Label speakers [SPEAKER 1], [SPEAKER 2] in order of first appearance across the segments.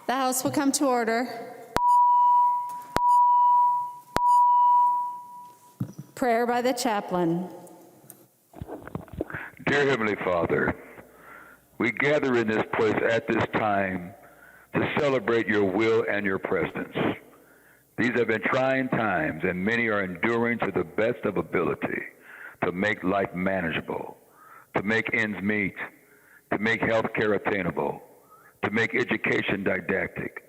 [SPEAKER 1] The House will come to order. Prayer by the chaplain.
[SPEAKER 2] Dear Heavenly Father, we gather in this place at this time to celebrate your will and your presence. These have been trying times, and many are enduring to the best of ability to make life manageable, to make ends meet, to make health care attainable, to make education didactic,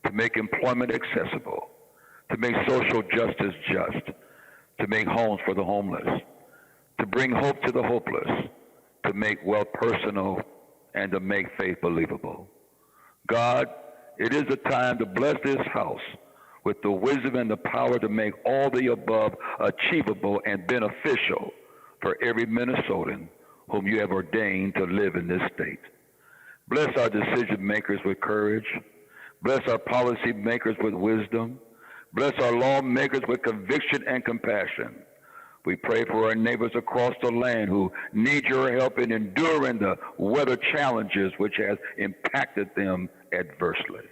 [SPEAKER 2] to make employment accessible, to make social justice just, to make homes for the homeless, to bring hope to the hopeless, to make wealth personal, and to make faith believable. God, it is a time to bless this house with the wisdom and the power to make all the above achievable and beneficial for every Minnesotan whom you have ordained to live in this state. Bless our decision makers with courage. Bless our policy makers with wisdom. Bless our lawmakers with conviction and compassion. We pray for our neighbors across the land who need your help in enduring the weather challenges which has impacted them adversely.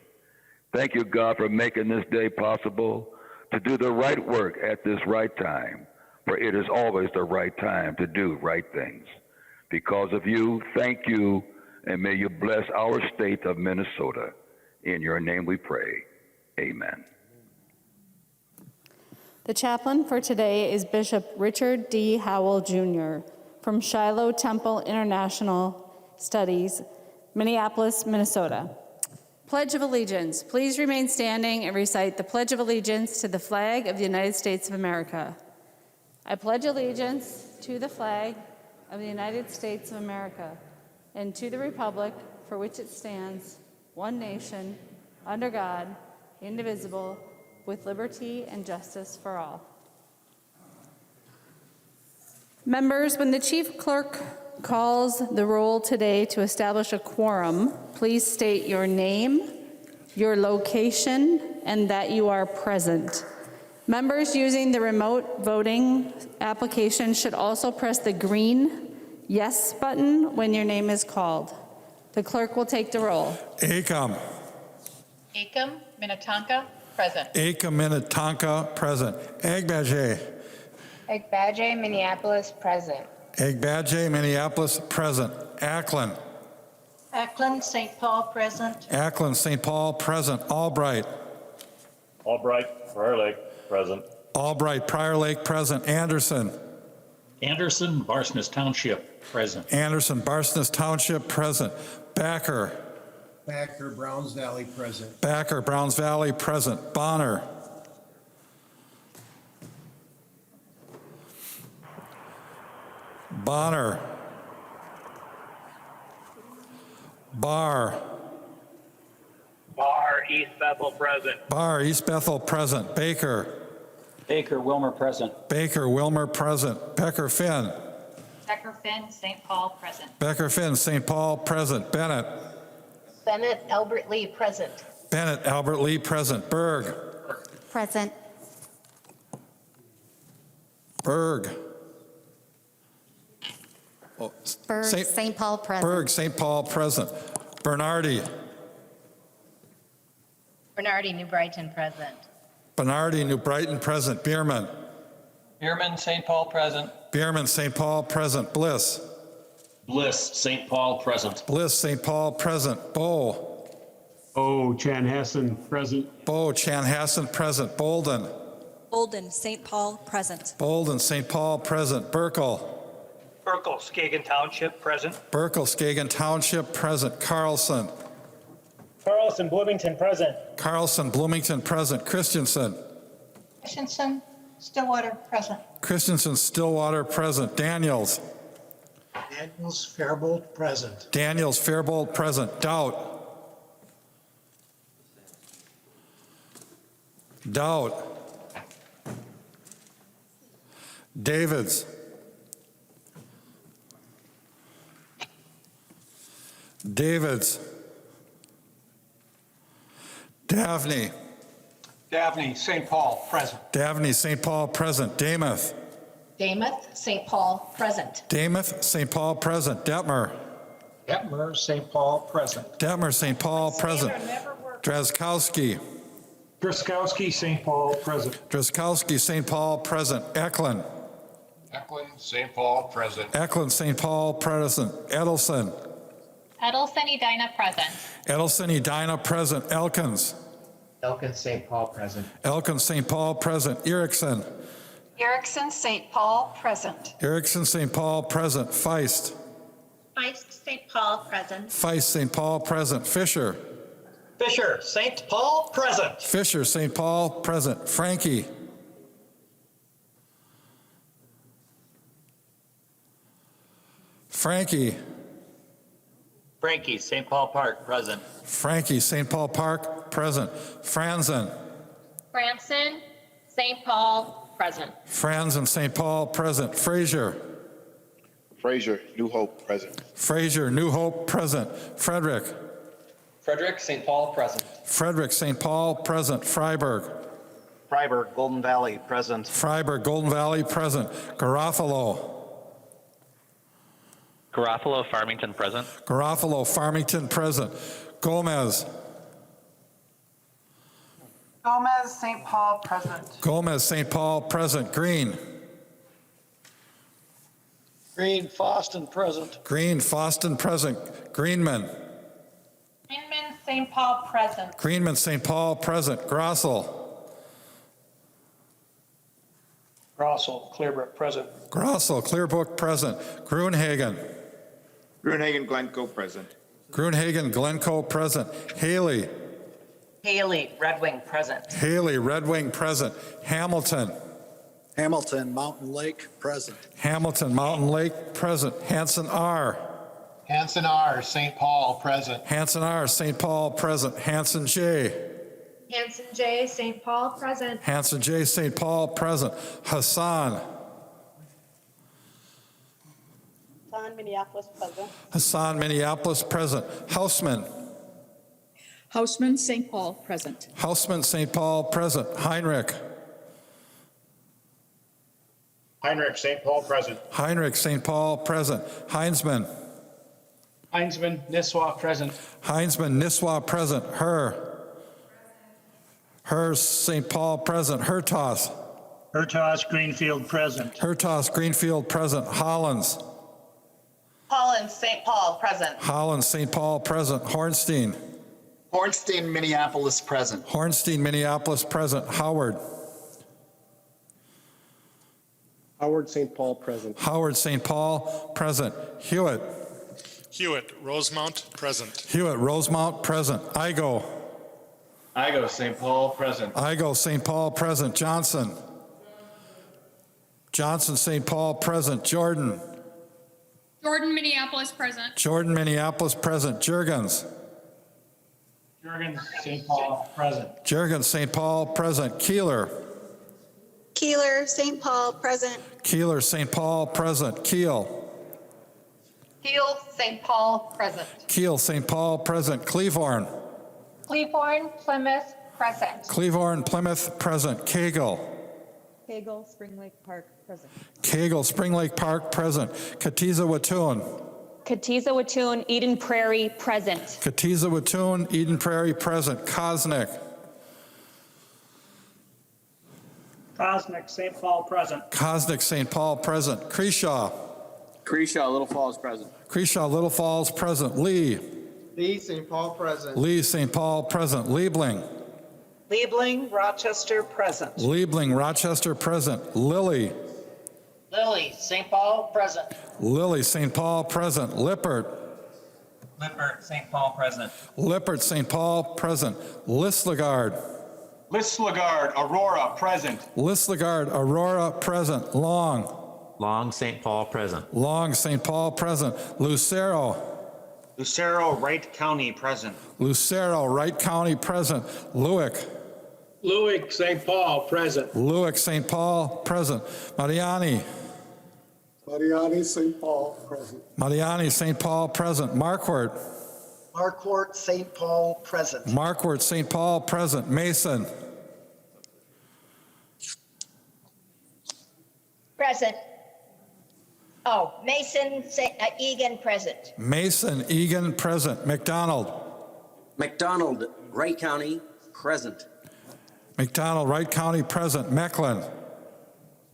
[SPEAKER 2] Thank you, God, for making this day possible to do the right work at this right time, for it is always the right time to do right things. Because of you, thank you, and may you bless our state of Minnesota. In your name we pray. Amen.
[SPEAKER 1] The chaplain for today is Bishop Richard D. Howell, Jr. from Shiloh Temple International Studies, Minneapolis, Minnesota. Pledge of Allegiance. Please remain standing and recite the Pledge of Allegiance to the flag of the United States of America. I pledge allegiance to the flag of the United States of America and to the republic for which it stands, one nation, under God, indivisible, with liberty and justice for all. Members, when the chief clerk calls the roll today to establish a quorum, please state your name, your location, and that you are present. Members using the remote voting application should also press the green yes button when your name is called. The clerk will take the roll.
[SPEAKER 3] Acom.
[SPEAKER 4] Acom, Minnetonka, present.
[SPEAKER 3] Acom, Minnetonka, present. Agbaje.
[SPEAKER 5] Agbaje, Minneapolis, present.
[SPEAKER 3] Agbaje, Minneapolis, present. Ackland.
[SPEAKER 4] Ackland, St. Paul, present.
[SPEAKER 3] Ackland, St. Paul, present. Albright.
[SPEAKER 6] Albright, Prior Lake, present.
[SPEAKER 3] Albright, Prior Lake, present. Anderson.
[SPEAKER 6] Anderson, Barsness Township, present.
[SPEAKER 3] Anderson, Barsness Township, present. Backer.
[SPEAKER 7] Backer, Browns Valley, present.
[SPEAKER 3] Backer, Browns Valley, present. Bonner. Bonner. Barr.
[SPEAKER 8] Barr, East Bethel, present.
[SPEAKER 3] Barr, East Bethel, present. Baker.
[SPEAKER 6] Baker, Wilmer, present.
[SPEAKER 3] Baker, Wilmer, present. Becker, Finn.
[SPEAKER 4] Becker Finn, St. Paul, present.
[SPEAKER 3] Becker, Finn, St. Paul, present. Bennett.
[SPEAKER 5] Bennett, Albert Lee, present.
[SPEAKER 3] Bennett, Albert Lee, present. Berg.
[SPEAKER 1] Present.
[SPEAKER 3] Berg.
[SPEAKER 1] Berg, St. Paul, present.
[SPEAKER 3] Berg, St. Paul, present. Bernardi.
[SPEAKER 4] Bernardi, New Brighton, present.
[SPEAKER 3] Bernardi, New Brighton, present. Bierman.
[SPEAKER 6] Bierman, St. Paul, present.
[SPEAKER 3] Bierman, St. Paul, present. Bliss.
[SPEAKER 6] Bliss, St. Paul, present.
[SPEAKER 3] Bliss, St. Paul, present. Bow.
[SPEAKER 9] Oh, Chanhassen, present.
[SPEAKER 3] Bow, Chanhassen, present. Bolden.
[SPEAKER 10] Bolden, St. Paul, present.
[SPEAKER 3] Bolden, St. Paul, present. Burkle.
[SPEAKER 8] Burkle, Skagen Township, present.
[SPEAKER 3] Burkle, Skagen Township, present. Carlson.
[SPEAKER 8] Carlson, Bloomington, present.
[SPEAKER 3] Carlson, Bloomington, present. Christensen.
[SPEAKER 4] Christensen, Stillwater, present.
[SPEAKER 3] Christensen, Stillwater, present. Daniels.
[SPEAKER 7] Daniels, Faribault, present.
[SPEAKER 3] Daniels, Faribault, present. Doubt. Doubt. Davids. Davids. Davney.
[SPEAKER 8] Davney, St. Paul, present.
[SPEAKER 3] Davney, St. Paul, present. Damuth.
[SPEAKER 5] Damuth, St. Paul, present.
[SPEAKER 3] Damuth, St. Paul, present. Detmer.
[SPEAKER 8] Detmer, St. Paul, present.
[SPEAKER 3] Detmer, St. Paul, present.
[SPEAKER 4] Never works.
[SPEAKER 3] Drazkowski.
[SPEAKER 8] Dreskowski, St. Paul, present.
[SPEAKER 3] Drazkowski, St. Paul, present. Eklund.
[SPEAKER 11] Eklund, St. Paul, present.
[SPEAKER 3] Eklund, St. Paul, present. Edelson.
[SPEAKER 4] Edelson Edina, present.
[SPEAKER 3] Edelson, Edina, present. Elkins.
[SPEAKER 7] Elkins, St. Paul, present.
[SPEAKER 3] Elkins, St. Paul, present. Erickson.
[SPEAKER 4] Erickson, St. Paul, present.
[SPEAKER 3] Erickson, St. Paul, present. Feist.
[SPEAKER 4] Feist, St. Paul, present.
[SPEAKER 3] Feist, St. Paul, present. Fisher.
[SPEAKER 8] Fisher, St. Paul, present.
[SPEAKER 3] Fisher, St. Paul, present. Frankie. Frankie.
[SPEAKER 6] Frankie, St. Paul Park, present.
[SPEAKER 3] Frankie, St. Paul Park, present. Franzen.
[SPEAKER 4] Franson, St. Paul, present.
[SPEAKER 3] Franzen, St. Paul, present. Frazier.
[SPEAKER 11] Frazier, New Hope, present.
[SPEAKER 3] Frazier, New Hope, present. Frederick.
[SPEAKER 6] Frederick, St. Paul, present.
[SPEAKER 3] Frederick, St. Paul, present. Freiberg.
[SPEAKER 6] Freiberg, Golden Valley, present.
[SPEAKER 3] Freiberg, Golden Valley, present. Garofalo.
[SPEAKER 6] Garofalo, Farmington, present.
[SPEAKER 3] Garofalo, Farmington, present. Gomez.
[SPEAKER 12] Gomez, St. Paul, present.
[SPEAKER 3] Gomez, St. Paul, present. Green.
[SPEAKER 6] Green, Foston, present.
[SPEAKER 3] Green, Foston, present. Greenman.
[SPEAKER 4] Greenman, St. Paul, present.
[SPEAKER 3] Greenman, St. Paul, present. Grossel.
[SPEAKER 8] Rossel, Clearbrook, present.
[SPEAKER 3] Grossel, Clearbrook, present. Gruenhagen.
[SPEAKER 11] Gruenhagen, Glencoe, present.
[SPEAKER 3] Gruenhagen, Glencoe, present. Haley.
[SPEAKER 5] Haley, Red Wing, present.
[SPEAKER 3] Haley, Red Wing, present. Hamilton.
[SPEAKER 7] Hamilton, Mountain Lake, present.
[SPEAKER 3] Hamilton, Mountain Lake, present. Hanson R.
[SPEAKER 11] Hanson R., St. Paul, present.
[SPEAKER 3] Hanson R, St. Paul, present. Hanson J.
[SPEAKER 4] Hanson J. St. Paul, present.
[SPEAKER 3] Hanson J, St. Paul, present. Hassan.
[SPEAKER 12] Hassan, Minneapolis, present.
[SPEAKER 3] Hassan, Minneapolis, present. Houseman.
[SPEAKER 12] Houseman, St. Paul, present.
[SPEAKER 3] Houseman, St. Paul, present. Heinrich.
[SPEAKER 8] Heinrich, St. Paul, present.
[SPEAKER 3] Heinrich, St. Paul, present. Heinzman.
[SPEAKER 8] Heinzman, Nisswa, present.
[SPEAKER 3] Heinzman, Nisswa, present. Her, St. Paul, present. Hertos.
[SPEAKER 8] Hertas, Greenfield, present.
[SPEAKER 3] Hertos, Greenfield, present. Hollins.
[SPEAKER 5] Collins, St. Paul, present.
[SPEAKER 3] Hollins, St. Paul, present. Hornstein.
[SPEAKER 11] Hornstein, Minneapolis, present.
[SPEAKER 3] Hornstein, Minneapolis, present. Howard.
[SPEAKER 7] Howard, St. Paul, present.
[SPEAKER 3] Howard, St. Paul, present. Hewitt.
[SPEAKER 13] Hewitt, Rosemount, present.
[SPEAKER 3] Hewitt, Rosemount, present. Igo.
[SPEAKER 6] Igo, St. Paul, present.
[SPEAKER 3] Igo, St. Paul, present. Johnson. Johnson, St. Paul, present. Jordan.
[SPEAKER 4] Jordan, Minneapolis, present.
[SPEAKER 3] Jordan, Minneapolis, present. Jurgens.
[SPEAKER 8] Jurgens, St. Paul, present.
[SPEAKER 3] Jurgens, St. Paul, present. Keeler.
[SPEAKER 12] Keeler, St. Paul, present.
[SPEAKER 3] Keeler, St. Paul, present. Keel.
[SPEAKER 4] Keel, St. Paul, present.
[SPEAKER 3] Keel, St. Paul, present. Cleavorn.
[SPEAKER 4] Cleveland, Plymouth, present.
[SPEAKER 3] Cleavorn, Plymouth, present. Cagle.
[SPEAKER 12] Cagle, Spring Lake Park, present.
[SPEAKER 3] Cagle, Spring Lake Park, present. Katiza-Watun.
[SPEAKER 5] Katiza-Watun, Eden Prairie, present.
[SPEAKER 3] Katiza-Watun, Eden Prairie, present. Kosnick.
[SPEAKER 8] Cosmic, St. Paul, present.
[SPEAKER 3] Kosnick, St. Paul, present. Creshaw.
[SPEAKER 6] Creshaw, Little Falls, present.
[SPEAKER 3] Creshaw, Little Falls, present. Lee.
[SPEAKER 7] Lee, St. Paul, present.
[SPEAKER 3] Lee, St. Paul, present. Liebling.
[SPEAKER 12] Liebling, Rochester, present.
[SPEAKER 3] Liebling, Rochester, present. Lilly.
[SPEAKER 5] Lily, St. Paul, present.
[SPEAKER 3] Lilly, St. Paul, present. Lippert.
[SPEAKER 6] Lippert, St. Paul, present.
[SPEAKER 3] Lippert, St. Paul, present. Listlegard.
[SPEAKER 8] Listlegard, Aurora, present.
[SPEAKER 3] Listlegard, Aurora, present. Long.
[SPEAKER 6] Long, St. Paul, present.
[SPEAKER 3] Long, St. Paul, present. Lucero.
[SPEAKER 8] Lucero, Wright County, present.
[SPEAKER 3] Lucero, Wright County, present. Lewick.
[SPEAKER 8] Lewick, St. Paul, present.
[SPEAKER 3] Lewick, St. Paul, present. Mariani.
[SPEAKER 7] Mariani, St. Paul, present.
[SPEAKER 3] Mariani, St. Paul, present. Marquardt.
[SPEAKER 7] Marquardt, St. Paul, present.
[SPEAKER 3] Marquardt, St. Paul, present. Mason.
[SPEAKER 5] Present. Oh, Mason, Egan, present.
[SPEAKER 3] Mason, Egan, present. McDonald.
[SPEAKER 7] McDonald,
[SPEAKER 14] Wright County, present.
[SPEAKER 3] McDonald, Wright County, present. Mecklen.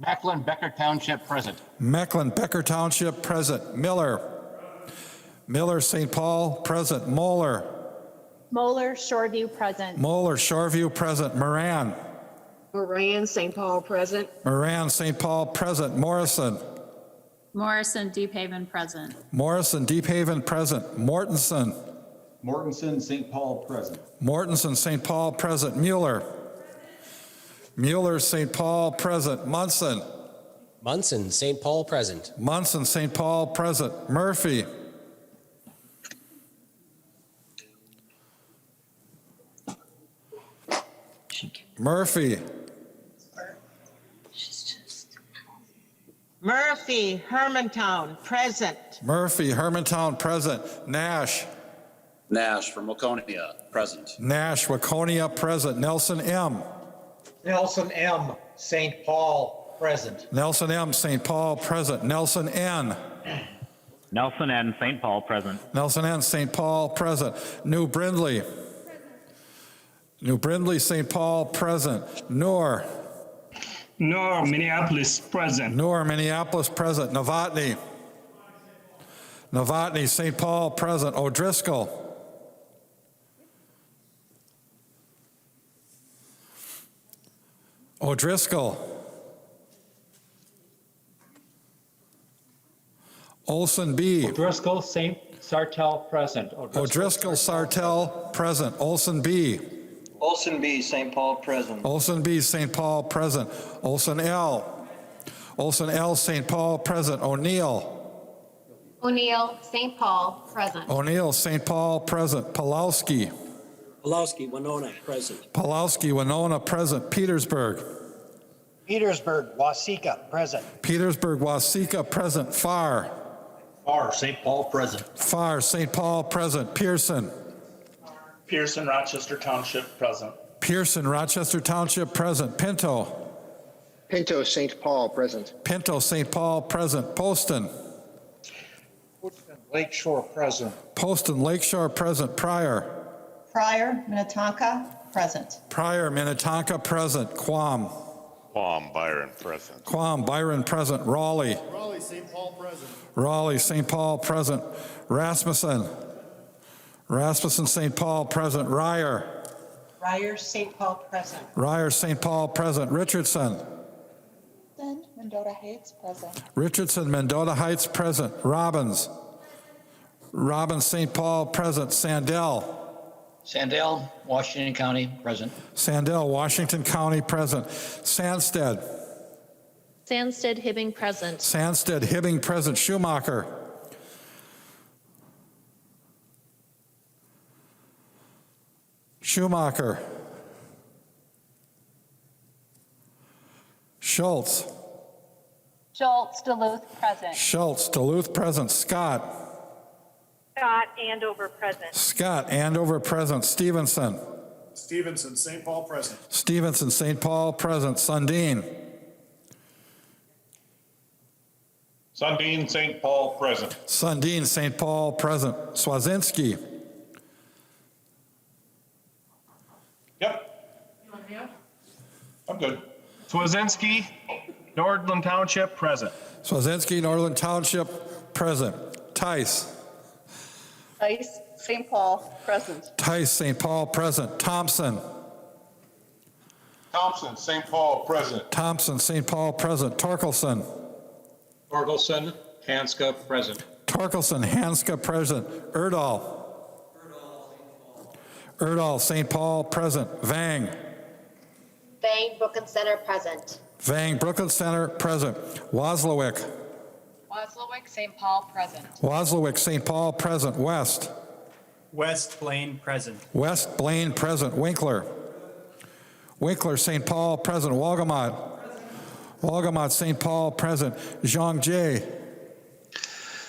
[SPEAKER 11] Mecklen, Becker Township, present.
[SPEAKER 3] Mecklen, Becker Township, present. Miller. Miller, St. Paul, present. Moeller.
[SPEAKER 5] Moeller, Shoreview, present.
[SPEAKER 3] Moeller, Shoreview, present. Moran.
[SPEAKER 12] Moran, St. Paul, present.
[SPEAKER 3] Moran, St. Paul, present. Morrison.
[SPEAKER 1] Morrison, Deep Haven, present.
[SPEAKER 3] Morrison, Deep Haven, present. Mortensen.
[SPEAKER 9] Mortensen, St. Paul, present.
[SPEAKER 3] Mortensen, St. Paul, present. Mueller. Mueller, St. Paul, present. Munson.
[SPEAKER 14] Munson, St. Paul, present.
[SPEAKER 3] Munson, St. Paul, present. Murphy. Murphy.
[SPEAKER 12] Murphy, Hermantown, present.
[SPEAKER 3] Murphy, Hermantown, present. Nash.
[SPEAKER 14] Nash from Waconia, present.
[SPEAKER 3] Nash, Waconia, present. Nelson M.
[SPEAKER 8] Nelson M., St. Paul, present.
[SPEAKER 3] Nelson M., St. Paul, present. Nelson N.
[SPEAKER 6] Nelson N., St. Paul, present.
[SPEAKER 3] Nelson N., St. Paul, present. New Brindley. New Brindley, St. Paul, present. Noor.
[SPEAKER 8] Noor, Minneapolis, present.
[SPEAKER 3] Noor, Minneapolis, present. Novotny. Novotny, St. Paul, present. O'Driscoll. O'Driscoll. Olson B.
[SPEAKER 8] O'Driscoll, St. Sartell, present.
[SPEAKER 3] O'Driscoll, Sartell, present. Olson B.
[SPEAKER 8] Olson B., St. Paul, present.
[SPEAKER 3] Olson B. St. Paul, present. Olson L. Olson L. St. Paul, present. O'Neill.
[SPEAKER 4] O'Neill, St. Paul, present.
[SPEAKER 3] O'Neill, St. Paul, present. Pulowski.
[SPEAKER 14] Pulowski, Winona, present.
[SPEAKER 3] Pulowski, Winona, present. Petersburg.
[SPEAKER 7] Petersburg, Wasika, present.
[SPEAKER 3] Petersburg, Wasika, present. Farr.
[SPEAKER 8] R., St. Paul, present.
[SPEAKER 3] Farr, St. Paul, present. Pearson.
[SPEAKER 8] Pearson, Rochester Township, present.
[SPEAKER 3] Pearson, Rochester Township, present. Pinto.
[SPEAKER 7] Pinto, St. Paul, present.
[SPEAKER 3] Pinto, St. Paul, present. Poston.
[SPEAKER 8] Lakeshore, present.
[SPEAKER 3] Poston, Lakeshore, present. Pryor.
[SPEAKER 12] Pryor, Minnetonka, present.
[SPEAKER 3] Pryor, Minnetonka, present. Quam.
[SPEAKER 13] Quam, Byron, present.
[SPEAKER 3] Quam, Byron, present. Raleigh.
[SPEAKER 13] Raleigh, St. Paul, present.
[SPEAKER 3] Raleigh, St. Paul, present. Rasmussen. Rasmussen, St. Paul, present. Ryer.
[SPEAKER 12] Ryer, St. Paul, present.
[SPEAKER 3] Ryer, St. Paul, present. Richardson.
[SPEAKER 12] Mendota Heights, present.
[SPEAKER 3] Richardson, Mendota Heights, present. Robbins. Robbins, St. Paul, present. Sandell.
[SPEAKER 6] Sandell, Washington County, present.
[SPEAKER 3] Sandell, Washington County, present. Sandsted.
[SPEAKER 5] Sandsted, Hibbing, present.
[SPEAKER 3] Sandsted, Hibbing, present. Schumacher. Schumacher. Schultz.
[SPEAKER 5] Schultz, Duluth, present.
[SPEAKER 3] Schultz, Duluth, present. Scott.
[SPEAKER 5] Scott, Andover, present.
[SPEAKER 3] Scott, Andover, present. Stevenson.
[SPEAKER 13] Stevenson, St. Paul, present.
[SPEAKER 3] Stevenson, St. Paul, present. Sundin.
[SPEAKER 8] Sundin, St. Paul, present.
[SPEAKER 3] Sundin, St. Paul, present. Swazinski.
[SPEAKER 8] Yep. I'm good. Swazinski, Nordland Township, present.
[SPEAKER 3] Swazinski, Northern Township, present. Tice.
[SPEAKER 12] Tice, St. Paul, present.
[SPEAKER 3] Tice, St. Paul, present. Thompson.
[SPEAKER 8] Thompson, St. Paul, present.
[SPEAKER 3] Thompson, St. Paul, present. Torkelson.
[SPEAKER 8] Torgelson, Hanska, present.
[SPEAKER 3] Torkelson, Hanska, present. Erdahl. Erdahl, St. Paul, present. Vang.
[SPEAKER 5] Bang, Brooklyn Center, present.
[SPEAKER 3] Vang, Brooklyn Center, present. Waslowick.
[SPEAKER 4] Waslowick, St. Paul, present.
[SPEAKER 3] Waslowick, St. Paul, present. West.
[SPEAKER 8] West Blaine, present.
[SPEAKER 3] West, Blaine, present. Winkler. Winkler, St. Paul, present. Walgamot. Walgamot, St. Paul, present. Zhang Jie.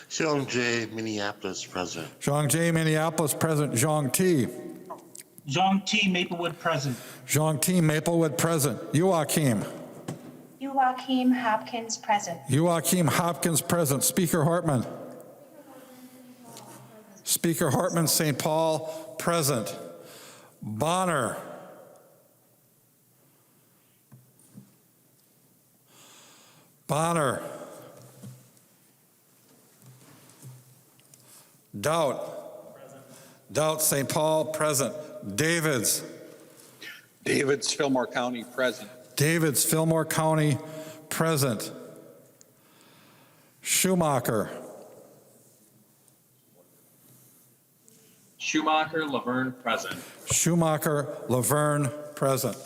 [SPEAKER 13] Sean J., Minneapolis, present.
[SPEAKER 3] Zhang Jie, Minneapolis, present. Zhang T.
[SPEAKER 8] Zhang T. Maplewood, present.
[SPEAKER 3] Zhang T. Maplewood, present. Joachim.
[SPEAKER 5] Joachim Hopkins, present.
[SPEAKER 3] Joachim Hopkins, present. Speaker Hartman. Speaker Hartman, St. Paul, present. Bonner. Bonner. Doubt. Doubt, St. Paul, present. Davids.
[SPEAKER 8] Davids, Fillmore County, present.
[SPEAKER 3] Davids, Fillmore County, present. Schumacher.
[SPEAKER 8] Schumacher, Laverne, present.
[SPEAKER 3] Schumacher, Laverne, present.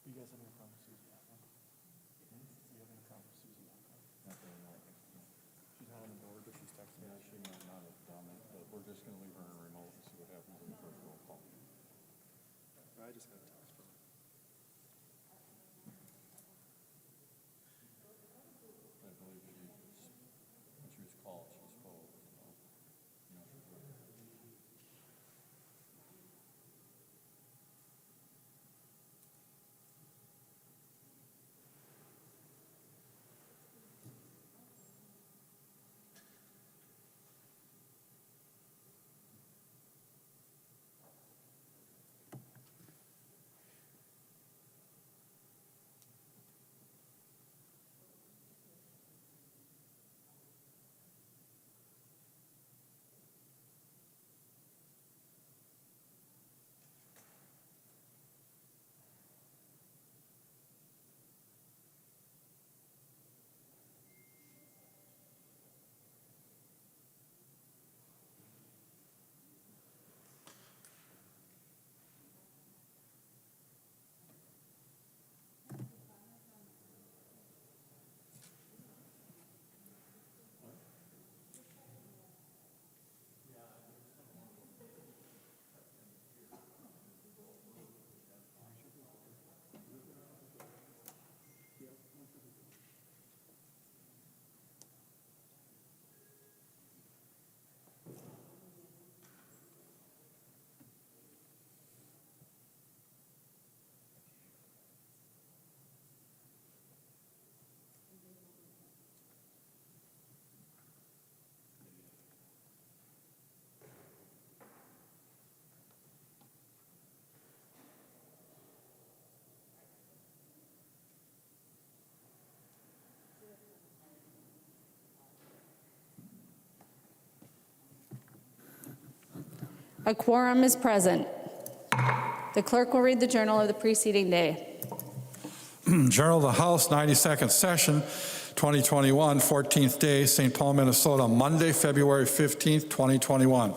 [SPEAKER 9] You guys have any problem with Susie? You have any problem with Susie? Not really, no. She's not on the board, but she's texting me. She might not have done it, but we're just gonna leave her in remote and see what happens in the first roll call. I just got a text from her. I believe when she was called, she spoke, so, you know, she's really.
[SPEAKER 1] A quorum is present. The clerk will read the journal of the preceding day.
[SPEAKER 3] Journal of the House, 92nd session, 2021, 14th day, St. Paul, Minnesota, Monday, February 15th, 2021.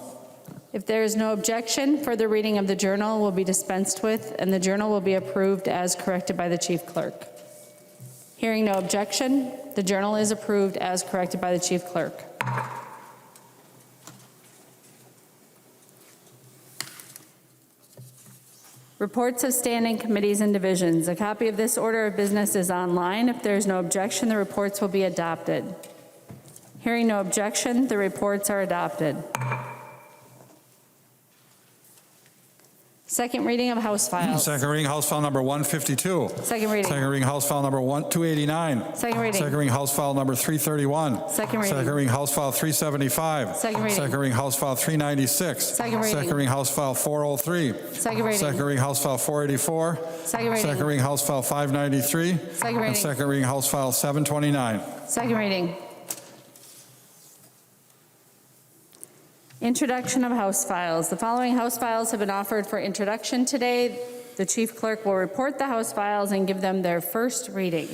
[SPEAKER 1] If there is no objection, further reading of the journal will be dispensed with, and the journal will be approved as corrected by the chief clerk. Hearing no objection, the journal is approved as corrected by the chief clerk. Reports of standing committees and divisions. A copy of this order of business is online. If there is no objection, the reports will be adopted. Hearing no objection, the reports are adopted. Second reading of House files.
[SPEAKER 3] Second reading, House File number 152.
[SPEAKER 1] Second reading.
[SPEAKER 3] Second reading, House File number 289.
[SPEAKER 1] Second reading.
[SPEAKER 3] Second reading, House File number 331.
[SPEAKER 1] Second reading.
[SPEAKER 3] Second reading, House File 375.
[SPEAKER 1] Second reading.
[SPEAKER 3] Second reading, House File 396.
[SPEAKER 1] Second reading.
[SPEAKER 3] Second reading, House File 403.
[SPEAKER 1] Second reading.
[SPEAKER 3] Second reading, House File 484.
[SPEAKER 1] Second reading.
[SPEAKER 3] Second reading, House File 593.
[SPEAKER 1] Second reading.
[SPEAKER 3] And second reading, House File 729.
[SPEAKER 1] Second reading. Introduction of House files. The following House files have been offered for introduction today. The chief clerk will report the House files and give them their first reading.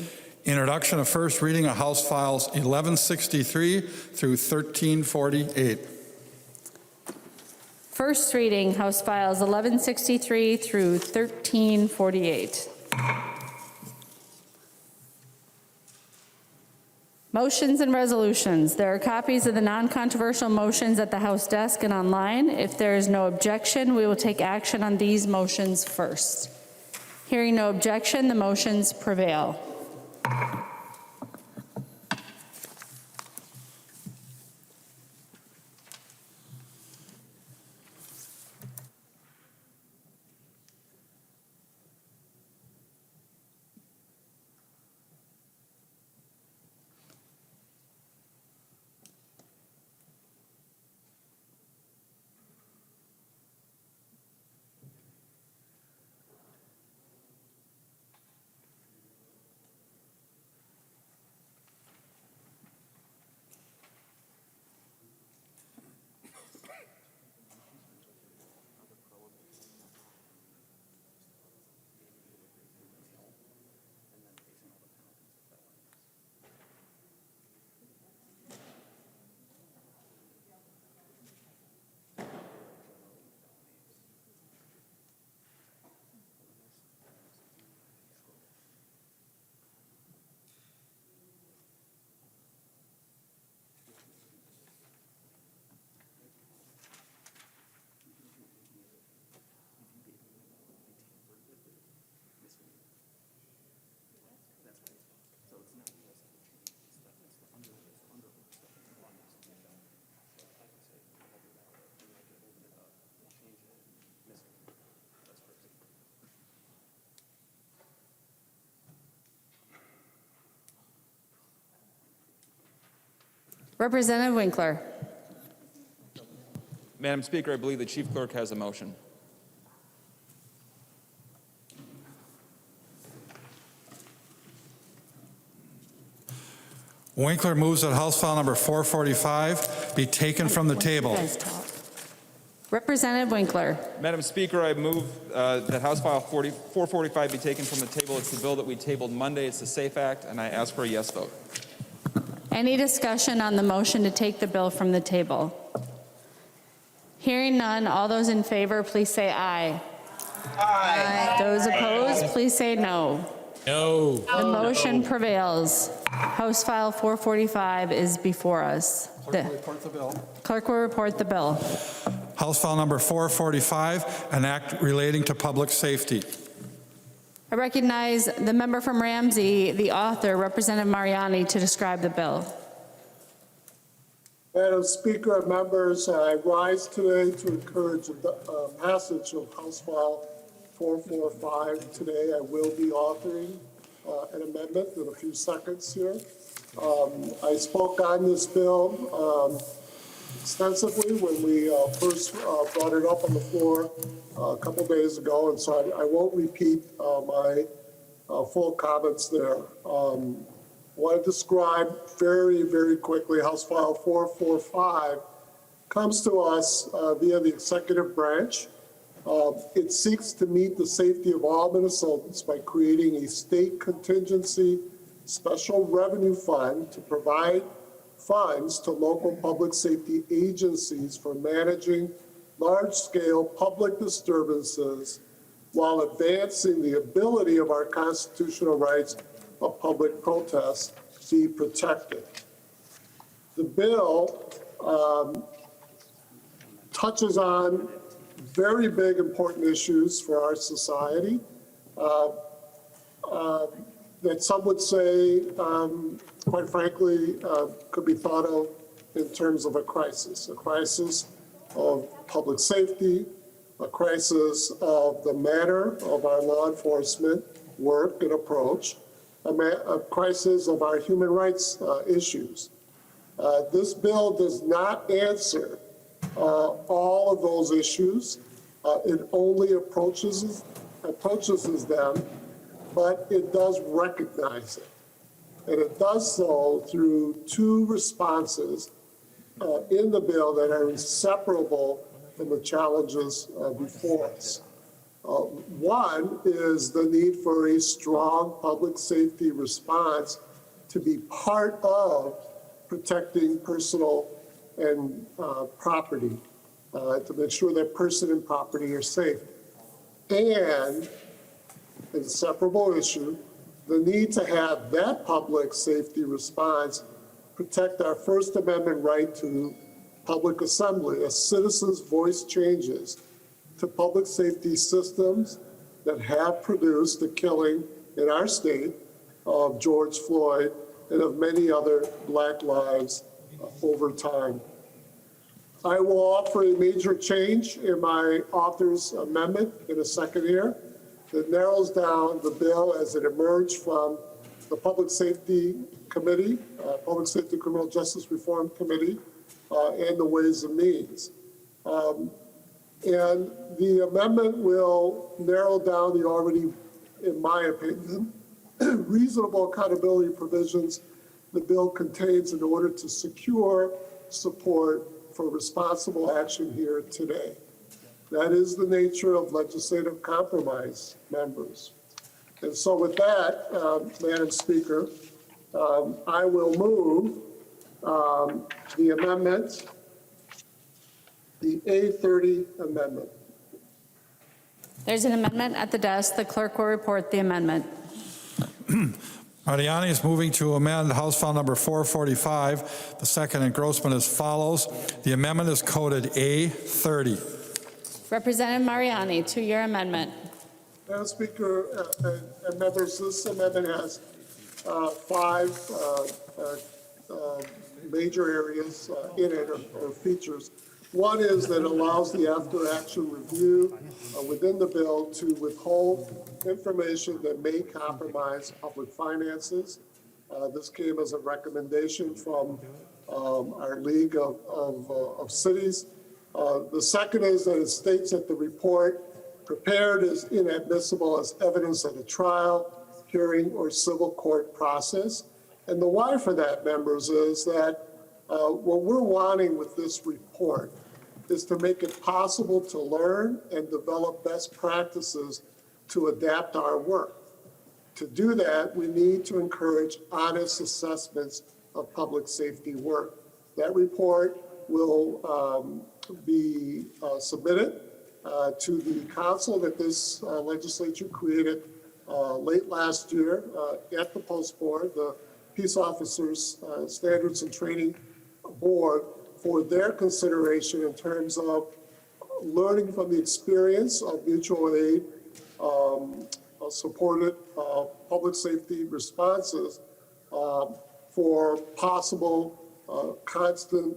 [SPEAKER 3] Introduction of first reading of House Files 1163 through 1348.
[SPEAKER 1] First reading, House Files 1163 through 1348. Motions and resolutions. There are copies of the non-controversial motions at the House desk and online. If there is no objection, we will take action on these motions first. Hearing no objection, the motions prevail. Representative Winkler.
[SPEAKER 15] Madam Speaker, I believe the chief clerk has a motion.
[SPEAKER 3] Winkler moves that House File number 445 be taken from the table.
[SPEAKER 1] Representative Winkler.
[SPEAKER 15] Madam Speaker, I move that House File 445 be taken from the table. It's the bill that we tabled Monday. It's the SAFE Act, and I ask for a yes vote.
[SPEAKER 1] Any discussion on the motion to take the bill from the table? Hearing none, all those in favor, please say aye. Aye. Those opposed, please say no.
[SPEAKER 14] No.
[SPEAKER 1] The motion prevails. House File 445 is before us.
[SPEAKER 3] Clerk will report the bill.
[SPEAKER 1] Clerk will report the bill.
[SPEAKER 3] House File number 445, an act relating to public safety.
[SPEAKER 1] I recognize the member from Ramsey, the author, Representative Mariani, to describe the bill.
[SPEAKER 16] Madam Speaker and members, I rise today to encourage the passage of House File 445. Today I will be authoring an amendment in a few seconds here. I spoke on this bill extensively when we first brought it up on the floor a couple days ago, and so I won't repeat my full comments there. I want to describe very, very quickly House File 445 comes to us via the executive branch. It seeks to meet the safety of all Minnesotans by creating a state contingency special revenue fund to provide funds to local public safety agencies for managing large-scale public disturbances while advancing the ability of our constitutional rights of public protest be protected. The bill touches on very big, important issues for our society that some would say, quite frankly, could be thought of in terms of a crisis of public safety, a crisis of the manner of our law enforcement work and approach, a crisis of our human rights issues. This bill does not answer all of those issues. It only approaches them, but it does recognize it. And it does so through two responses in the bill that are inseparable from the challenges before us. One is the need for a strong public safety response to be part of protecting personal and property, to make sure that person and property are safe. And, an inseparable issue, the need to have that public safety response protect our First Amendment right to public assembly as citizens' voice changes to public safety systems that have produced the killing in our state of George Floyd and of many other Black lives over time. I will offer a major change in my author's amendment in a second here that narrows down the bill as it emerged from the Public Safety Committee, Public Safety Criminal Justice Reform Committee, and the Ways and Means. And the amendment will narrow down the already, in my opinion, reasonable accountability provisions the bill contains in order to secure support for responsible action here today. That is the nature of legislative compromise, members. And so with that, Madam Speaker, I will move the amendment, the A30 Amendment.
[SPEAKER 1] There's an amendment at the desk. The clerk will report the amendment.
[SPEAKER 3] Mariani is moving to amend House File Number 445. The second engrossment as follows. The amendment is coded A30.
[SPEAKER 1] Representative Mariani, to-year amendment.
[SPEAKER 16] Madam Speaker and members, this amendment has five major areas in it, or features. One is that it allows the after-action review within the bill to withhold information that may compromise public finances. This came as a recommendation from our League of Cities. The second is that it states that the report prepared is inadmissible as evidence at a trial, hearing, or civil court process. And the why for that, members, is that what we're wanting with this report is to make it possible to learn and develop best practices to adapt our work. To do that, we need to encourage honest assessments of public safety work. That report will be submitted to the council that this legislature created late last year at the Post Board, the Peace Officers Standards and Training Board, for their consideration in terms of learning from the experience of mutual aid supported public safety responses for possible constant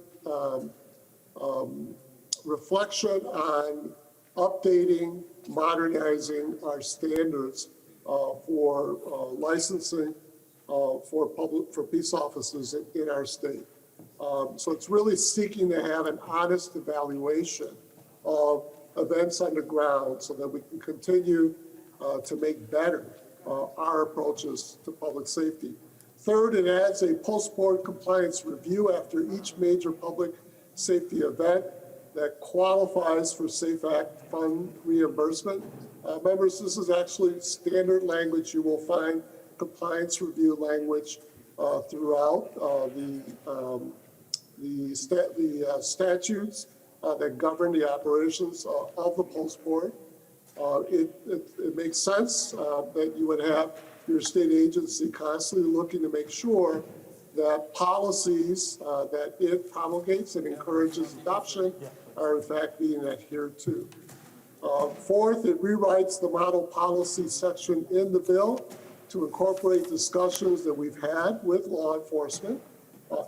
[SPEAKER 16] reflection on updating, modernizing our standards for licensing for peace officers in our state. So it's really seeking to have an honest evaluation of events on the ground so that we can continue to make better our approaches to public safety. Third, it adds a post-board compliance review after each major public safety event that qualifies for Safe Act fund reimbursement. Members, this is actually standard language. You will find compliance review language throughout the statutes that govern the operations of the post board. It makes sense that you would have your state agency constantly looking to make sure that policies that it promulgates and encourages adoption are in fact being adhered to. Fourth, it rewrites the model policy section in the bill to incorporate discussions that we've had with law enforcement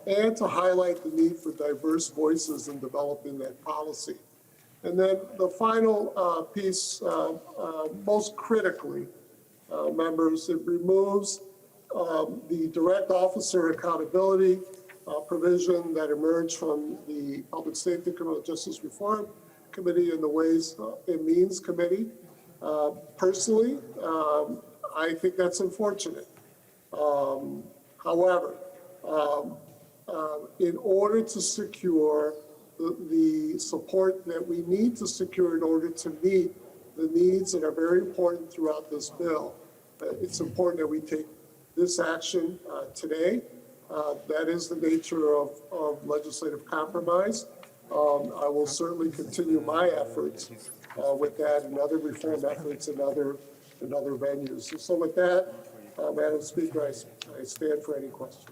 [SPEAKER 16] and to highlight the need for diverse voices in developing that policy. And then the final piece, most critically, members, it removes the direct officer accountability provision that emerged from the Public Safety Criminal Justice Reform Committee and the Ways and Means Committee. Personally, I think that's unfortunate. However, in order to secure the support that we need to secure in order to meet the needs that are very important throughout this bill, it's important that we take this action today. That is the nature of legislative compromise. I will certainly continue my efforts with that and other reform efforts in other venues. And so with that, Madam Speaker, I stand for any questions.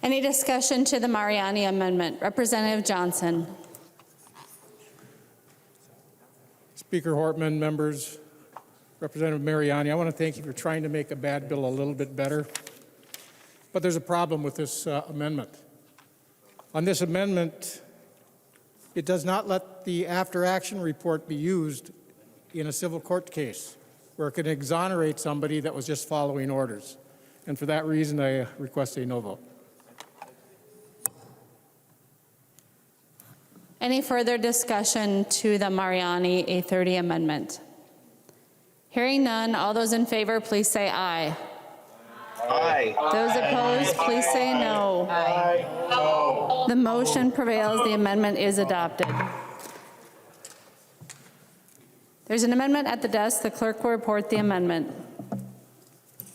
[SPEAKER 1] Any discussion to the Mariani Amendment? Representative Johnson.
[SPEAKER 17] Speaker Hortman, members, Representative Mariani, I want to thank you for trying to make a bad bill a little bit better. But there's a problem with this amendment. On this amendment, it does not let the after-action report be used in a civil court case where it can exonerate somebody that was just following orders. And for that reason, I request a no vote.
[SPEAKER 1] Any further discussion to the Mariani A30 Amendment? Hearing none, all those in favor, please say aye.
[SPEAKER 7] Aye.
[SPEAKER 1] Those opposed, please say no.
[SPEAKER 7] Aye. No.
[SPEAKER 1] The motion prevails. The amendment is adopted. There's an amendment at the desk. The clerk will report the amendment.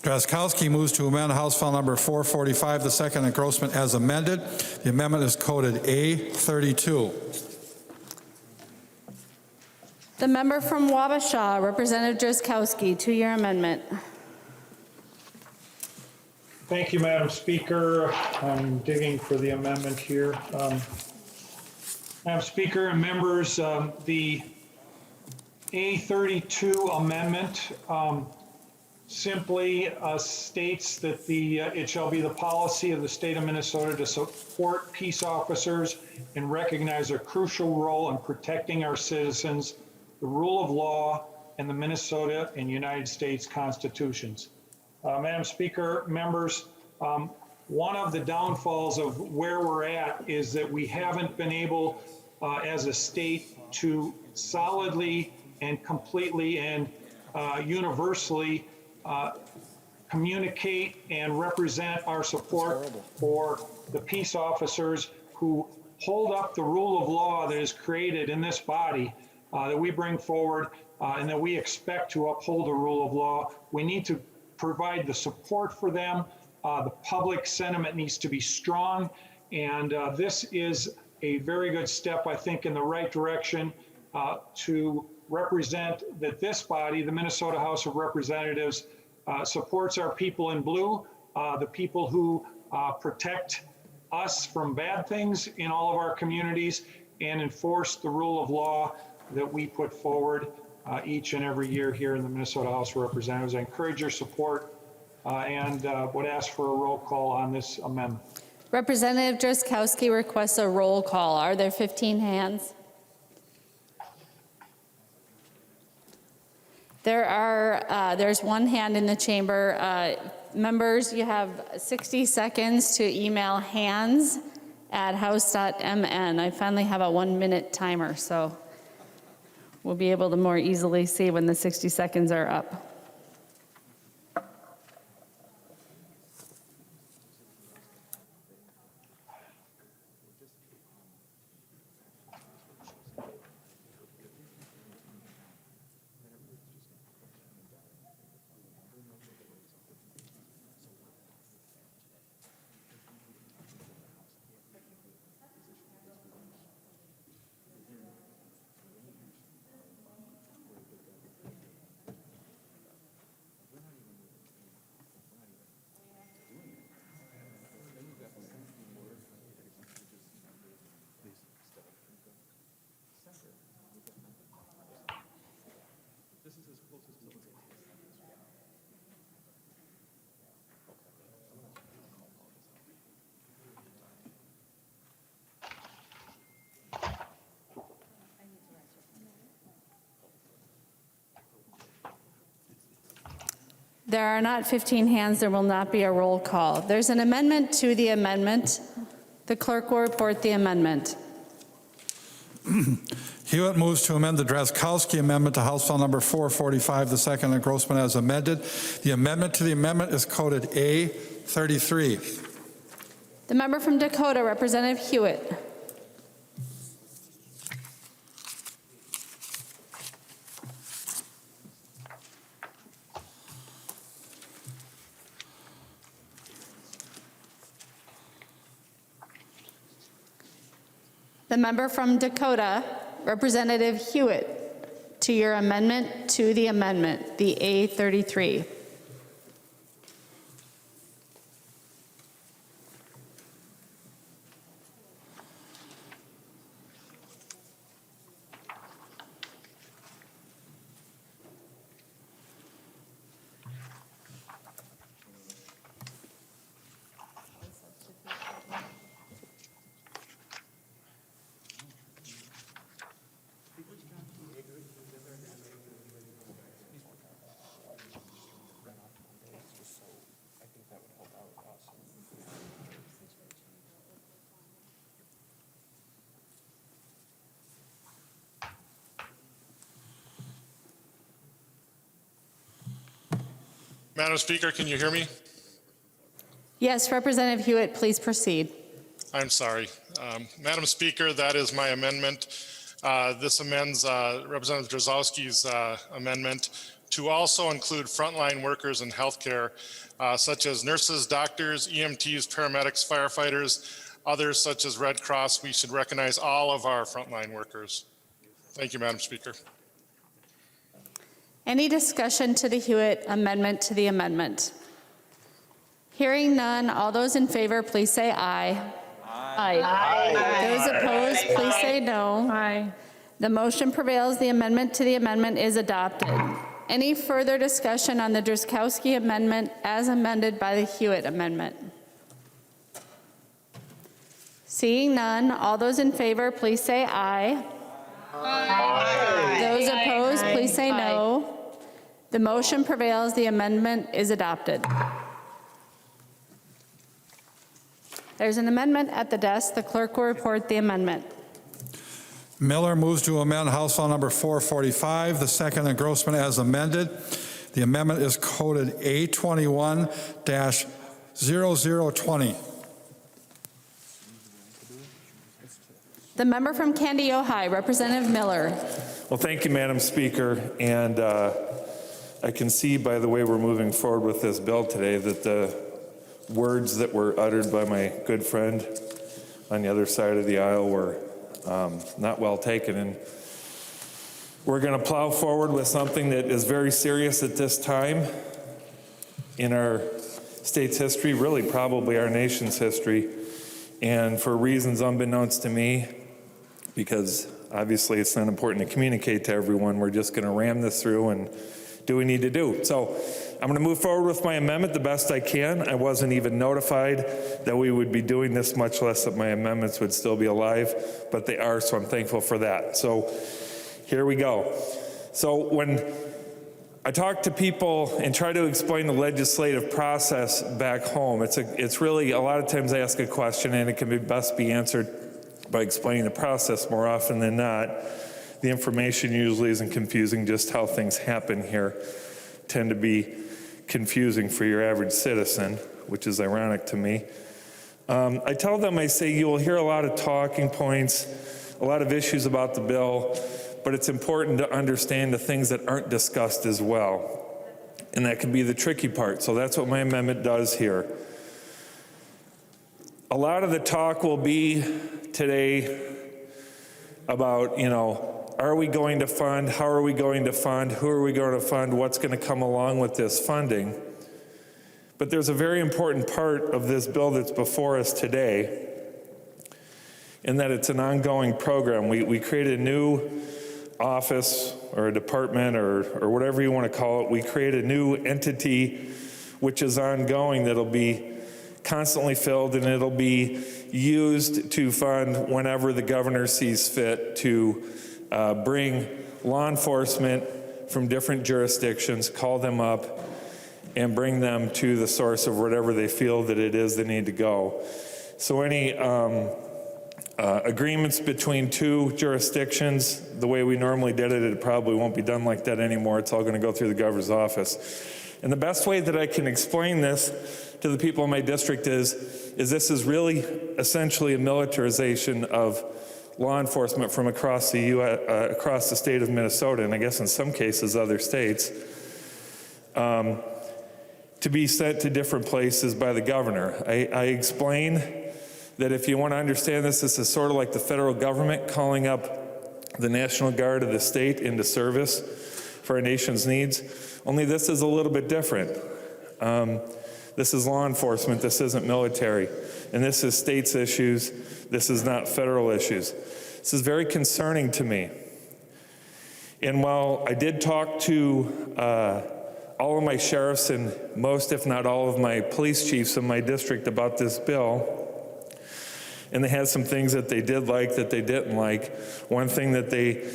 [SPEAKER 3] Drazkowski moves to amend House File Number 445, the second engrossment as amended. The amendment is coded A32.
[SPEAKER 1] The member from Wabasha, Representative Drazkowski, two-year amendment.
[SPEAKER 18] Thank you, Madam Speaker. I'm digging for the amendment here. Madam Speaker and members, the A32 Amendment simply states that it shall be the policy of the state of Minnesota to support peace officers and recognize their crucial role in protecting our citizens, the rule of law, and the Minnesota and United States constitutions. Madam Speaker, members, one of the downfalls of where we're at is that we haven't been able as a state to solidly and completely and universally communicate and represent our support for the peace officers who hold up the rule of law that is created in this body that we bring forward and that we expect to uphold the rule of law. We need to provide the support for them. The public sentiment needs to be strong, and this is a very good step, I think, in the right direction to represent that this body, the Minnesota House of Representatives, supports our people in blue, the people who protect us from bad things in all of our communities and enforce the rule of law that we put forward each and every year here in the Minnesota House of Representatives. I encourage your support and would ask for a roll call on this amendment.
[SPEAKER 1] Representative Drazkowski requests a roll call. Are there 15 hands? There's one hand in the chamber. Members, you have 60 seconds to email hands@house.mn. I finally have a 1-minute timer, so we'll be able to more easily see when the 60 seconds are up. There are not 15 hands. There will not be a roll call. There's an amendment to the amendment. The clerk will report the amendment.
[SPEAKER 3] Hewitt moves to amend the Drazkowski Amendment to House File Number 445, the second engrossment as amended. The amendment to the amendment is coded A33.
[SPEAKER 1] The member from Dakota, Representative Hewitt. The member from Dakota, Representative Hewitt, to your amendment to the amendment, the A33.
[SPEAKER 19] Madam Speaker, can you hear me?
[SPEAKER 1] Yes, Representative Hewitt, please proceed.
[SPEAKER 19] I'm sorry. Madam Speaker, that is my amendment. This amends Representative Drazkowski's amendment to also include frontline workers in healthcare, such as nurses, doctors, EMTs, paramedics, firefighters, others such as Red Cross. We should recognize all of our frontline workers. Thank you, Madam Speaker.
[SPEAKER 1] Any discussion to the Hewitt amendment to the amendment? Hearing none, all those in favor, please say aye. Aye. Those opposed, please say no. Aye. The motion prevails. The amendment to the amendment is adopted. Any further discussion on the Drazkowski amendment as amended by the Hewitt amendment? Seeing none, all those in favor, please say aye. Aye. Those opposed, please say no. The motion prevails. The amendment is adopted. There's an amendment at the desk. The clerk will report the amendment.
[SPEAKER 3] Miller moves to amend House File Number 445, the second engrossment as amended. The amendment is coded A21-0020.
[SPEAKER 1] The member from Candy, Ojai, Representative Miller.
[SPEAKER 20] Well, thank you, Madam Speaker. And I can see by the way we're moving forward with this bill today that the words that were uttered by my good friend on the other side of the aisle were not well taken. And we're going to plow forward with something that is very serious at this time in our state's history, really probably our nation's history. And for reasons unbeknownst to me, because obviously it's not important to communicate to everyone, we're just going to ram this through and do what we need to do. So I'm going to move forward with my amendment the best I can. I wasn't even notified that we would be doing this, much less that my amendments would still be alive, but they are, so I'm thankful for that. So here we go. So when I talk to people and try to explain the legislative process back home, it's really, a lot of times I ask a question and it can best be answered by explaining the process more often than not. The information usually isn't confusing, just how things happen here tend to be confusing for your average citizen, which is ironic to me. I tell them, I say, you will hear a lot of talking points, a lot of issues about the bill, but it's important to understand the things that aren't discussed as well. And that can be the tricky part. So that's what my amendment does here. A lot of the talk will be today about, are we going to fund? How are we going to fund? Who are we going to fund? What's going to come along with this funding? But there's a very important part of this bill that's before us today, in that it's an ongoing program. We created a new office or a department or whatever you want to call it. We create a new entity which is ongoing that'll be constantly filled, and it'll be used to fund whenever the governor sees fit to bring law enforcement from different jurisdictions, call them up, and bring them to the source of whatever they feel that it is they need to go. So any agreements between two jurisdictions, the way we normally did it, it probably won't be done like that anymore. It's all going to go through the governor's office. And the best way that I can explain this to the people in my district is this is really essentially a militarization of law enforcement from across the across the state of Minnesota, and I guess in some cases other states, to be sent to different places by the governor. I explain that if you want to understand this, this is sort of like the federal government calling up the National Guard of the state into service for our nation's needs, only this is a little bit different. This is law enforcement, this isn't military, and this is states' issues, this is not federal issues. This is very concerning to me. And while I did talk to all of my sheriffs and most, if not all, of my police chiefs in my district about this bill, and they had some things that they did like, that they didn't like. One thing that they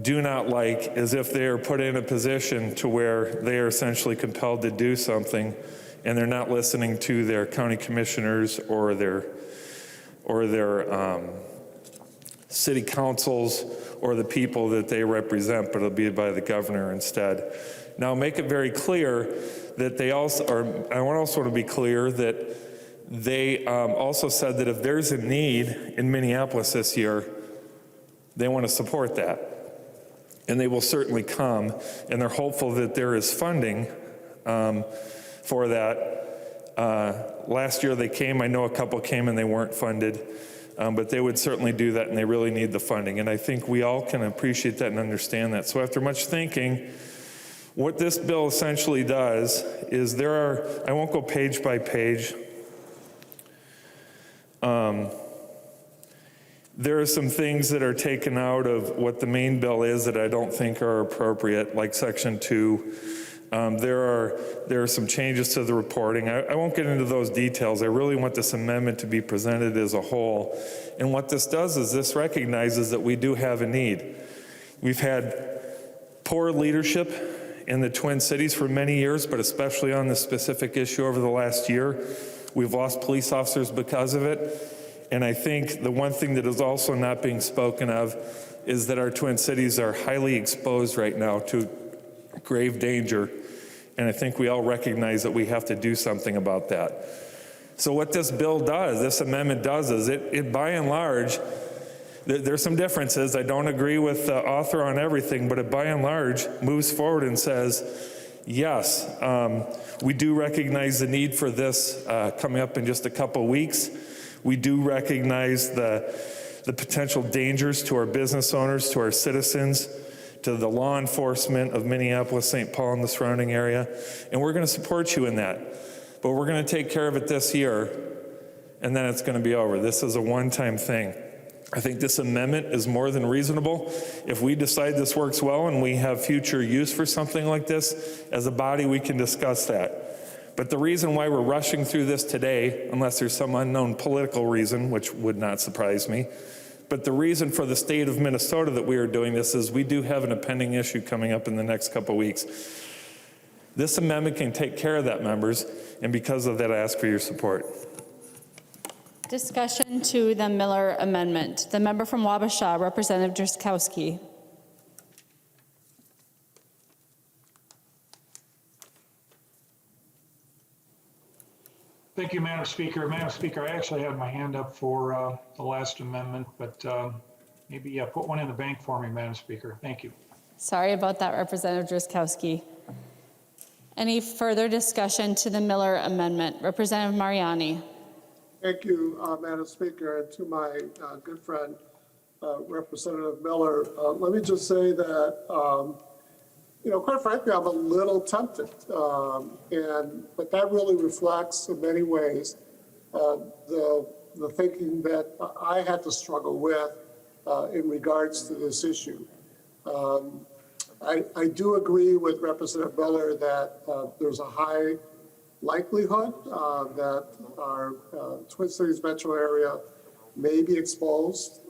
[SPEAKER 20] do not like is if they are put in a position to where they are essentially compelled to do something and they're not listening to their county commissioners or their city councils or the people that they represent, but it'll be by the governor instead. Now, make it very clear that they also, or I want to be clear that they also said that if there's a need in Minneapolis this year, they want to support that. And they will certainly come, and they're hopeful that there is funding for that. Last year they came, I know a couple came and they weren't funded, but they would certainly do that, and they really need the funding. And I think we all can appreciate that and understand that. So after much thinking, what this bill essentially does is I won't go page by page. There are some things that are taken out of what the main bill is that I don't think are appropriate, like Section 2. There are some changes to the reporting. I won't get into those details. I really want this amendment to be presented as a whole. And what this does is this recognizes that we do have a need. We've had poor leadership in the Twin Cities for many years, but especially on this specific issue over the last year. We've lost police officers because of it. And I think the one thing that is also not being spoken of is that our Twin Cities are highly exposed right now to grave danger. And I think we all recognize that we have to do something about that. So what this bill does, this amendment does, is it by and large, there's some differences. I don't agree with the author on everything, but it by and large moves forward and says, yes, we do recognize the need for this coming up in just a couple weeks. We do recognize the potential dangers to our business owners, to our citizens, to the law enforcement of Minneapolis, St. Paul, and the surrounding area. And we're going to support you in that. But we're going to take care of it this year, and then it's going to be over. This is a one-time thing. I think this amendment is more than reasonable. If we decide this works well and we have future use for something like this, as a body, we can discuss that. But the reason why we're rushing through this today, unless there's some unknown political reason, which would not surprise me, but the reason for the state of Minnesota that we are doing this is we do have an impending issue coming up in the next couple weeks. This amendment can take care of that, members, and because of that, I ask for your support.
[SPEAKER 1] Discussion to the Miller Amendment. The member from Wabasha, Representative Drazkowski.
[SPEAKER 18] Thank you, Madam Speaker. Madam Speaker, I actually had my hand up for the last amendment, but maybe put one in the bank for me, Madam Speaker. Thank you.
[SPEAKER 1] Sorry about that, Representative Drazkowski. Any further discussion to the Miller Amendment? Representative Mariani.
[SPEAKER 16] Thank you, Madam Speaker, and to my good friend, Representative Miller. Let me just say that, quite frankly, I'm a little tempted, but that really reflects in many ways the thinking that I had to struggle with in regards to this issue. I do agree with Representative Miller that there's a high likelihood that our Twin Cities metro area may be exposed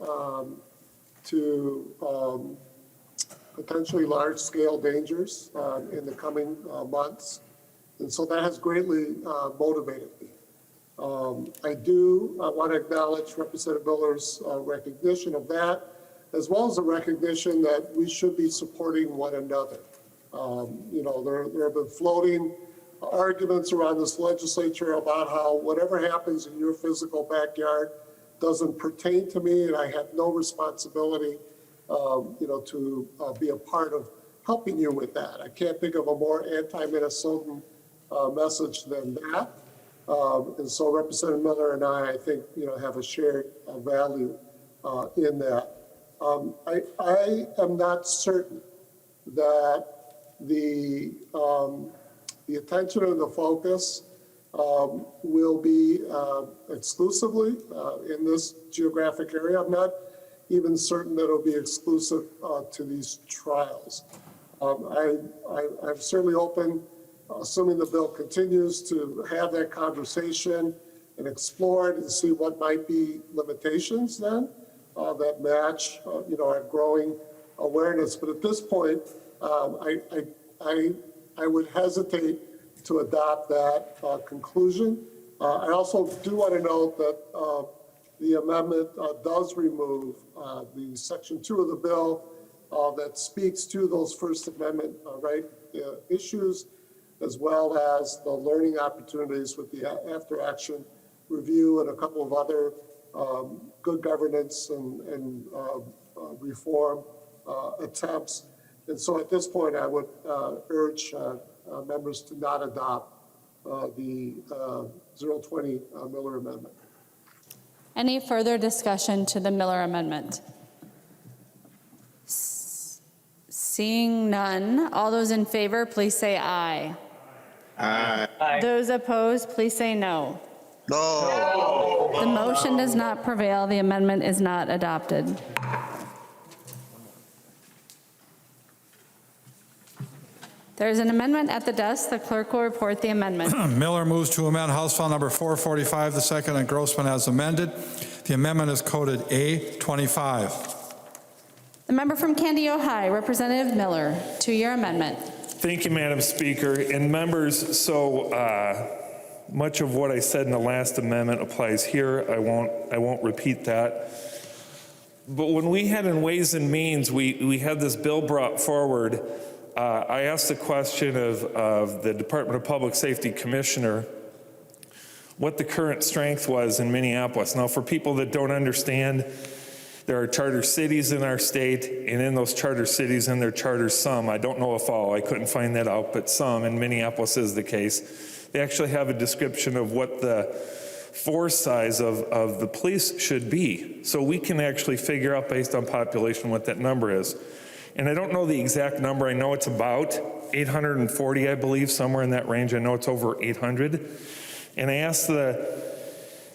[SPEAKER 16] to potentially large-scale dangers in the coming months. And so that has greatly motivated me. I want to acknowledge Representative Miller's recognition of that, as well as the recognition that we should be supporting one another. There have been floating arguments around this legislature about how whatever happens in your physical backyard doesn't pertain to me, and I have no responsibility, to be a part of helping you with that. I can't think of a more anti-Minnesotan message than that. And so Representative Miller and I think, have a shared value in that. I am not certain that the attention and the focus will be exclusively in this geographic area. I'm not even certain that it'll be exclusive to these trials. I'm certainly open, assuming the bill continues, to have that conversation and explore it and see what might be limitations then that match, our growing awareness. But at this point, I would hesitate to adopt that conclusion. I also do want to note that the amendment does remove the Section 2 of the bill that speaks to those First Amendment issues, as well as the learning opportunities with the after-action review and a couple of other good governance and reform attempts. And so at this point, I would urge members to not adopt the 020 Miller Amendment.
[SPEAKER 1] Any further discussion to the Miller Amendment? Seeing none, all those in favor, please say aye.
[SPEAKER 7] Aye.
[SPEAKER 1] Those opposed, please say no.
[SPEAKER 7] No.
[SPEAKER 1] The motion does not prevail. The amendment is not adopted. There is an amendment at the desk. The clerk will report the amendment.
[SPEAKER 3] Miller moves to amend House File Number 445, the second engrossment as amended. The amendment is coded A25.
[SPEAKER 1] The member from Candido High, Representative Miller, to-year amendment.
[SPEAKER 20] Thank you, Madam Speaker. And members, so much of what I said in the last amendment applies here. I won't repeat that. But when we had in Ways and Means, we had this bill brought forward. I asked the question of the Department of Public Safety Commissioner what the current strength was in Minneapolis. Now, for people that don't understand, there are charter cities in our state, and in those charter cities and their charters, some, I don't know if all, I couldn't find that out, but some, in Minneapolis is the case, they actually have a description of what the force size of the police should be. So we can actually figure out based on population what that number is. And I don't know the exact number. I know it's about 840, I believe, somewhere in that range. I know it's over 800. And I asked the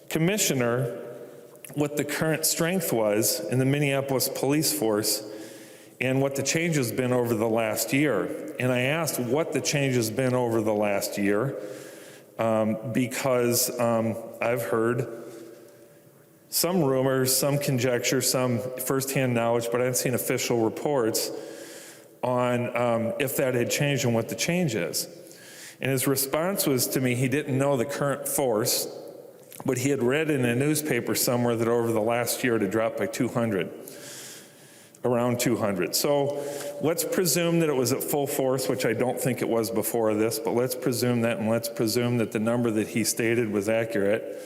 [SPEAKER 20] commissioner what the current strength was in the Minneapolis police force and what the change has been over the last year. And I asked what the change has been over the last year because I've heard some rumors, some conjecture, some firsthand knowledge, but I haven't seen official reports on if that had changed and what the change is. And his response was to me, he didn't know the current force, but he had read in a newspaper somewhere that over the last year it had dropped by 200, around 200. So let's presume that it was at full force, which I don't think it was before this, but let's presume that, and let's presume that the number that he stated was accurate.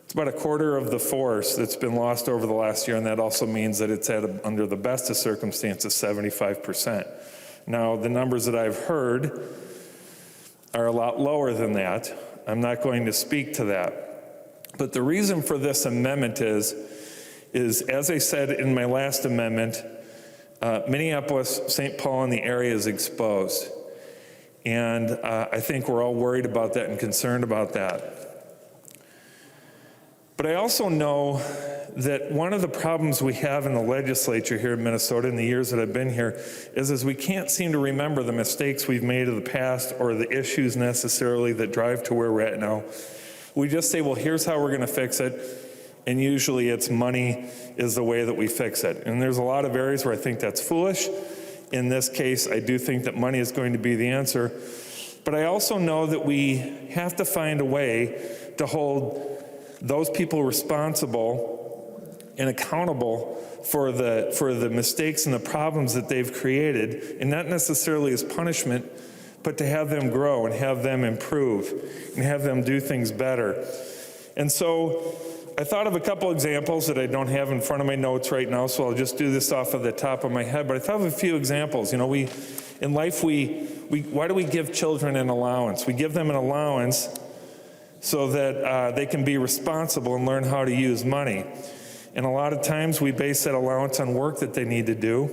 [SPEAKER 20] It's about a quarter of the force that's been lost over the last year, and that also means that it's at, under the best of circumstances, 75%. Now, the numbers that I've heard are a lot lower than that. I'm not going to speak to that. But the reason for this amendment is as I said in my last amendment, Minneapolis, St. Paul, and the area is exposed. And I think we're all worried about that and concerned about that. But I also know that one of the problems we have in the legislature here in Minnesota in the years that I've been here is we can't seem to remember the mistakes we've made in the past or the issues necessarily that drive to where we're at now. We just say, well, here's how we're going to fix it. And usually it's money is the way that we fix it. And there's a lot of areas where I think that's foolish. In this case, I do think that money is going to be the answer. But I also know that we have to find a way to hold those people responsible and accountable for the mistakes and the problems that they've created, and not necessarily as punishment, but to have them grow and have them improve and have them do things better. And so I thought of a couple examples that I don't have in front of my notes right now, so I'll just do this off of the top of my head. But I thought of a few examples. You know, in life, why do we give children an allowance? We give them an allowance so that they can be responsible and learn how to use money. And a lot of times we base that allowance on work that they need to do.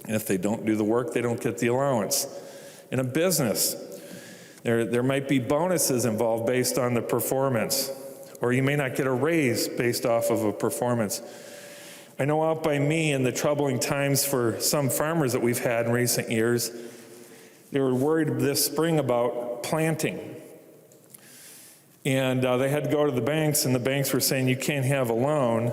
[SPEAKER 20] And if they don't do the work, they don't get the allowance. In a business, there might be bonuses involved based on the performance, or you may not get a raise based off of a performance. I know out by me, in the troubling times for some farmers that we've had in recent years, they were worried this spring about planting. And they had to go to the banks, and the banks were saying you can't have a loan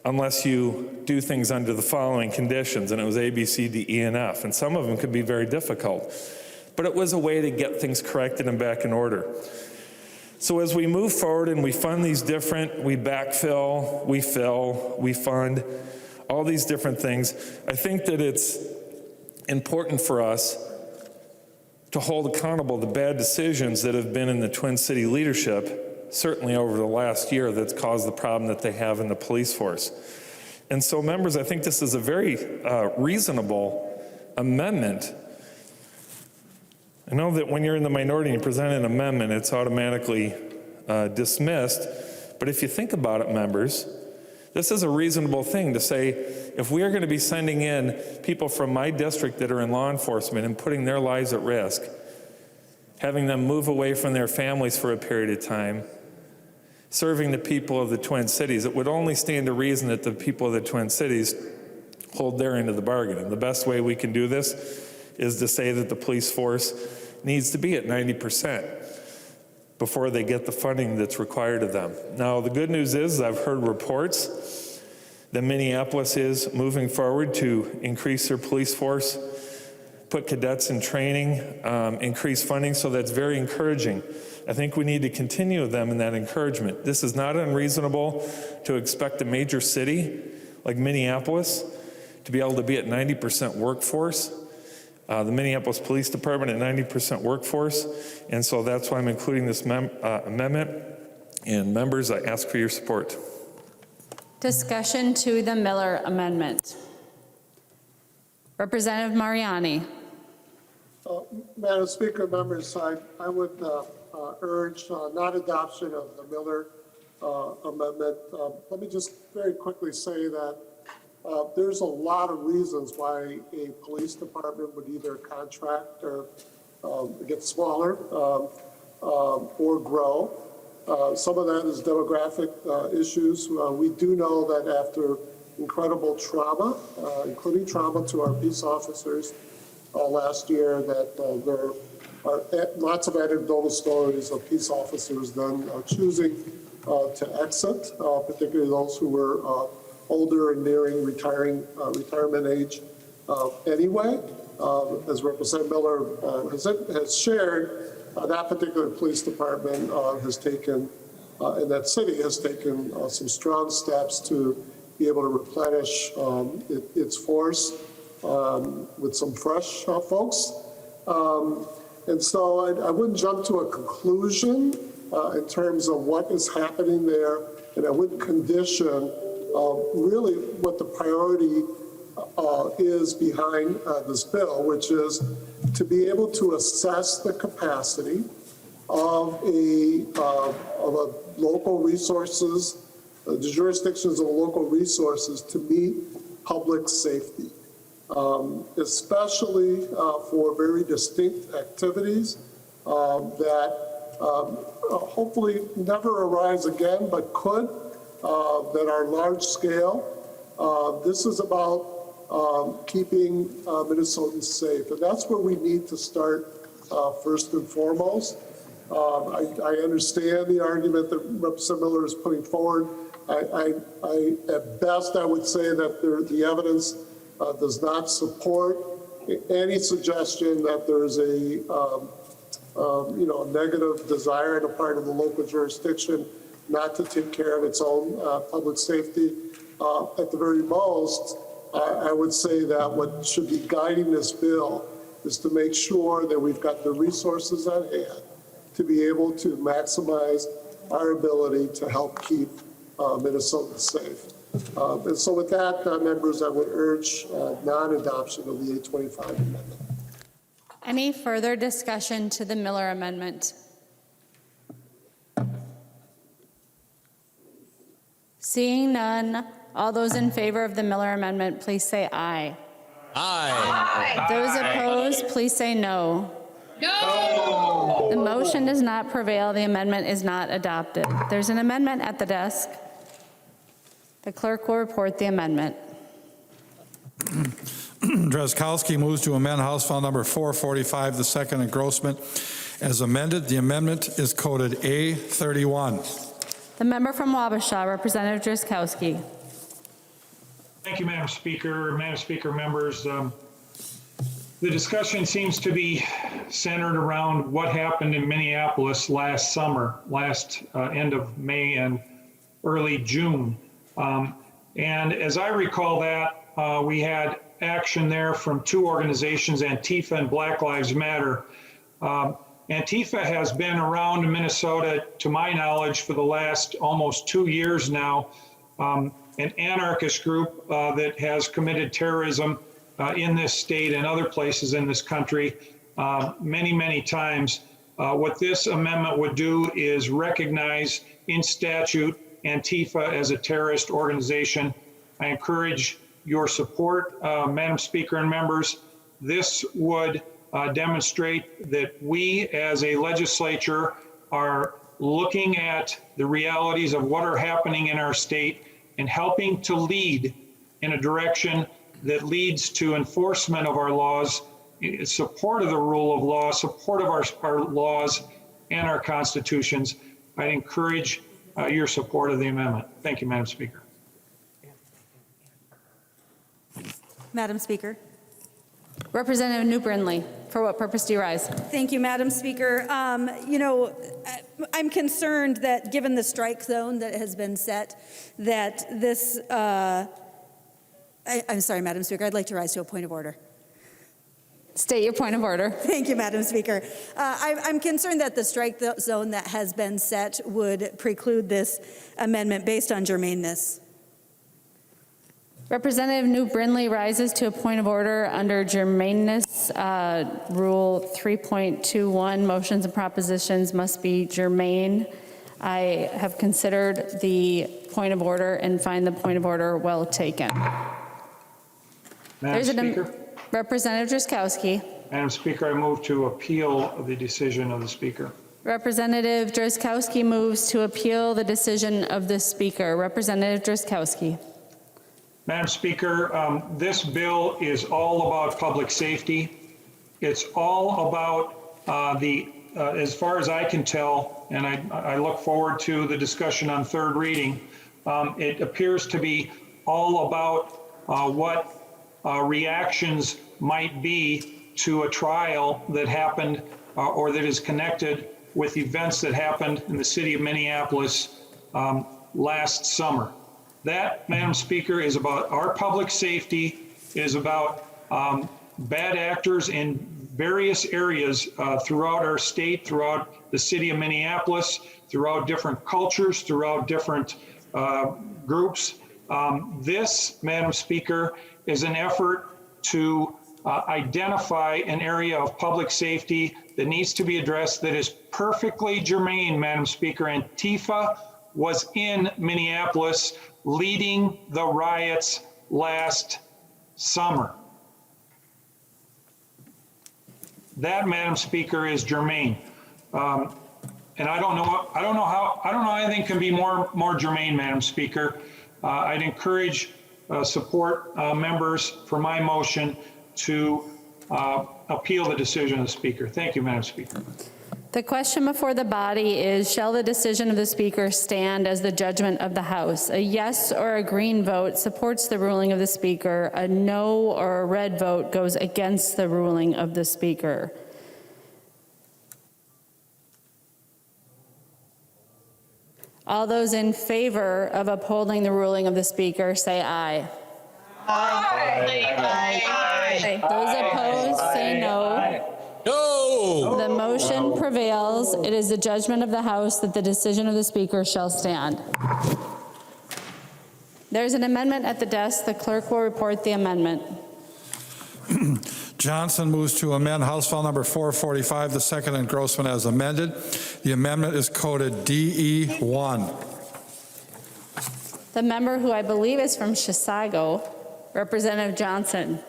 [SPEAKER 20] unless you do things under the following conditions. And it was A, B, C, D, E, and F. And some of them could be very difficult. But it was a way to get things corrected and back in order. So as we move forward and we fund these different, we backfill, we fill, we fund, all these different things, I think that it's important for us to hold accountable the bad decisions that have been in the Twin City leadership, certainly over the last year, that's caused the problem that they have in the police force. And so, members, I think this is a very reasonable amendment. I know that when you're in the minority and you present an amendment, it's automatically dismissed. But if you think about it, members, this is a reasonable thing to say, if we are going to be sending in people from my district that are in law enforcement and putting their lives at risk, having them move away from their families for a period of time, serving the people of the Twin Cities, it would only stand to reason that the people of the Twin Cities hold their end of the bargain. And the best way we can do this is to say that the police force needs to be at 90% before they get the funding that's required of them. Now, the good news is I've heard reports that Minneapolis is moving forward to increase their police force, put cadets in training, increase funding, so that's very encouraging. I think we need to continue with them in that encouragement. This is not unreasonable to expect a major city like Minneapolis to be able to be at 90% workforce. The Minneapolis Police Department at 90% workforce, and so that's why I'm including this amendment. And members, I ask for your support.
[SPEAKER 1] Discussion to the Miller Amendment. Representative Mariani.
[SPEAKER 16] Madam Speaker, members, I would urge not adoption of the Miller Amendment. Let me just very quickly say that there's a lot of reasons why a police department would either contract or get smaller or grow. Some of that is demographic issues. We do know that after incredible trauma, including trauma to our peace officers last year, that there are lots of anecdotal stories of peace officers then choosing to exit, particularly those who were older and nearing retirement age anyway. As Representative Miller has shared, that particular police department has taken, and that city has taken some strong steps to be able to replenish its force with some fresh folks. And so I wouldn't jump to a conclusion in terms of what is happening there, and I wouldn't condition really what the priority is behind this bill, which is to be able to assess the capacity of a local resources, the jurisdictions of local resources to meet public safety, especially for very distinct activities that hopefully never arise again, but could, that are large scale. This is about keeping Minnesotans safe, and that's where we need to start first and foremost. I understand the argument that Representative Miller is putting forward. At best, I would say that the evidence does not support any suggestion that there is a negative desire on the part of the local jurisdiction not to take care of its own public safety. At the very most, I would say that what should be guiding this bill is to make sure that we've got the resources on hand to be able to maximize our ability to help keep Minnesota safe. And so with that, members, I would urge non-adoption of the 825 amendment.
[SPEAKER 1] Any further discussion to the Miller Amendment? Seeing none, all those in favor of the Miller Amendment, please say aye.
[SPEAKER 14] Aye.
[SPEAKER 1] Those opposed, please say no. No! The motion does not prevail. The amendment is not adopted. There's an amendment at the desk. The clerk will report the amendment.
[SPEAKER 3] Drazkowski moves to amend House File Number 445, the second engrossment, as amended. The amendment is coded A31.
[SPEAKER 1] The member from Wabasha, Representative Drazkowski.
[SPEAKER 18] Thank you, Madam Speaker. Madam Speaker, members, the discussion seems to be centered around what happened in Minneapolis last summer, end of May and early June. And as I recall that, we had action there from two organizations, Antifa and Black Lives Matter. Antifa has been around Minnesota, to my knowledge, for the last almost 2 years now. An anarchist group that has committed terrorism in this state and other places in this country many, many times. What this amendment would do is recognize in statute Antifa as a terrorist organization. I encourage your support, Madam Speaker and members. This would demonstrate that we as a legislature are looking at the realities of what are happening in our state and helping to lead in a direction that leads to enforcement of our laws, support of the rule of law, support of our laws and our constitutions. I'd encourage your support of the amendment. Thank you, Madam Speaker.
[SPEAKER 10] Madam Speaker.
[SPEAKER 1] Representative New Brindley, for what purpose do you rise?
[SPEAKER 10] Thank you, Madam Speaker. I'm concerned that given the strike zone that has been set, that this, I'm sorry, Madam Speaker, I'd like to rise to a point of order.
[SPEAKER 1] State your point of order.
[SPEAKER 10] Thank you, Madam Speaker. I'm concerned that the strike zone that has been set would preclude this amendment based on germaneness.
[SPEAKER 1] Representative New Brindley rises to a point of order under germaneness. Rule 3.21, motions and propositions must be germane. I have considered the point of order and find the point of order well taken.
[SPEAKER 18] Madam Speaker.
[SPEAKER 1] Representative Drazkowski.
[SPEAKER 18] Madam Speaker, I move to appeal the decision of the Speaker.
[SPEAKER 1] Representative Drazkowski moves to appeal the decision of the Speaker. Representative Drazkowski.
[SPEAKER 18] Madam Speaker, this bill is all about public safety. It's all about as far as I can tell, and I look forward to the discussion on third reading, it appears to be all about what reactions might be to a trial that happened or that is connected with events that happened in the city of Minneapolis last summer. That, Madam Speaker, is about our public safety, is about bad actors in various areas throughout our state, throughout the city of Minneapolis, throughout different cultures, throughout different groups. This, Madam Speaker, is an effort to identify an area of public safety that needs to be addressed that is perfectly germane, Madam Speaker. Antifa was in Minneapolis leading the riots last summer. That, Madam Speaker, is germane. And I don't know anything can be more germane, Madam Speaker. I'd encourage support members for my motion to appeal the decision of the Speaker. Thank you, Madam Speaker.
[SPEAKER 1] The question before the body is, shall the decision of the Speaker stand as the judgment of the House? A yes or a green vote supports the ruling of the Speaker. A no or a red vote goes against the ruling of the Speaker. All those in favor of upholding the ruling of the Speaker, say aye.
[SPEAKER 12] Aye.
[SPEAKER 1] Those opposed, say no.
[SPEAKER 14] No!
[SPEAKER 1] The motion prevails. It is the judgment of the House that the decision of the Speaker shall stand. There's an amendment at the desk. The clerk will report the amendment.
[SPEAKER 3] Johnson moves to amend House File Number 445, the second engrossment as amended. The amendment is coded DE1.
[SPEAKER 1] The member who I believe is from Chisago, Representative Johnson.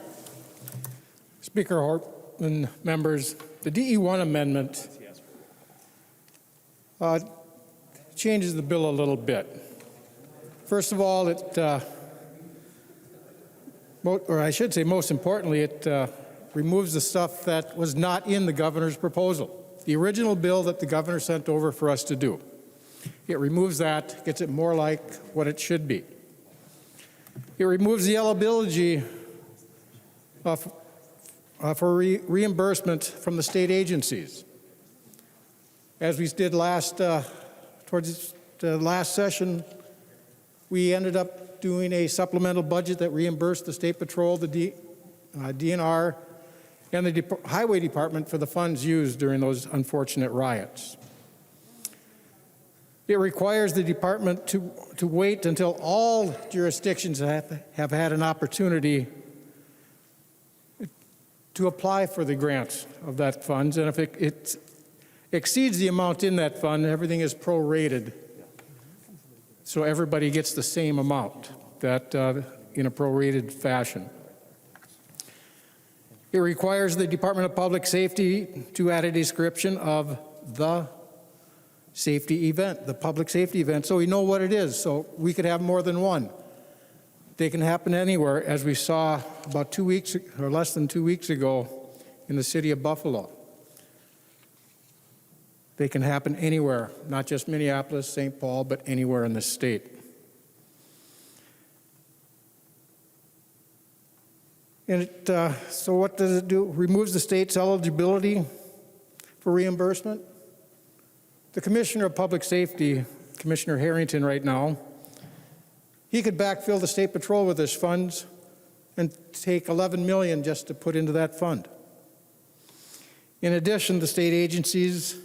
[SPEAKER 17] Speaker Hortman, members, the DE1 amendment changes the bill a little bit. First of all, it, or I should say most importantly, it removes the stuff that was not in the governor's proposal, the original bill that the governor sent over for us to do. It removes that, gets it more like what it should be. It removes the eligibility for reimbursement from the state agencies. As we did towards the last session, we ended up doing a supplemental budget that reimbursed the State Patrol, the DNR, and the Highway Department for the funds used during those unfortunate riots. It requires the department to wait until all jurisdictions have had an opportunity to apply for the grants of that funds, and if it exceeds the amount in that fund, everything is prorated, so everybody gets the same amount that in a prorated fashion. It requires the Department of Public Safety to add a description of the safety event, the public safety event, so we know what it is, so we could have more than one. They can happen anywhere, as we saw about 2 weeks or less than 2 weeks ago in the city of Buffalo. They can happen anywhere, not just Minneapolis, St. Paul, but anywhere in the state. And so what does it do? Removes the state's eligibility for reimbursement. The Commissioner of Public Safety, Commissioner Harrington right now, he could backfill the State Patrol with his funds and take $11 million just to put into that fund. In addition, the state agencies,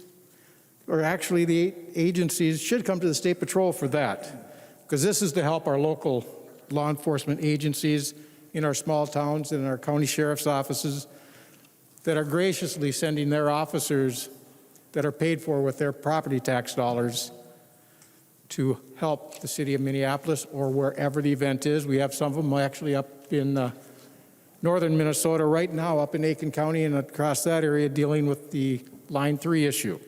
[SPEAKER 17] or actually the agencies, should come to the State Patrol for that, because this is to help our local law enforcement agencies in our small towns and in our county sheriff's offices that are graciously sending their officers that are paid for with their property tax dollars to help the city of Minneapolis or wherever the event is. We have some of them actually up in northern Minnesota right now, up in Aiken County and across that area, dealing with the Line 3 issue.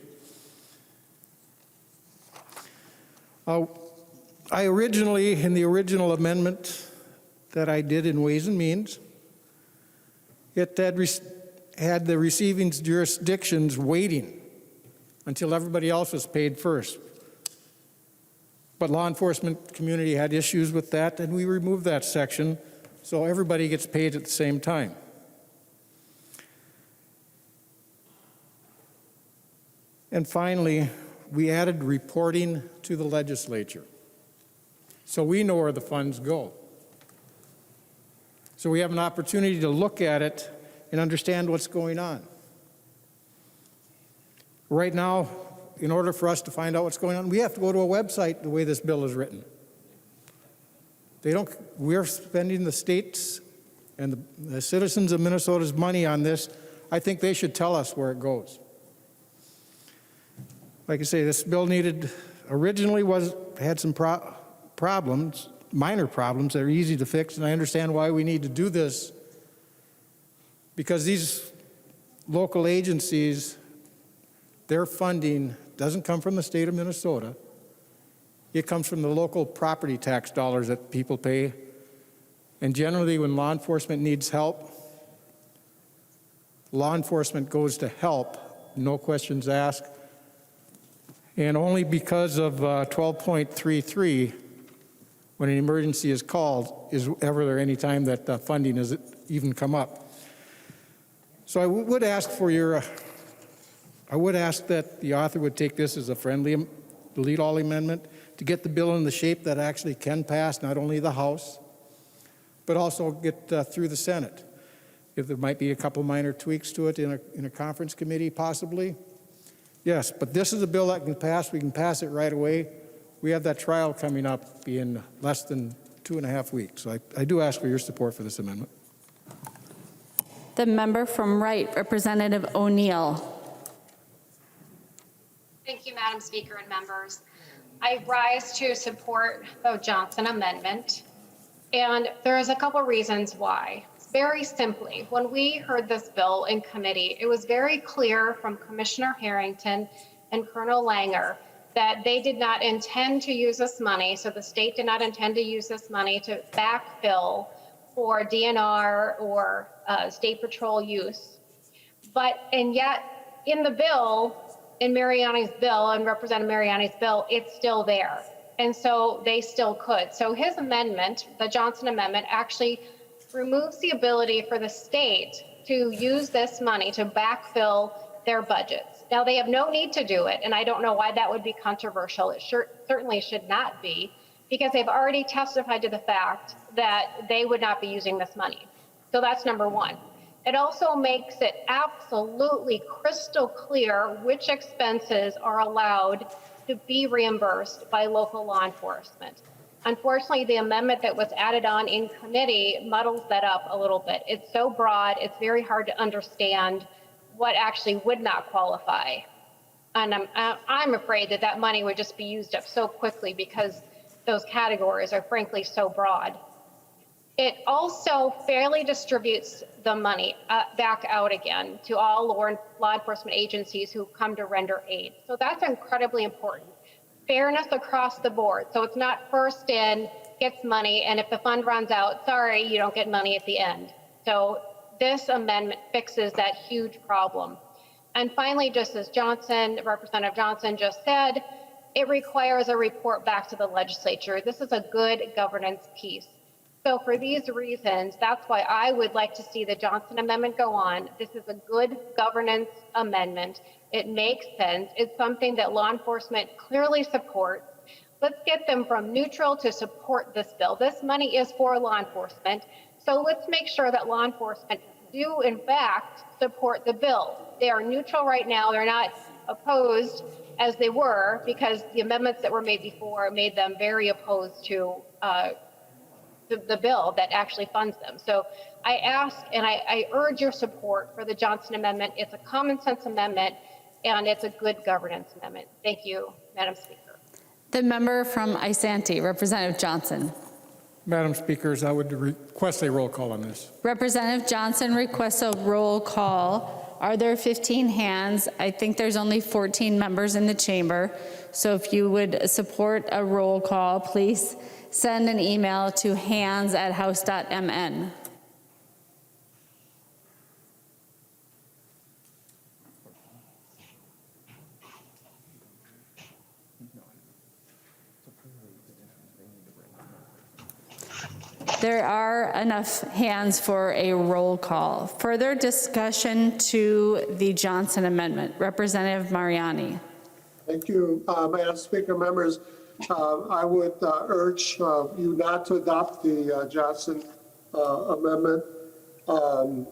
[SPEAKER 17] I originally, in the original amendment that I did in Ways and Means, it had the receiving jurisdictions waiting until everybody else was paid first. But law enforcement community had issues with that, and we removed that section so everybody gets paid at the same time. And finally, we added reporting to the legislature, so we know where the funds go. So we have an opportunity to look at it and understand what's going on. Right now, in order for us to find out what's going on, we have to go to a website the way this bill is written. We're spending the state's and the citizens of Minnesota's money on this. I think they should tell us where it goes. Like I say, this bill originally had some problems, minor problems that are easy to fix, and I understand why we need to do this, because these local agencies, their funding doesn't come from the state of Minnesota. It comes from the local property tax dollars that people pay. And generally, when law enforcement needs help, law enforcement goes to help, no questions asked. And only because of 12.33, when an emergency is called, is ever there any time that funding has even come up. So I would ask that the author would take this as a friendly delete all amendment, to get the bill in the shape that actually can pass not only the House, but also get through the Senate. If there might be a couple minor tweaks to it in a conference committee, possibly. Yes, but this is a bill that can pass. We can pass it right away. We have that trial coming up in less than 2.5 weeks. So I do ask for your support for this amendment.
[SPEAKER 1] The member from Wright, Representative O'Neill.
[SPEAKER 4] Thank you, Madam Speaker and members. I rise to support the Johnson Amendment, and there's a couple reasons why. Very simply, when we heard this bill in committee, it was very clear from Commissioner Harrington and Colonel Langer that they did not intend to use this money, so the state did not intend to use this money to backfill for DNR or State Patrol use. And yet, in the bill, in Mariani's bill, and Representative Mariani's bill, it's still there. And so they still could. So his amendment, the Johnson Amendment, actually removes the ability for the state to use this money to backfill their budgets. Now, they have no need to do it, and I don't know why that would be controversial. It certainly should not be, because they've already testified to the fact that they would not be using this money. So that's number one. It also makes it absolutely crystal clear which expenses are allowed to be reimbursed by local law enforcement. Unfortunately, the amendment that was added on in committee muddles that up a little bit. It's so broad, it's very hard to understand what actually would not qualify. And I'm afraid that that money would just be used up so quickly because those categories are frankly so broad. It also fairly distributes the money back out again to all law enforcement agencies who come to render aid. So that's incredibly important. Fairness across the board. So it's not first in, gets money, and if the fund runs out, sorry, you don't get money at the end. So this amendment fixes that huge problem. And finally, just as Representative Johnson just said, it requires a report back to the legislature. This is a good governance piece. So for these reasons, that's why I would like to see the Johnson Amendment go on. This is a good governance amendment. It makes sense. It's something that law enforcement clearly supports. Let's get them from neutral to support this bill. This money is for law enforcement. So let's make sure that law enforcement do, in fact, support the bill. They are neutral right now. They're not opposed as they were, because the amendments that were made before made them very opposed to the bill that actually funds them. So I ask and I urge your support for the Johnson Amendment. It's a common sense amendment, and it's a good governance amendment. Thank you, Madam Speaker.
[SPEAKER 1] The member from Isanti, Representative Johnson.
[SPEAKER 17] Madam Speaker, I would request a roll call on this.
[SPEAKER 1] Representative Johnson requests a roll call. Are there 15 hands? I think there's only 14 members in the chamber. So if you would support a roll call, please send an email to hands@house.mn. There are enough hands for a roll call. Further discussion to the Johnson Amendment. Representative Mariani.
[SPEAKER 16] Thank you, Madam Speaker, members. I would urge you not to adopt the Johnson Amendment. And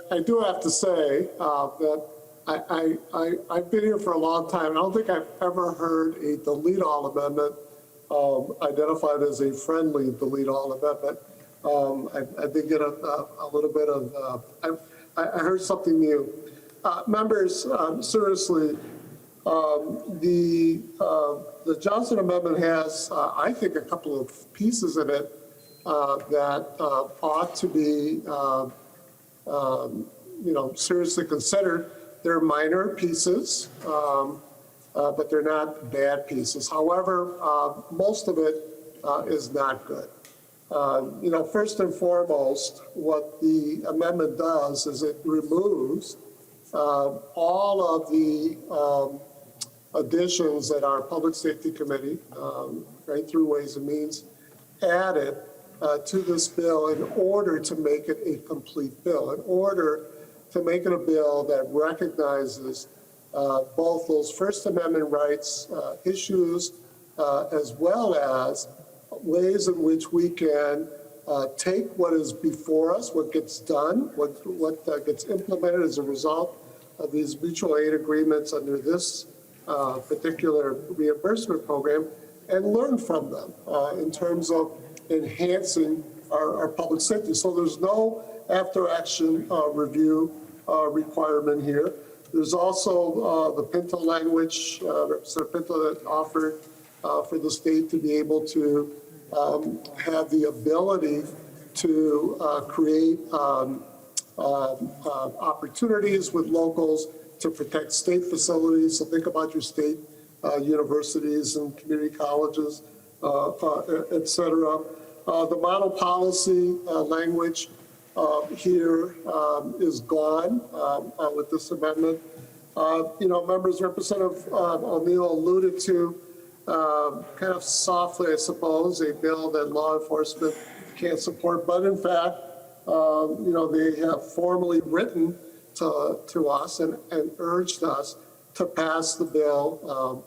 [SPEAKER 16] I do have to say that I've been here for a long time. I don't think I've ever heard a delete all amendment identified as a friendly delete all amendment. I did get a little bit of, I heard something new. Members, seriously, the Johnson Amendment has, I think, a couple of pieces in it that ought to be, seriously considered. They're minor pieces, but they're not bad pieces. However, most of it is not good. First and foremost, what the amendment does is it removes all of the additions that our Public Safety Committee, right through Ways and Means, added to this bill in order to make it a complete bill, in order to make it a bill that recognizes both those First Amendment rights issues as well as ways in which we can take what is before us, what gets done, what gets implemented as a result of these mutual aid agreements under this particular reimbursement program, and learn from them in terms of enhancing our public safety. So there's no after-action review requirement here. There's also the Pinto language, Representative Pinto, that offered for the state to be able to have the ability to create opportunities with locals to protect state facilities. So think about your state universities and community colleges, et cetera. The model policy language here is gone with this amendment. Members, Representative O'Neill alluded to kind of softly, I suppose, a bill that law enforcement can't support, but in fact, they have formally written to us and urged us to pass the bill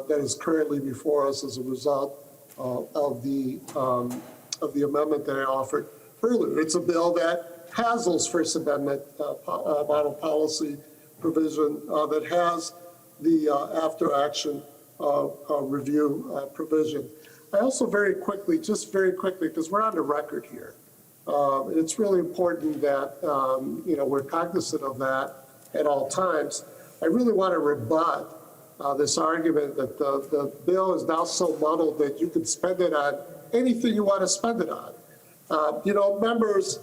[SPEAKER 16] that is currently before us as a result of the amendment that I offered earlier. It's a bill that has those First Amendment model policy provision that has the after-action review provision. I also very quickly, because we're on the record here, it's really important that we're cognizant of that at all times. I really want to rebut this argument that the bill is now so muddled that you can spend it on anything you want to spend it on. Members,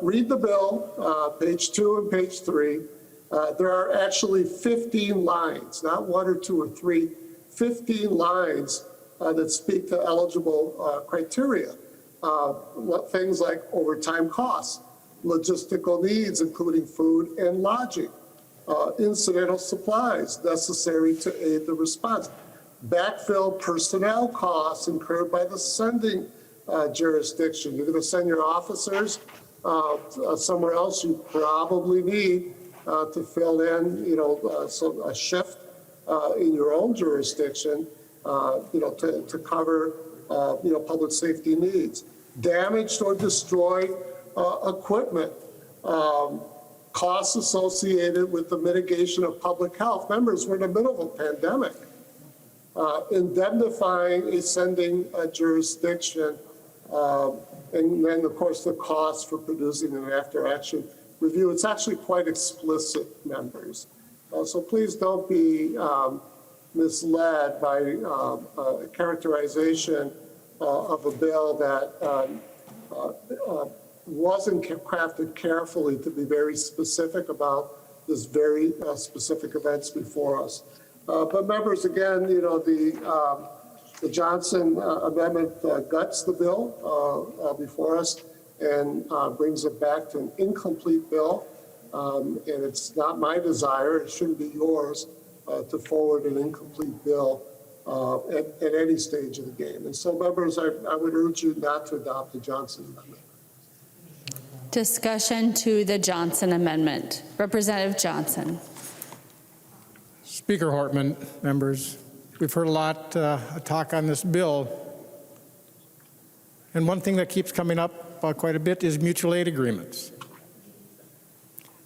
[SPEAKER 16] read the bill, page 2 and page 3. There are actually 15 lines, not 1 or 2 or 3, 15 lines that speak to eligible criteria. Things like overtime costs, logistical needs, including food and lodging, incidental supplies necessary to aid the response, backfill personnel costs incurred by the sending jurisdiction. You're going to send your officers somewhere else. You probably need to fill in, a shift in your own jurisdiction, to cover, public safety needs. Damaged or destroyed equipment, costs associated with the mitigation of public health. Members, we're in the middle of a pandemic. Indemnifying a sending jurisdiction, and then, of course, the cost for producing an after-action review. It's actually quite explicit, members. So please don't be misled by a characterization of a bill that wasn't crafted carefully to be very specific about this very specific events before us. But members, again, the Johnson Amendment guts the bill before us and brings it back to an incomplete bill. And it's not my desire, it shouldn't be yours, to forward an incomplete bill at any stage of the game. And so, members, I would urge you not to adopt the Johnson Amendment.
[SPEAKER 1] Discussion to the Johnson Amendment. Representative Johnson.
[SPEAKER 17] Speaker Hortman, members, we've heard a lot of talk on this bill. And one thing that keeps coming up quite a bit is mutual aid agreements.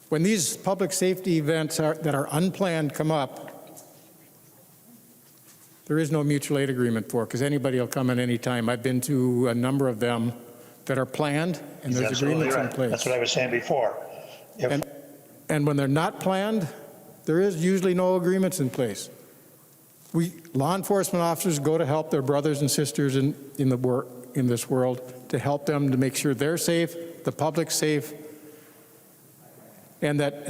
[SPEAKER 17] When these public safety events that are unplanned come up, there is no mutual aid agreement for, because anybody will come at any time. I've been to a number of them that are planned, and there's agreements in place.
[SPEAKER 11] That's what I was saying before.
[SPEAKER 17] And when they're not planned, there is usually no agreements in place. Law enforcement officers go to help their brothers and sisters in this world, to help them to make sure they're safe, the public's safe, and that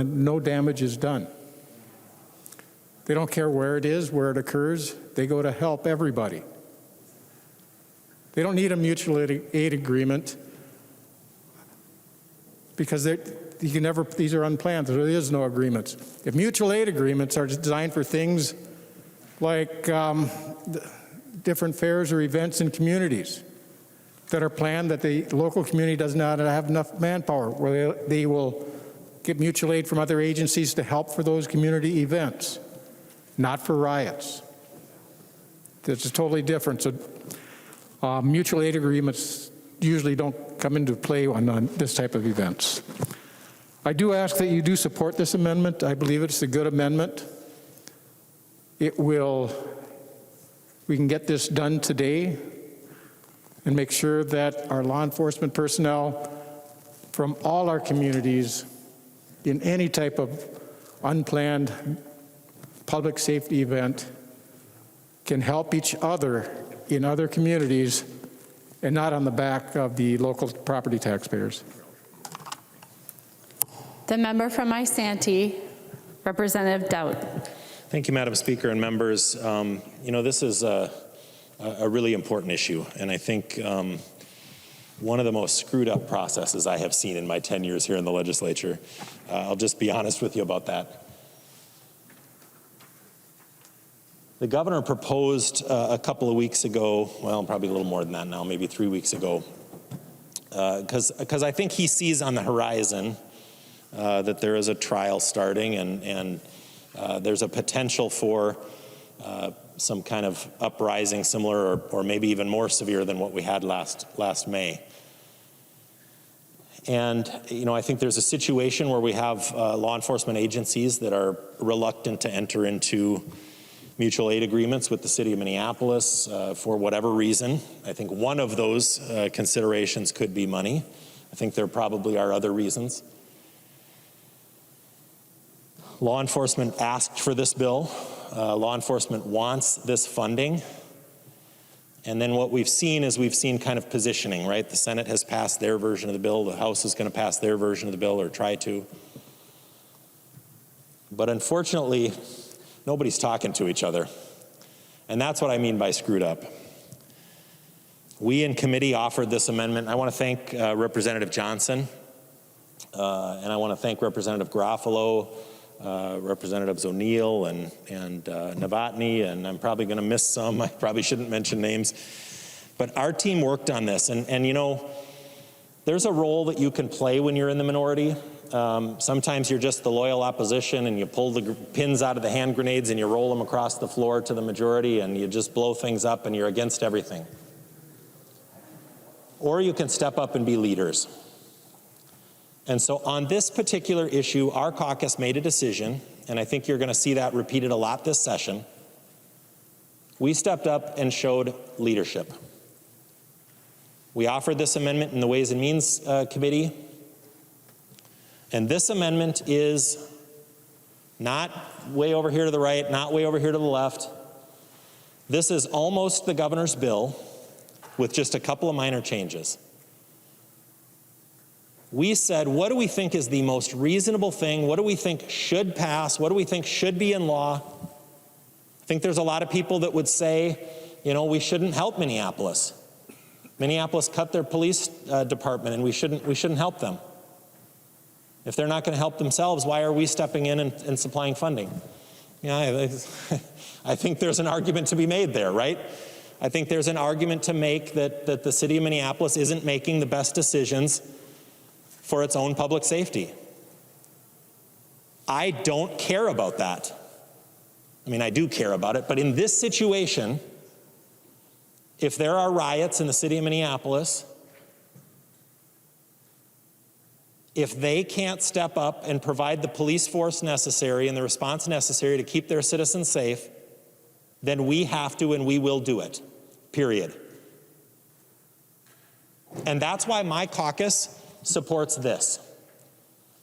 [SPEAKER 17] no damage is done. They don't care where it is, where it occurs. They go to help everybody. They don't need a mutual aid agreement because these are unplanned. There is no agreements. If mutual aid agreements are designed for things like different fairs or events in communities that are planned that the local community does not have enough manpower, where they will get mutual aid from other agencies to help for those community events, not for riots. It's totally different. So mutual aid agreements usually don't come into play on this type of events. I do ask that you do support this amendment. I believe it's a good amendment. We can get this done today and make sure that our law enforcement personnel from all our communities in any type of unplanned public safety event can help each other in other communities and not on the back of the local property taxpayers.
[SPEAKER 1] The member from Isanti, Representative Dowd.
[SPEAKER 21] Thank you, Madam Speaker and members. This is a really important issue, and I think one of the most screwed up processes I have seen in my 10 years here in the legislature. I'll just be honest with you about that. The governor proposed a couple of weeks ago, well, probably a little more than that now, maybe 3 weeks ago, because I think he sees on the horizon that there is a trial starting and there's a potential for some kind of uprising similar or maybe even more severe than what we had last May. And, I think there's a situation where we have law enforcement agencies that are reluctant to enter into mutual aid agreements with the city of Minneapolis for whatever reason. I think one of those considerations could be money. I think there probably are other reasons. Law enforcement asked for this bill. Law enforcement wants this funding. And then what we've seen is kind of positioning, right? The Senate has passed their version of the bill. The House is going to pass their version of the bill or try to. But unfortunately, nobody's talking to each other. And that's what I mean by screwed up. We in committee offered this amendment. I want to thank Representative Johnson, and I want to thank Representative Garofalo, Representatives O'Neill and Novotny, and I'm probably going to miss some. I probably shouldn't mention names. But our team worked on this, and there's a role that you can play when you're in the minority. Sometimes you're just the loyal opposition and you pull the pins out of the hand grenades and you roll them across the floor to the majority and you just blow things up and you're against everything. Or you can step up and be leaders. And so on this particular issue, our caucus made a decision, and I think you're going to see that repeated a lot this session. We stepped up and showed leadership. We offered this amendment in the Ways and Means Committee. And this amendment is not way over here to the right, not way over here to the left. This is almost the governor's bill with just a couple of minor changes. We said, what do we think is the most reasonable thing? What do we think should pass? What do we think should be in law? I think there's a lot of people that would say, we shouldn't help Minneapolis. Minneapolis cut their police department and we shouldn't help them. If they're not going to help themselves, why are we stepping in and supplying funding? I think there's an argument to be made there, right? I think there's an argument to make that the city of Minneapolis isn't making the best decisions for its own public safety. I don't care about that. I do care about it, but in this situation, if there are riots in the city of Minneapolis, if they can't step up and provide the police force necessary and the response necessary to keep their citizens safe, then we have to and we will do it, period. And that's why my caucus supports this.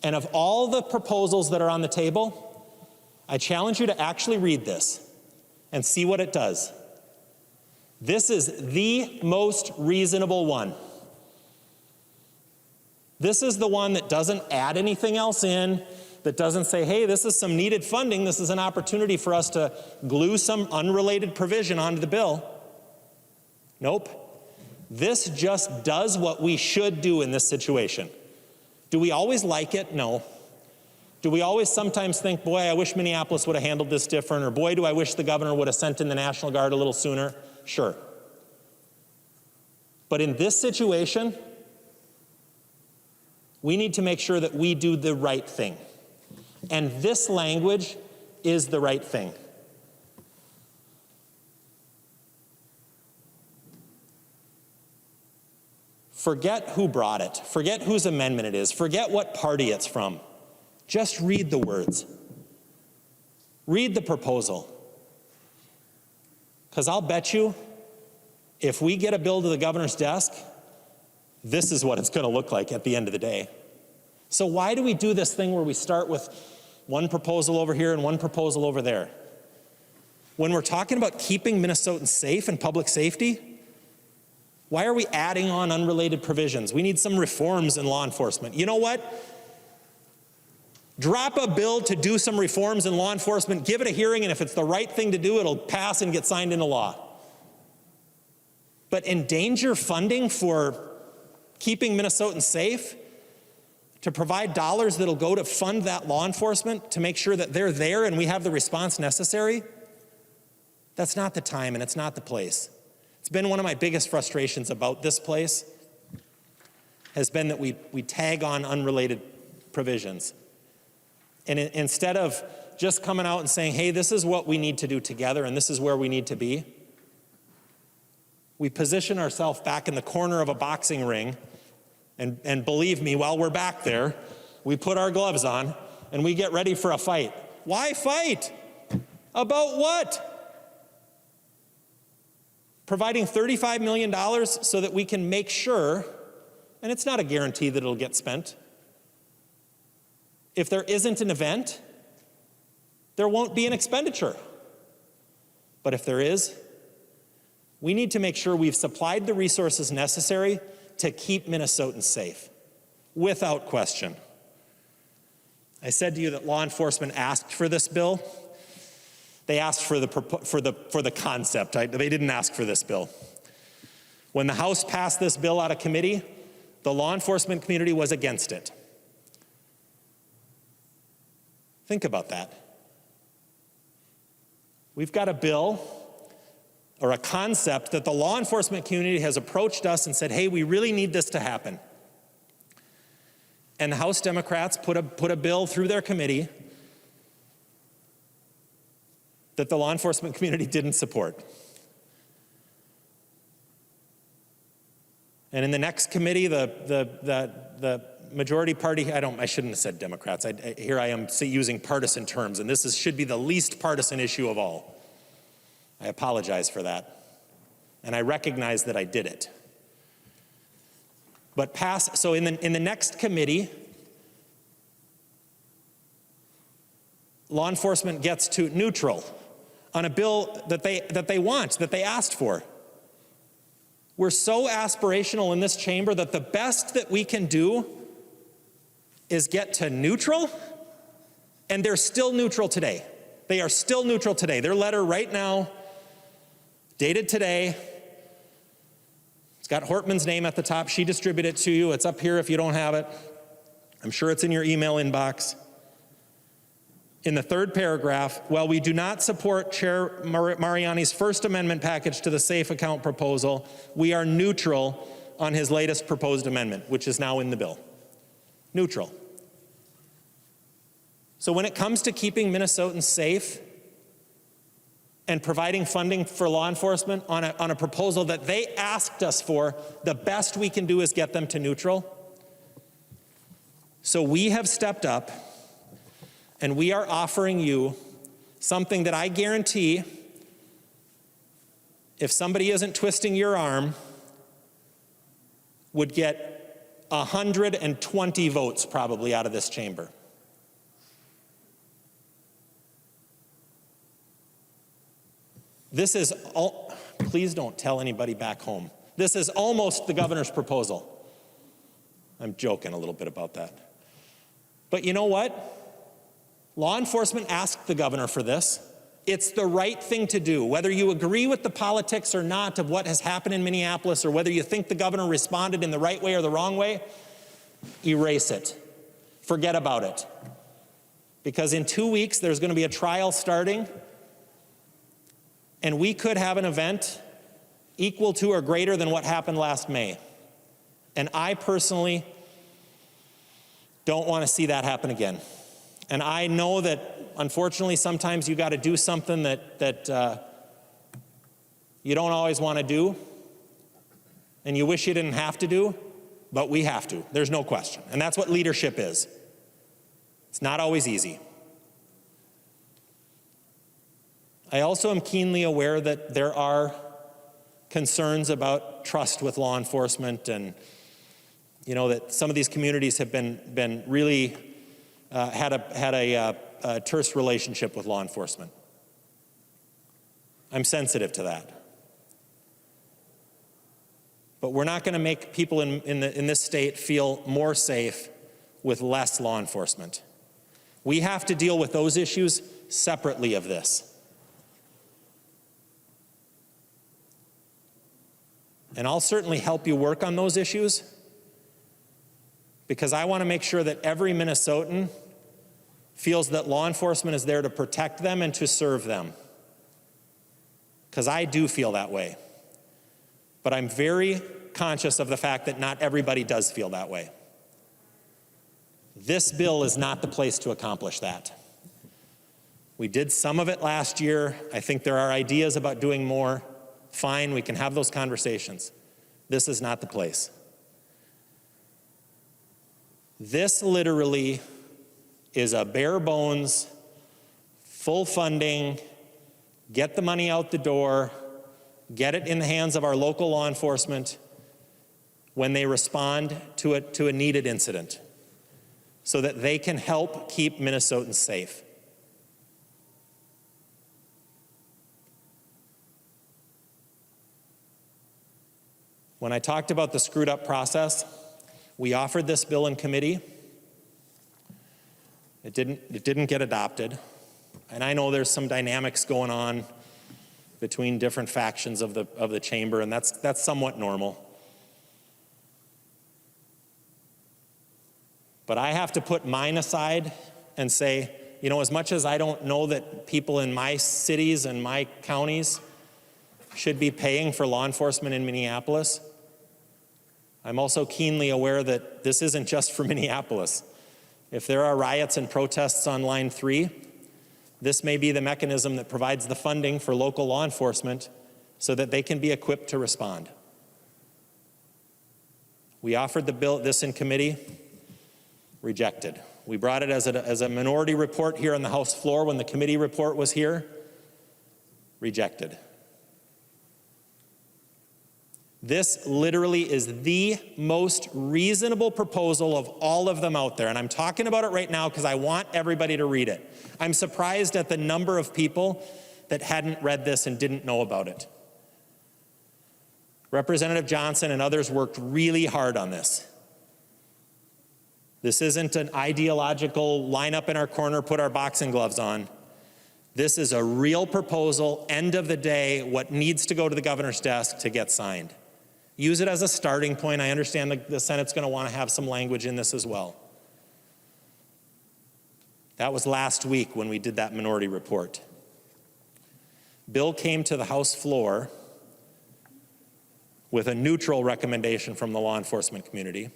[SPEAKER 21] And of all the proposals that are on the table, I challenge you to actually read this and see what it does. This is the most reasonable one. This is the one that doesn't add anything else in, that doesn't say, hey, this is some needed funding. This is an opportunity for us to glue some unrelated provision onto the bill. Nope. This just does what we should do in this situation. Do we always like it? No. Do we always sometimes think, boy, I wish Minneapolis would have handled this different, or boy, do I wish the governor would have sent in the National Guard a little sooner? Sure. But in this situation, we need to make sure that we do the right thing. And this language is the right thing. Forget who brought it. Forget whose amendment it is. Forget what party it's from. Just read the words. Read the proposal. Because I'll bet you, if we get a bill to the governor's desk, this is what it's going to look like at the end of the day. So why do we do this thing where we start with one proposal over here and one proposal over there? When we're talking about keeping Minnesotans safe and public safety, why are we adding on unrelated provisions? We need some reforms in law enforcement. You know what? Drop a bill to do some reforms in law enforcement, give it a hearing, and if it's the right thing to do, it'll pass and get signed into law. But endanger funding for keeping Minnesotans safe, to provide dollars that'll go to fund that law enforcement, to make sure that they're there and we have the response necessary, that's not the time and it's not the place. It's been one of my biggest frustrations about this place, has been that we tag on unrelated provisions. And instead of just coming out and saying, hey, this is what we need to do together and this is where we need to be, we position ourselves back in the corner of a boxing ring, and believe me, while we're back there, we put our gloves on and we get ready for a fight. Why fight? About what? Providing $35 million so that we can make sure, and it's not a guarantee that it'll get spent, if there isn't an event, there won't be an expenditure. But if there is, we need to make sure we've supplied the resources necessary to keep Minnesotans safe, without question. I said to you that law enforcement asked for this bill. They asked for the concept. They didn't ask for this bill. When the House passed this bill out of committee, the law enforcement community was against it. Think about that. We've got a bill or a concept that the law enforcement community has approached us and said, hey, we really need this to happen. And the House Democrats put a bill through their committee that the law enforcement community didn't support. And in the next committee, the majority party, I shouldn't have said Democrats. Here I am using partisan terms, and this should be the least partisan issue of all. I apologize for that. And I recognize that I did it. But so in the next committee, law enforcement gets to neutral on a bill that they asked for. We're so aspirational in this chamber that the best that we can do is get to neutral, and they're still neutral today. They are still neutral today. Their letter right now, dated today, it's got Hortman's name at the top. She distributed it to you. It's up here if you don't have it. I'm sure it's in your email inbox. In the third paragraph, while we do not support Chair Mariani's First Amendment package to the Safe Account proposal, we are neutral on his latest proposed amendment, which is now in the bill. Neutral. So when it comes to keeping Minnesotans safe and providing funding for law enforcement on a proposal that they asked us for, the best we can do is get them to neutral. So we have stepped up, and we are offering you something that I guarantee, if somebody isn't twisting your arm, would get 120 votes probably out of this chamber. This is please don't tell anybody back home. This is almost the governor's proposal. I'm joking a little bit about that. But you know what? Law enforcement asked the governor for this. It's the right thing to do. Whether you agree with the politics or not of what has happened in Minneapolis, or whether you think the governor responded in the right way or the wrong way, erase it. Forget about it. Because in 2 weeks, there's going to be a trial starting, and we could have an event equal to or greater than what happened last May. And I personally don't want to see that happen again. And I know that, unfortunately, sometimes you got to do something that you don't always want to do, and you wish you didn't have to do. but we have to. There's no question. And that's what leadership is. It's not always easy. I also am keenly aware that there are concerns about trust with law enforcement, and that some of these communities have been really had a terse relationship with law enforcement. I'm sensitive to that. But we're not going to make people in this state feel more safe with less law enforcement. We have to deal with those issues separately of this. And I'll certainly help you work on those issues, because I want to make sure that every Minnesotan feels that law enforcement is there to protect them and to serve them. Because I do feel that way. But I'm very conscious of the fact that not everybody does feel that way. This bill is not the place to accomplish that. We did some of it last year. I think there are ideas about doing more. Fine, we can have those conversations. This is not the place. This literally is a bare bones, full funding, get the money out the door, get it in the hands of our local law enforcement when they respond to a needed incident, so that they can help keep Minnesotans safe. When I talked about the screwed up process, we offered this bill in committee. It didn't get adopted. And I know there's some dynamics going on between different factions of the chamber, and that's somewhat normal. But I have to put mine aside and say, as much as I don't know that people in my cities and my counties should be paying for law enforcement in Minneapolis, I'm also keenly aware that this isn't just for Minneapolis. If there are riots and protests on Line 3, this may be the mechanism that provides the funding for local law enforcement so that they can be equipped to respond. We offered this in committee, rejected. We brought it as a minority report here on the House floor when the committee report was here, rejected. This literally is the most reasonable proposal of all of them out there. And I'm talking about it right now because I want everybody to read it. I'm surprised at the number of people that hadn't read this and didn't know about it. Representative Johnson and others worked really hard on this. This isn't an ideological line up in our corner, put our boxing gloves on. This is a real proposal, end of the day, what needs to go to the governor's desk to get signed. Use it as a starting point. I understand the Senate's going to want to have some language in this as well. That was last week when we did that minority report. Bill came to the House floor with a neutral recommendation from the law enforcement community.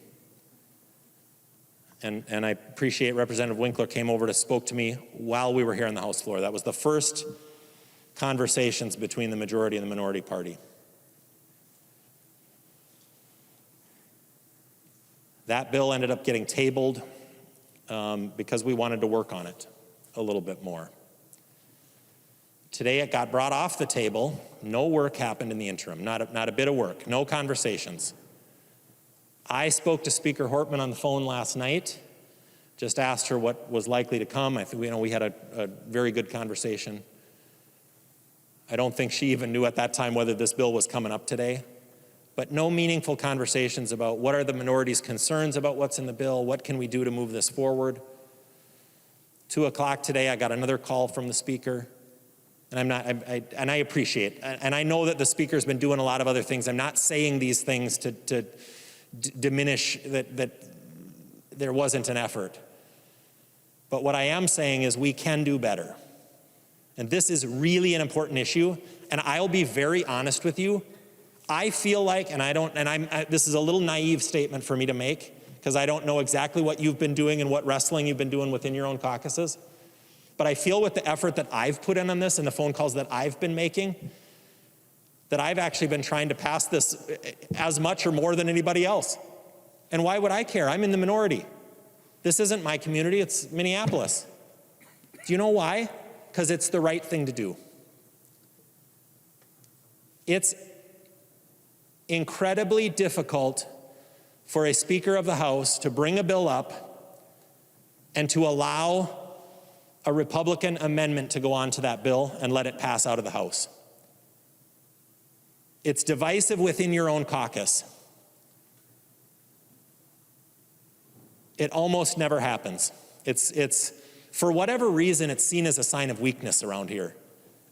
[SPEAKER 21] And I appreciate Representative Winkler came over to spoke to me while we were here on the House floor. That was the first conversations between the majority and the minority party. That bill ended up getting tabled because we wanted to work on it a little bit more. Today it got brought off the table. No work happened in the interim, not a bit of work, no conversations. I spoke to Speaker Hortman on the phone last night, just asked her what was likely to come. I think we had a very good conversation. I don't think she even knew at that time whether this bill was coming up today. But no meaningful conversations about what are the minority's concerns about what's in the bill, what can we do to move this forward. 2 o'clock today, I got another call from the speaker, and I appreciate, and I know that the speaker's been doing a lot of other things. I'm not saying these things to diminish that there wasn't an effort. But what I am saying is we can do better. And this is really an important issue, and I'll be very honest with you. I feel like, this is a little naive statement for me to make, because I don't know exactly what you've been doing and what wrestling you've been doing within your own caucuses. But I feel with the effort that I've put in on this and the phone calls that I've been making, that I've actually been trying to pass this as much or more than anybody else. And why would I care? I'm in the minority. This isn't my community, it's Minneapolis. Do you know why? Because it's the right thing to do. It's incredibly difficult for a Speaker of the House to bring a bill up and to allow a Republican amendment to go on to that bill and let it pass out of the House. It's divisive within your own caucus. It almost never happens. It's for whatever reason, it's seen as a sign of weakness around here.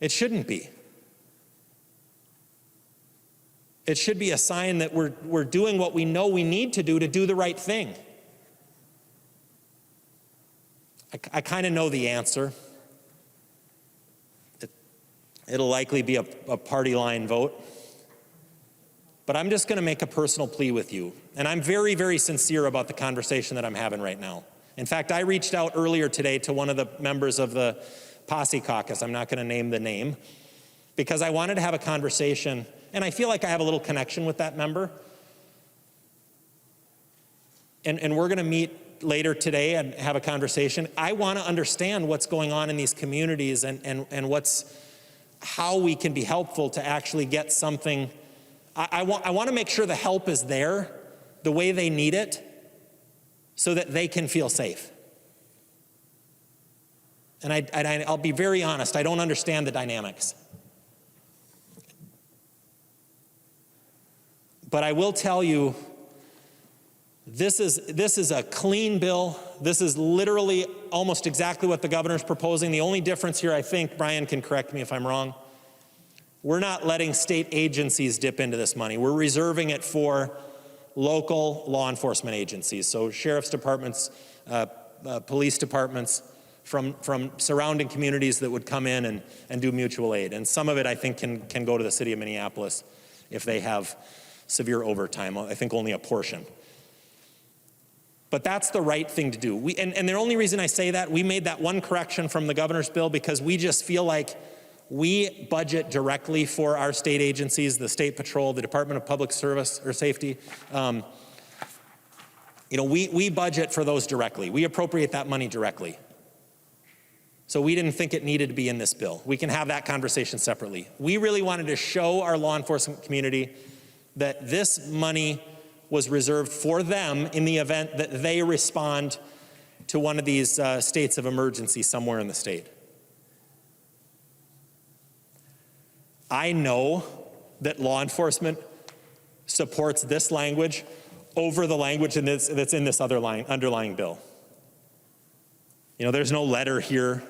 [SPEAKER 21] It shouldn't be. It should be a sign that we're doing what we know we need to do the right thing. I kind of know the answer. It'll likely be a party line vote. But I'm just going to make a personal plea with you. And I'm very, very sincere about the conversation that I'm having right now. In fact, I reached out earlier today to one of the members of the Posse Caucus. I'm not going to name the name, because I wanted to have a conversation, and I feel like I have a little connection with that member. And we're going to meet later today and have a conversation. I want to understand what's going on in these communities and how we can be helpful to actually get something. I want to make sure the help is there the way they need it so that they can feel safe. And I'll be very honest, I don't understand the dynamics. But I will tell you, this is a clean bill. This is literally almost exactly what the governor's proposing. The only difference here, I think, Brian can correct me if I'm wrong, we're not letting state agencies dip into this money. We're reserving it for local law enforcement agencies, so sheriff's departments, police departments from surrounding communities that would come in and do mutual aid. And some of it, I think, can go to the city of Minneapolis if they have severe overtime. I think only a portion. But that's the right thing to do. And the only reason I say that, we made that one correction from the governor's bill because we just feel like we budget directly for our state agencies, the State Patrol, the Department of Public Service or Safety. We budget for those directly. We appropriate that money directly. So we didn't think it needed to be in this bill. We can have that conversation separately. We really wanted to show our law enforcement community that this money was reserved for them in the event that they respond to one of these states of emergency somewhere in the state. I know that law enforcement supports this language over the language that's in this underlying bill. There's no letter here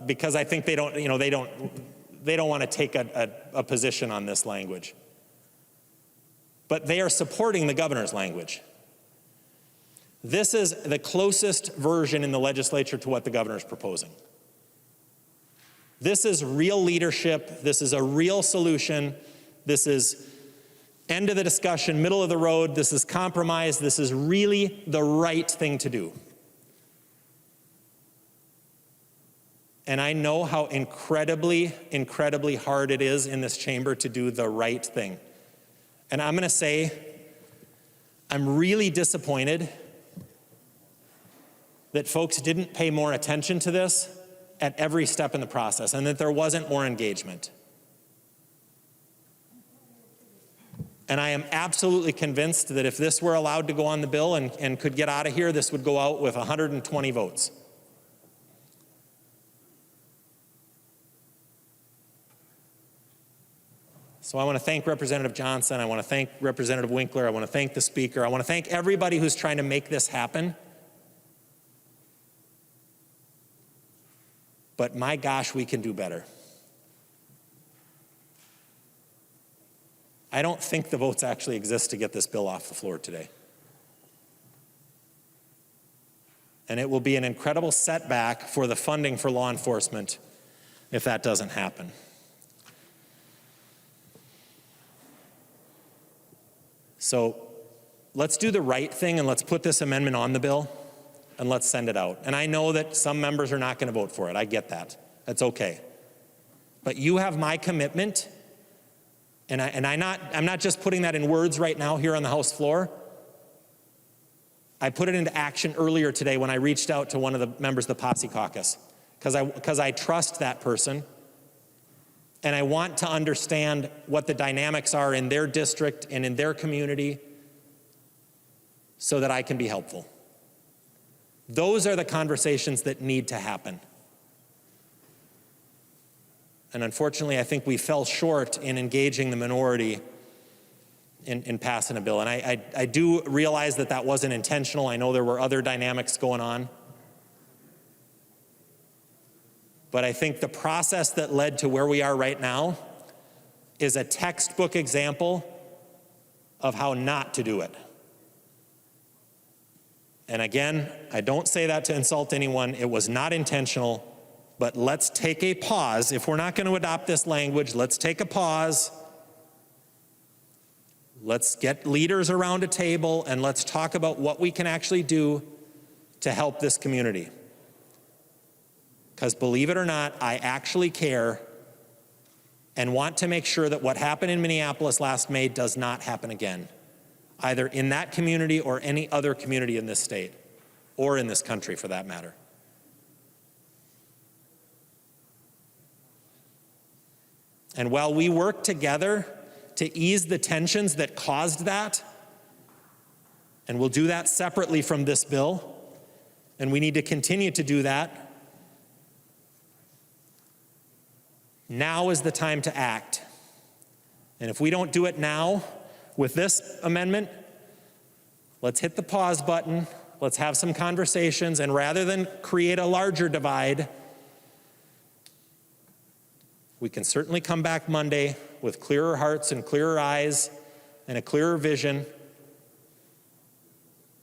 [SPEAKER 21] because I think they don't want to take a position on this language. But they are supporting the governor's language. This is the closest version in the legislature to what the governor is proposing. This is real leadership. This is a real solution. This is end of the discussion, middle of the road. This is compromise. This is really the right thing to do. And I know how incredibly, incredibly hard it is in this chamber to do the right thing. And I'm going to say, I'm really disappointed that folks didn't pay more attention to this at every step in the process and that there wasn't more engagement. And I am absolutely convinced that if this were allowed to go on the bill and could get out of here, this would go out with 120 votes. So I want to thank Representative Johnson. I want to thank Representative Winkler. I want to thank the Speaker. I want to thank everybody who's trying to make this happen. But my gosh, we can do better. I don't think the votes actually exist to get this bill off the floor today. And it will be an incredible setback for the funding for law enforcement if that doesn't happen. So let's do the right thing and let's put this amendment on the bill and let's send it out. And I know that some members are not going to vote for it. I get that. That's okay. But you have my commitment, and I'm not just putting that in words right now here on the House floor. I put it into action earlier today when I reached out to one of the members of the Posse Caucus, because I trust that person, and I want to understand what the dynamics are in their district and in their community so that I can be helpful. Those are the conversations that need to happen. And unfortunately, I think we fell short in engaging the minority in passing a bill. And I do realize that that wasn't intentional. I know there were other dynamics going on. But I think the process that led to where we are right now is a textbook example of how not to do it. And again, I don't say that to insult anyone. It was not intentional. But let's take a pause. If we're not going to adopt this language, let's take a pause. Let's get leaders around a table and let's talk about what we can actually do to help this community. Because believe it or not, I actually care and want to make sure that what happened in Minneapolis last May does not happen again, either in that community or any other community in this state, or in this country for that matter. And while we work together to ease the tensions that caused that, and we'll do that separately from this bill, and we need to continue to do that, now is the time to act. And if we don't do it now with this amendment, let's hit the pause button, let's have some conversations, and rather than create a larger divide, we can certainly come back Monday with clearer hearts and clearer eyes and a clearer vision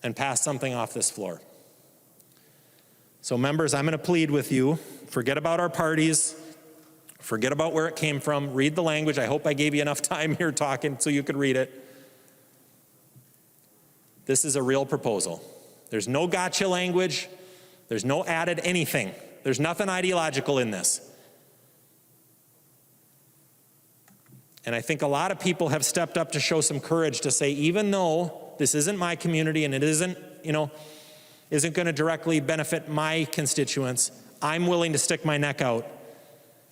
[SPEAKER 21] and pass something off this floor. So members, I'm going to plead with you, forget about our parties, forget about where it came from, read the language. I hope I gave you enough time here talking so you could read it. This is a real proposal. There's no gotcha language. There's no added anything. There's nothing ideological in this. And I think a lot of people have stepped up to show some courage to say, even though this isn't my community and it isn't going to directly benefit my constituents, I'm willing to stick my neck out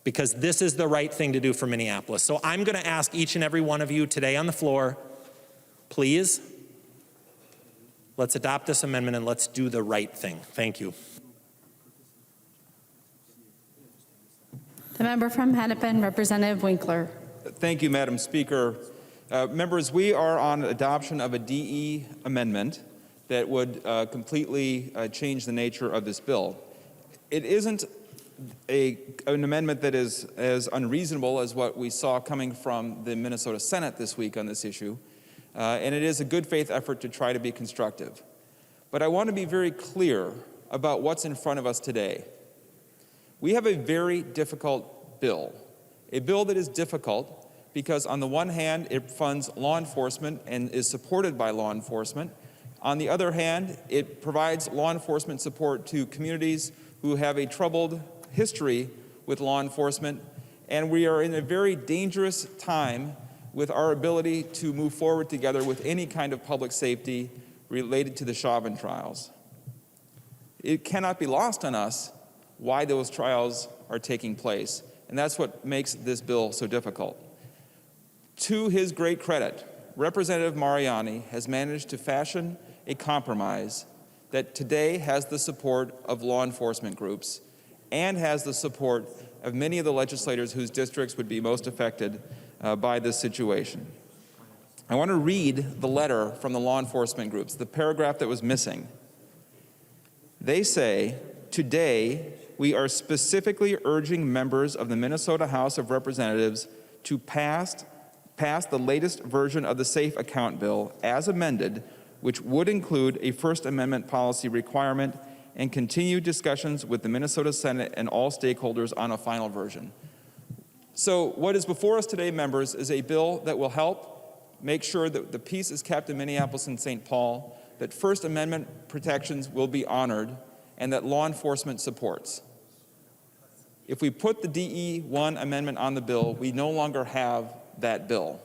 [SPEAKER 21] because this is the right thing to do for Minneapolis. So I'm going to ask each and every one of you today on the floor, please, let's adopt this amendment and let's do the right thing. Thank you.
[SPEAKER 1] The member from Hennepin, Representative Winkler.
[SPEAKER 15] Thank you, Madam Speaker. Members, we are on adoption of a DE amendment that would completely change the nature of this bill. It isn't an amendment that is as unreasonable as what we saw coming from the Minnesota Senate this week on this issue, and it is a good faith effort to try to be constructive. But I want to be very clear about what's in front of us today. We have a very difficult bill. A bill that is difficult because on the one hand, it funds law enforcement and is supported by law enforcement. On the other hand, it provides law enforcement support to communities who have a troubled history with law enforcement. And we are in a very dangerous time with our ability to move forward together with any kind of public safety related to the Chauvin trials. It cannot be lost on us why those trials are taking place. And that's what makes this bill so difficult. To his great credit, Representative Mariani has managed to fashion a compromise that today has the support of law enforcement groups and has the support of many of the legislators whose districts would be most affected by this situation. I want to read the letter from the law enforcement groups, the paragraph that was missing. They say, today, we are specifically urging members of the Minnesota House of Representatives to pass the latest version of the Safe Account Bill as amended, which would include a First Amendment policy requirement and continue discussions with the Minnesota Senate and all stakeholders on a final version. So what is before us today, members, is a bill that will help make sure that the peace is kept in Minneapolis and St. Paul, that First Amendment protections will be honored, and that law enforcement supports. If we put the DE1 amendment on the bill, we no longer have that bill.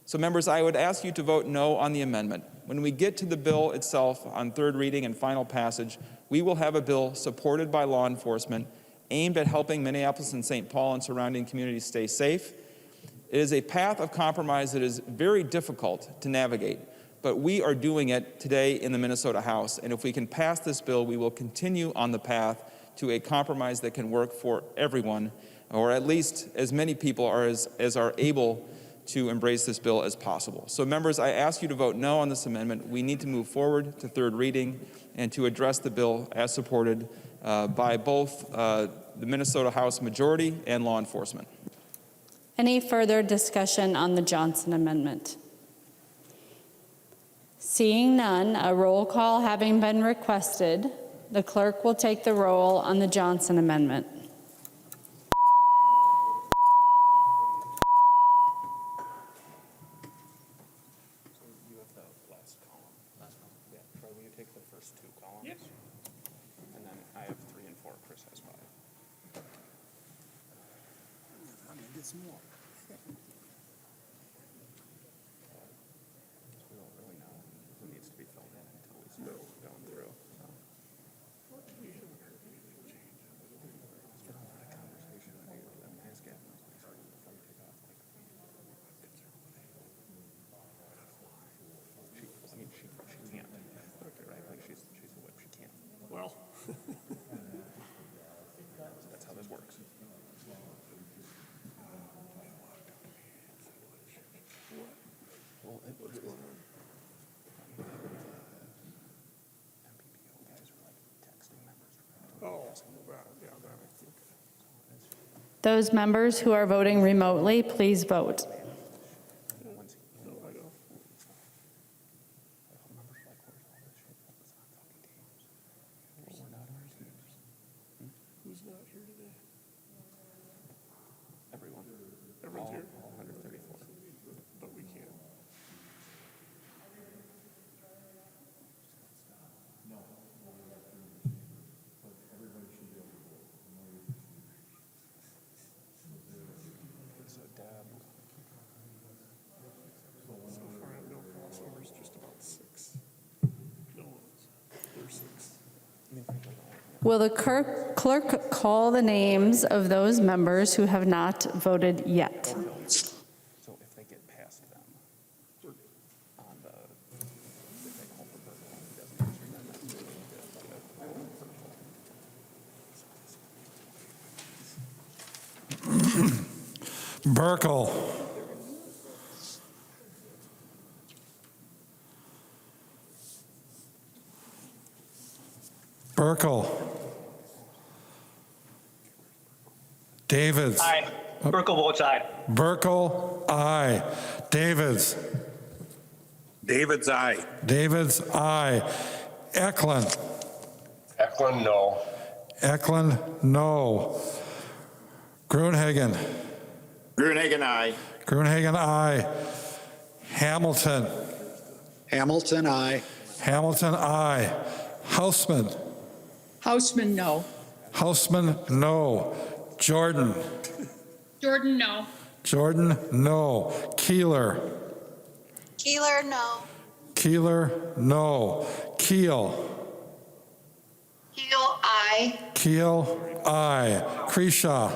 [SPEAKER 15] So members, I would ask you to vote no on the amendment. When we get to the bill itself on third reading and final passage, we will have a bill supported by law enforcement aimed at helping Minneapolis and St. Paul and surrounding communities stay safe. It is a path of compromise that is very difficult to navigate, but we are doing it today in the Minnesota House, and if we can pass this bill, we will continue on the path to a compromise that can work for everyone, or at least as many people as are able to embrace this bill as possible. So members, I ask you to vote no on this amendment. We need to move forward to third reading and to address the bill as supported by both the Minnesota House majority and law enforcement.
[SPEAKER 1] Any further discussion on the Johnson Amendment? Seeing none, a roll call having been requested, the clerk will take the roll on the Johnson Amendment.
[SPEAKER 9] You have the last column. Yeah, Troy, will you take the first two columns? Yes. And then I have 3 and 4, Chris has 5. I'm gonna get some more. We don't really know who needs to be filled in until we start going through. So. We haven't heard anything change. It's been a lot of conversation. I'm asking before we take off. She can't. Okay, right? Like she's a whip. She can't. Well, that's how this works. Well, what's going on? MPPO guys are like texting members. Oh, yeah,
[SPEAKER 1] Those members who are voting remotely, please vote.
[SPEAKER 9] Who's not here today? Everyone. Everyone's here? All 134. But we can't. No. But everybody should be able to vote. So Deb. So far I have no crossovers, just about 6. No one's. There's 6.
[SPEAKER 1] Will the clerk call the names of those members who have not voted yet?
[SPEAKER 9] So if they get past them, on the, if they call for Burkle, he doesn't answer them.
[SPEAKER 3] Burkle. Burkle. Davids.
[SPEAKER 6] Aye. Burkle votes aye.
[SPEAKER 3] Burkle, aye. Davids.
[SPEAKER 7] David's aye.
[SPEAKER 3] Davids, aye. Eklund.
[SPEAKER 7] Eklund, no.
[SPEAKER 3] Eklund, no. Gruenhagen.
[SPEAKER 7] Gruenhagen, aye.
[SPEAKER 3] Gruenhagen, aye. Hamilton.
[SPEAKER 8] Hamilton, aye.
[SPEAKER 3] Hamilton, aye. Hausman.
[SPEAKER 12] Houseman, no.
[SPEAKER 3] Hausman, no. Jordan.
[SPEAKER 5] Jordan, no.
[SPEAKER 3] Jordan, no. Keeler.
[SPEAKER 5] Keeler, no.
[SPEAKER 3] Keeler, no. Keel.
[SPEAKER 5] Keel, aye.
[SPEAKER 3] Keel, aye. Creshaw.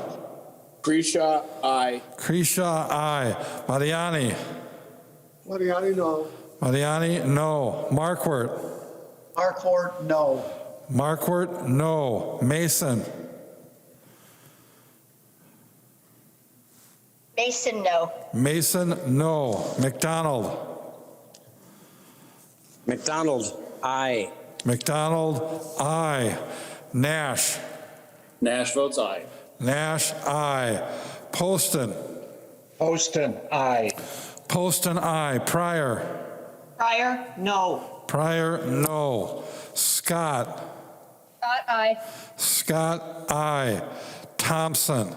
[SPEAKER 8] Grisha, aye.
[SPEAKER 3] Creshaw, aye. Mariani.
[SPEAKER 16] Mariani, no.
[SPEAKER 3] Mariani, no. Markwart.
[SPEAKER 12] Markwart, no.
[SPEAKER 3] Markwart, no. Mason.
[SPEAKER 5] Mason, no.
[SPEAKER 3] Mason, no. McDonald.
[SPEAKER 6] McDonald, aye.
[SPEAKER 3] McDonald, aye. Nash.
[SPEAKER 8] Nash votes aye.
[SPEAKER 3] Nash, aye. Poston.
[SPEAKER 18] Poston, aye.
[SPEAKER 3] Poston, aye. Pryor.
[SPEAKER 12] Pryor, no.
[SPEAKER 3] Pryor, no. Scott.
[SPEAKER 5] Scott, aye.
[SPEAKER 3] Scott, aye. Thompson.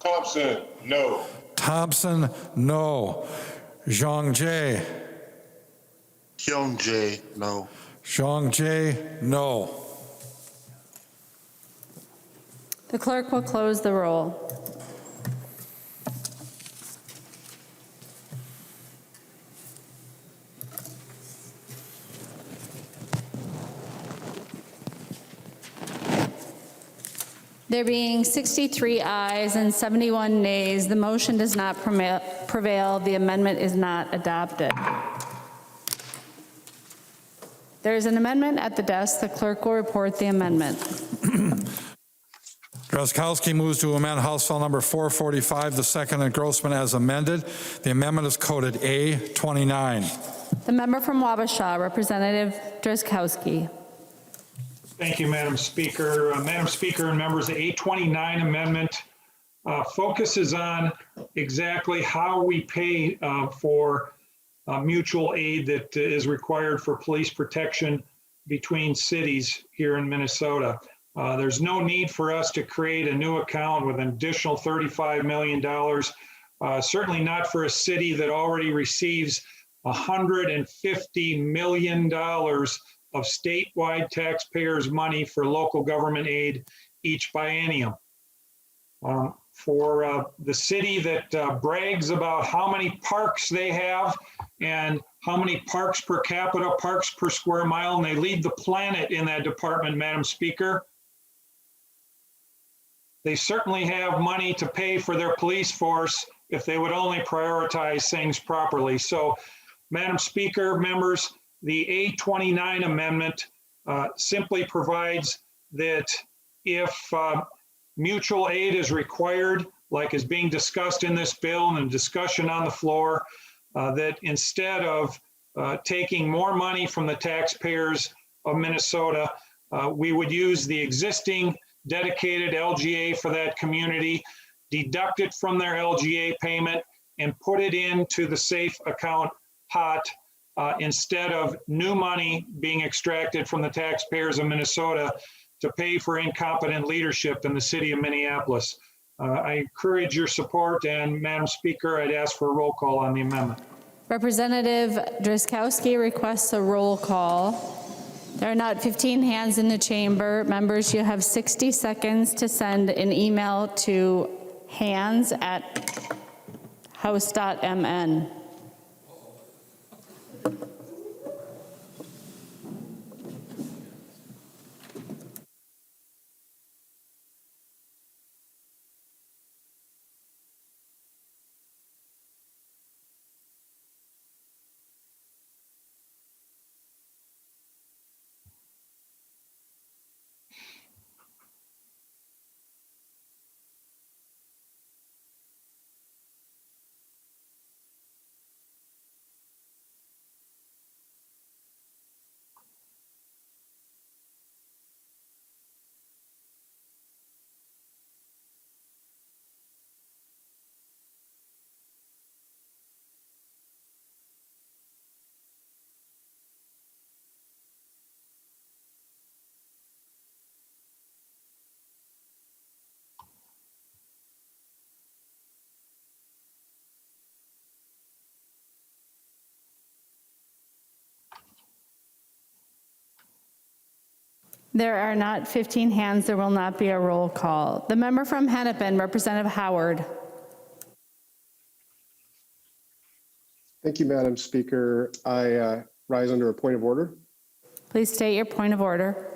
[SPEAKER 13] Thompson, no.
[SPEAKER 3] Thompson, no. Zhang Jie.
[SPEAKER 13] Hyung Jae, no.
[SPEAKER 3] Zhang Jie, no.
[SPEAKER 1] The clerk will close the roll. There being 63 ayes and 71 nays, the motion does not prevail. The amendment is not adopted. There is an amendment at the desk. The clerk will report the amendment.
[SPEAKER 3] Drazkowski moves to amend House File Number 445, the second engrossment as amended. The amendment is coded A29.
[SPEAKER 1] The member from Wabasha, Representative Drazkowski.
[SPEAKER 18] Thank you, Madam Speaker. Madam Speaker and members, the A29 Amendment focuses on exactly how we pay for mutual aid that is required for police protection between cities here in Minnesota. There's no need for us to create a new account with an additional $35 million, certainly not for a city that already receives $150 million of statewide taxpayers' money for local government aid each biennium. For the city that brags about how many parks they have and how many parks per capita, parks per square mile, and they lead the planet in that department, Madam Speaker. They certainly have money to pay for their police force if they would only prioritize things properly. So, Madam Speaker, members, the A29 Amendment simply provides that if mutual aid is required, like is being discussed in this bill and discussion on the floor, that instead of taking more money from the taxpayers of Minnesota, we would use the existing dedicated LGA for that community, deduct it from their LGA payment, and put it into the safe account pot instead of new money being extracted from the taxpayers of Minnesota to pay for incompetent leadership in the city of Minneapolis. I encourage your support, and Madam Speaker, I'd ask for a roll call on the amendment.
[SPEAKER 1] Representative Drazkowski requests a roll call. There are not 15 hands in the chamber. Members, you have 60 seconds to send an email to hands@house.mn. There are not 15 hands. There will not be a roll call. The member from Hennepin, Representative Howard.
[SPEAKER 2] Thank you, Madam Speaker. I rise under a point of order.
[SPEAKER 1] Please state your point of order.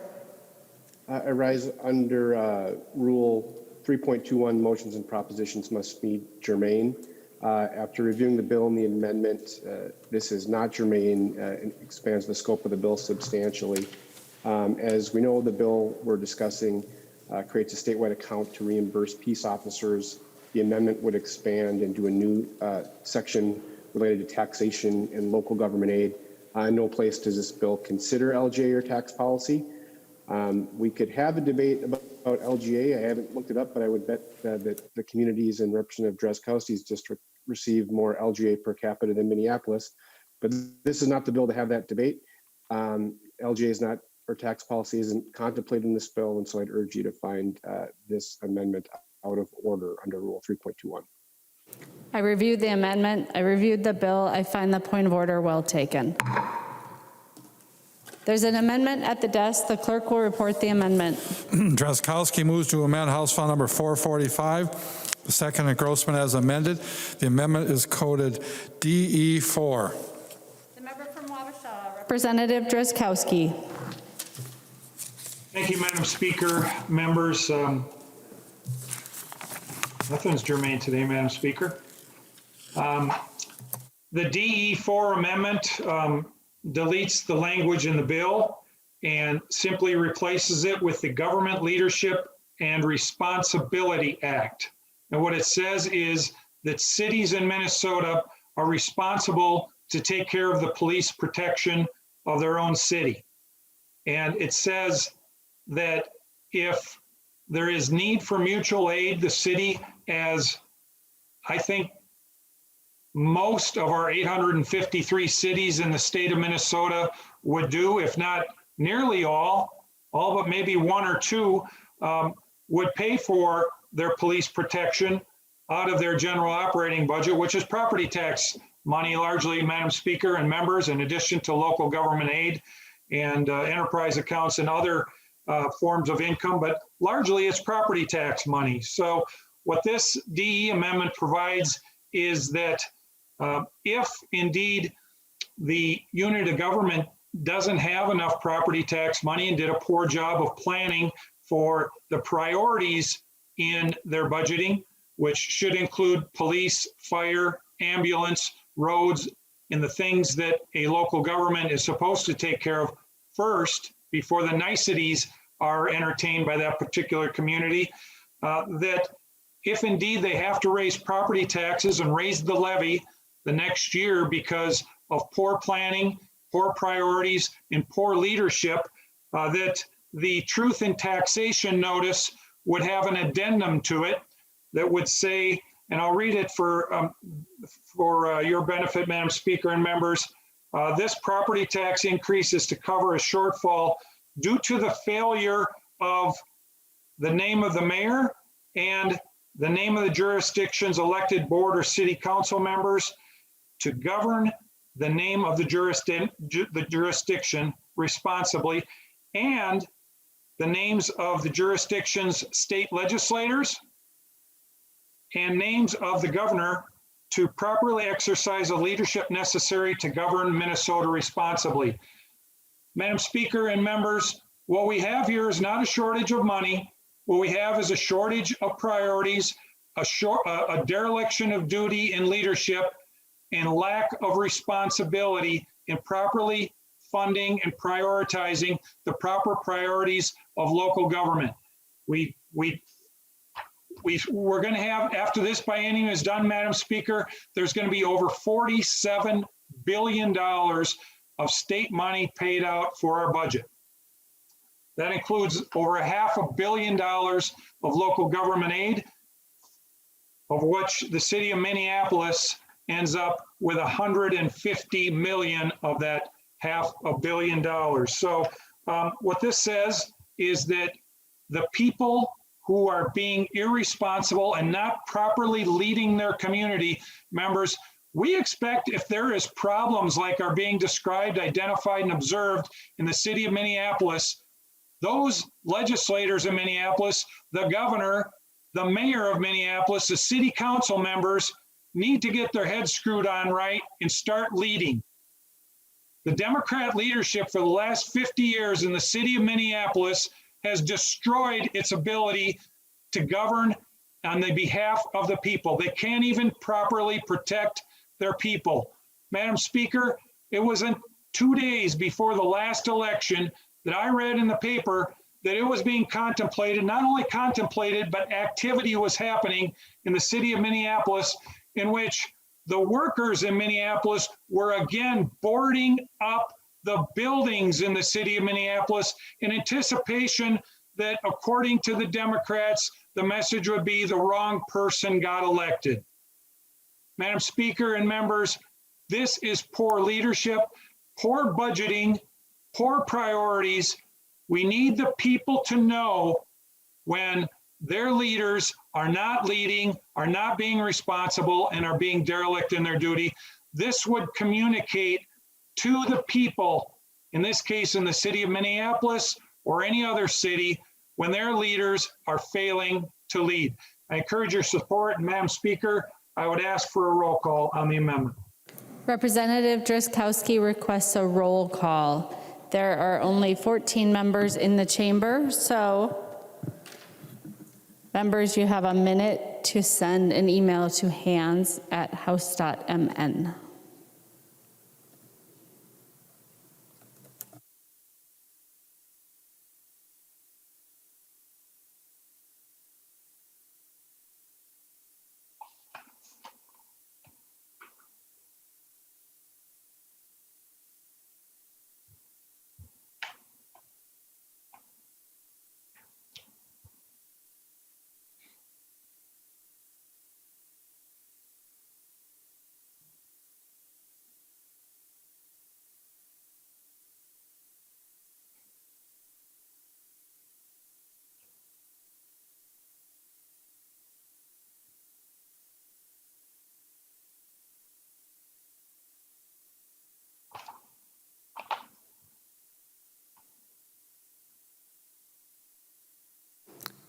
[SPEAKER 2] I rise under Rule 3.21, motions and propositions must be germane. After reviewing the bill and the amendment, this is not germane and expands the scope of the bill substantially. As we know, the bill we're discussing creates a statewide account to reimburse peace officers. The amendment would expand and do a new section related to taxation and local government aid. In no place does this bill consider LGA or tax policy. We could have a debate about LGA. I haven't looked it up, but I would bet that the communities in Representative Drazkowski's district receive more LGA per capita than Minneapolis. But this is not the bill to have that debate. LGA is not, or tax policy isn't contemplated in this bill, and so I'd urge you to find this amendment out of order under Rule 3.21.
[SPEAKER 1] I reviewed the amendment. I reviewed the bill. I find the point of order well taken. There's an amendment at the desk. The clerk will report the amendment.
[SPEAKER 3] Drazkowski moves to amend House File Number 445, the second engrossment as amended. The amendment is coded DE4.
[SPEAKER 1] The member from Wabasha, Representative Drazkowski.
[SPEAKER 18] Thank you, Madam Speaker. Members, Nothing's germane today, Madam Speaker. The De4 Amendment deletes the language in the bill and simply replaces it with the Government Leadership and Responsibility Act. And what it says is that cities in Minnesota are responsible to take care of the police protection of their own city. And it says that if there is need for mutual aid, the city, as I think most of our 853 cities in the state of Minnesota would do, if not nearly all but maybe one or two, would pay for their police protection out of their general operating budget, which is property tax money largely, Madam Speaker and members, in addition to local government aid and enterprise accounts and other forms of income, but largely it's property tax money. So what this DE amendment provides is that if indeed the unit of government doesn't have enough property tax money and did a poor job of planning for the priorities in their budgeting, which should include police, fire, ambulance, roads, and the things that a local government is supposed to take care of first before the niceties are entertained by that particular community, that if indeed they have to raise property taxes and raise the levy the next year because of poor planning, poor priorities, and poor leadership, that the truth in taxation notice would have an addendum to it that would say, and I'll read it for your benefit, Madam Speaker and members, this property tax increase is to cover a shortfall due to the failure of the name of the mayor and the name of the jurisdiction's elected board or city council members to govern the name of the jurisdiction responsibly, and the names of the jurisdiction's state legislators and names of the governor to properly exercise the leadership necessary to govern Minnesota responsibly. Madam Speaker and members, what we have here is not a shortage of money. What we have is a shortage of priorities, a dereliction of duty and leadership, and lack of responsibility in properly funding and prioritizing the proper priorities of local government. We're going to have, after this biennium is done, Madam Speaker, there's going to be over $47 billion of state money paid out for our budget. That includes over $500 million of local government aid, of which the city of Minneapolis ends up with $150 million of that $500 million. So what this says is that the people who are being irresponsible and not properly leading their community members, we expect if there is problems like are being described, identified, and observed in the city of Minneapolis, those legislators in Minneapolis, the governor, the mayor of Minneapolis, the city council members need to get their heads screwed on right and start leading. The Democrat leadership for the last 50 years in the city of Minneapolis has destroyed its ability to govern on the behalf of the people. They can't even properly protect their people. Madam Speaker, it was in 2 days before the last election that I read in the paper that it was being contemplated, not only contemplated, but activity was happening in the city of Minneapolis in which the workers in Minneapolis were again boarding up the buildings in the city of Minneapolis in anticipation that, according to the Democrats, the message would be the wrong person got elected. Madam Speaker and members, this is poor leadership, poor budgeting, poor priorities. We need the people to know when their leaders are not leading, are not being responsible, and are being derelict in their duty. This would communicate to the people, in this case in the city of Minneapolis or any other city, when their leaders are failing to lead. I encourage your support, and Madam Speaker, I would ask for a roll call on the amendment.
[SPEAKER 1] Representative Drazkowski requests a roll call. There are only 14 members in the chamber, so members, you have a minute to send an email to hands@house.mn.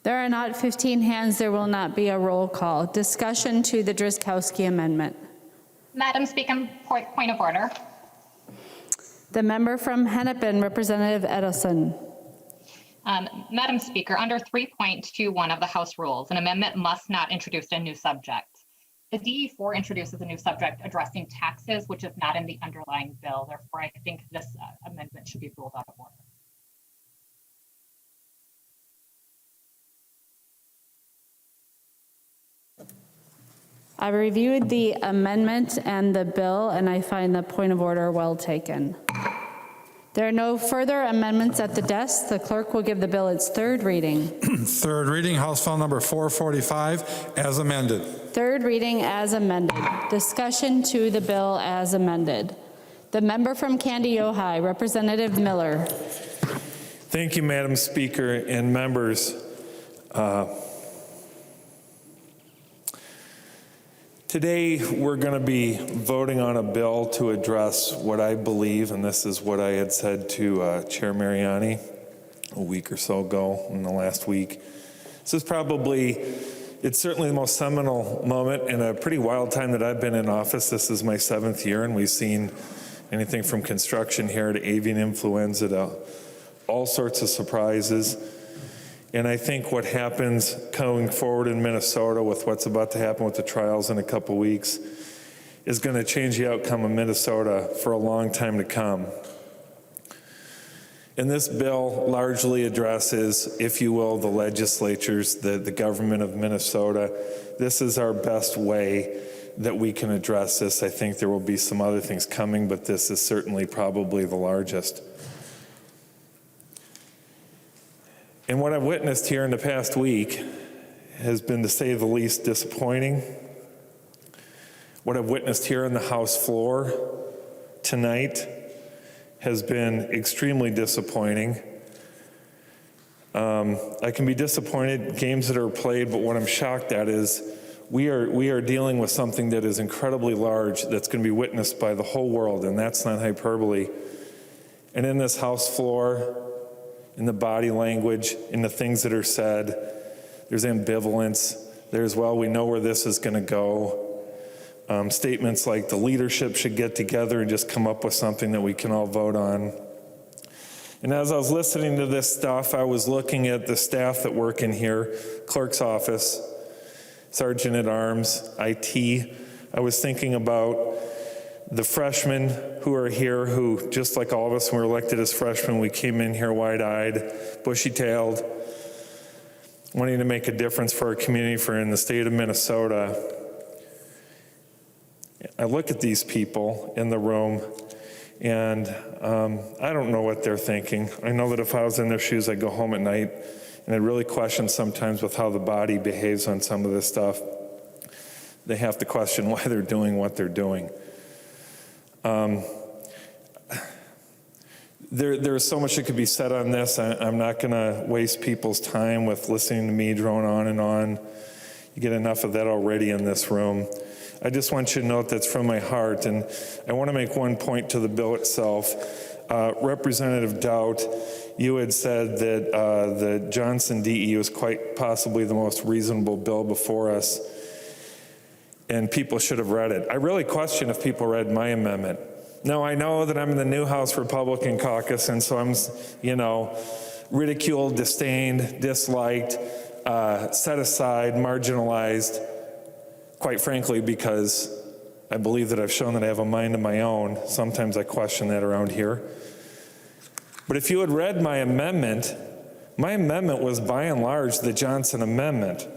[SPEAKER 1] There are not 15 hands. There will not be a roll call. Discussion to the Drizkowski Amendment.
[SPEAKER 4] Madam Speaker, point of order.
[SPEAKER 1] The member from Hennepin, Representative Edelson.
[SPEAKER 4] Madam Speaker, under 3.21 of the House Rules, an amendment must not introduce a new subject. The DE4 introduces a new subject addressing taxes, which is not in the underlying bill. Therefore, I think this amendment should be ruled out of order.
[SPEAKER 1] I reviewed the amendment and the bill, and I find the point of order well taken. There are no further amendments at the desk. The clerk will give the bill its third reading.
[SPEAKER 3] Third reading, House File Number 445, as amended.
[SPEAKER 1] Third reading as amended. Discussion to the bill as amended. The member from Candy Ojai, Representative Miller.
[SPEAKER 20] Thank you, Madam Speaker and members. Today, we're going to be voting on a bill to address what I believe, and this is what I had said to Chair Mariani a week or so ago in the last week. This is probably, it's certainly the most seminal moment in a pretty wild time that I've been in office. This is my 7th year, and we've seen anything from construction here to avian influenza to all sorts of surprises. And I think what happens going forward in Minnesota with what's about to happen with the trials in a couple weeks is going to change the outcome of Minnesota for a long time to come. And this bill largely addresses, if you will, the legislatures, the government of Minnesota. This is our best way that we can address this. I think there will be some other things coming, but this is certainly probably the largest. And what I've witnessed here in the past week has been, to say the least, disappointing. What I've witnessed here on the House floor tonight has been extremely disappointing. I can be disappointed in games that are played, but what I'm shocked at is we are dealing with something that is incredibly large that's going to be witnessed by the whole world, and that's not hyperbole. And in this House floor, in the body language, in the things that are said, there's ambivalence. There's, well, we know where this is going to go. Statements like the leadership should get together and just come up with something that we can all vote on. And as I was listening to this stuff, I was looking at the staff that work in here, clerk's office, sergeant at arms, IT. I was thinking about the freshmen who are here, who, just like all of us, when we were elected as freshmen, we came in here wide-eyed, bushy-tailed, wanting to make a difference for our community, for in the state of Minnesota. I look at these people in the room, and I don't know what they're thinking. I know that if I was in their shoes, I'd go home at night, and I'd really question sometimes with how the body behaves on some of this stuff. They have to question why they're doing what they're doing. There's so much that could be said on this. I'm not going to waste people's time with listening to me drone on and on. You get enough of that already in this room. I just want you to note that's from my heart, and I want to make one point to the bill itself. Representative Dowd, you had said that the Johnson DE was quite possibly the most reasonable bill before us, and people should have read it. I really question if people read my amendment. Now, I know that I'm in the new House Republican caucus, and so I'm, ridiculed, disdained, disliked. set aside, marginalized, quite frankly, because I believe that I've shown that I have a mind of my own. Sometimes I question that around here. But if you had read my amendment was by and large the Johnson Amendment.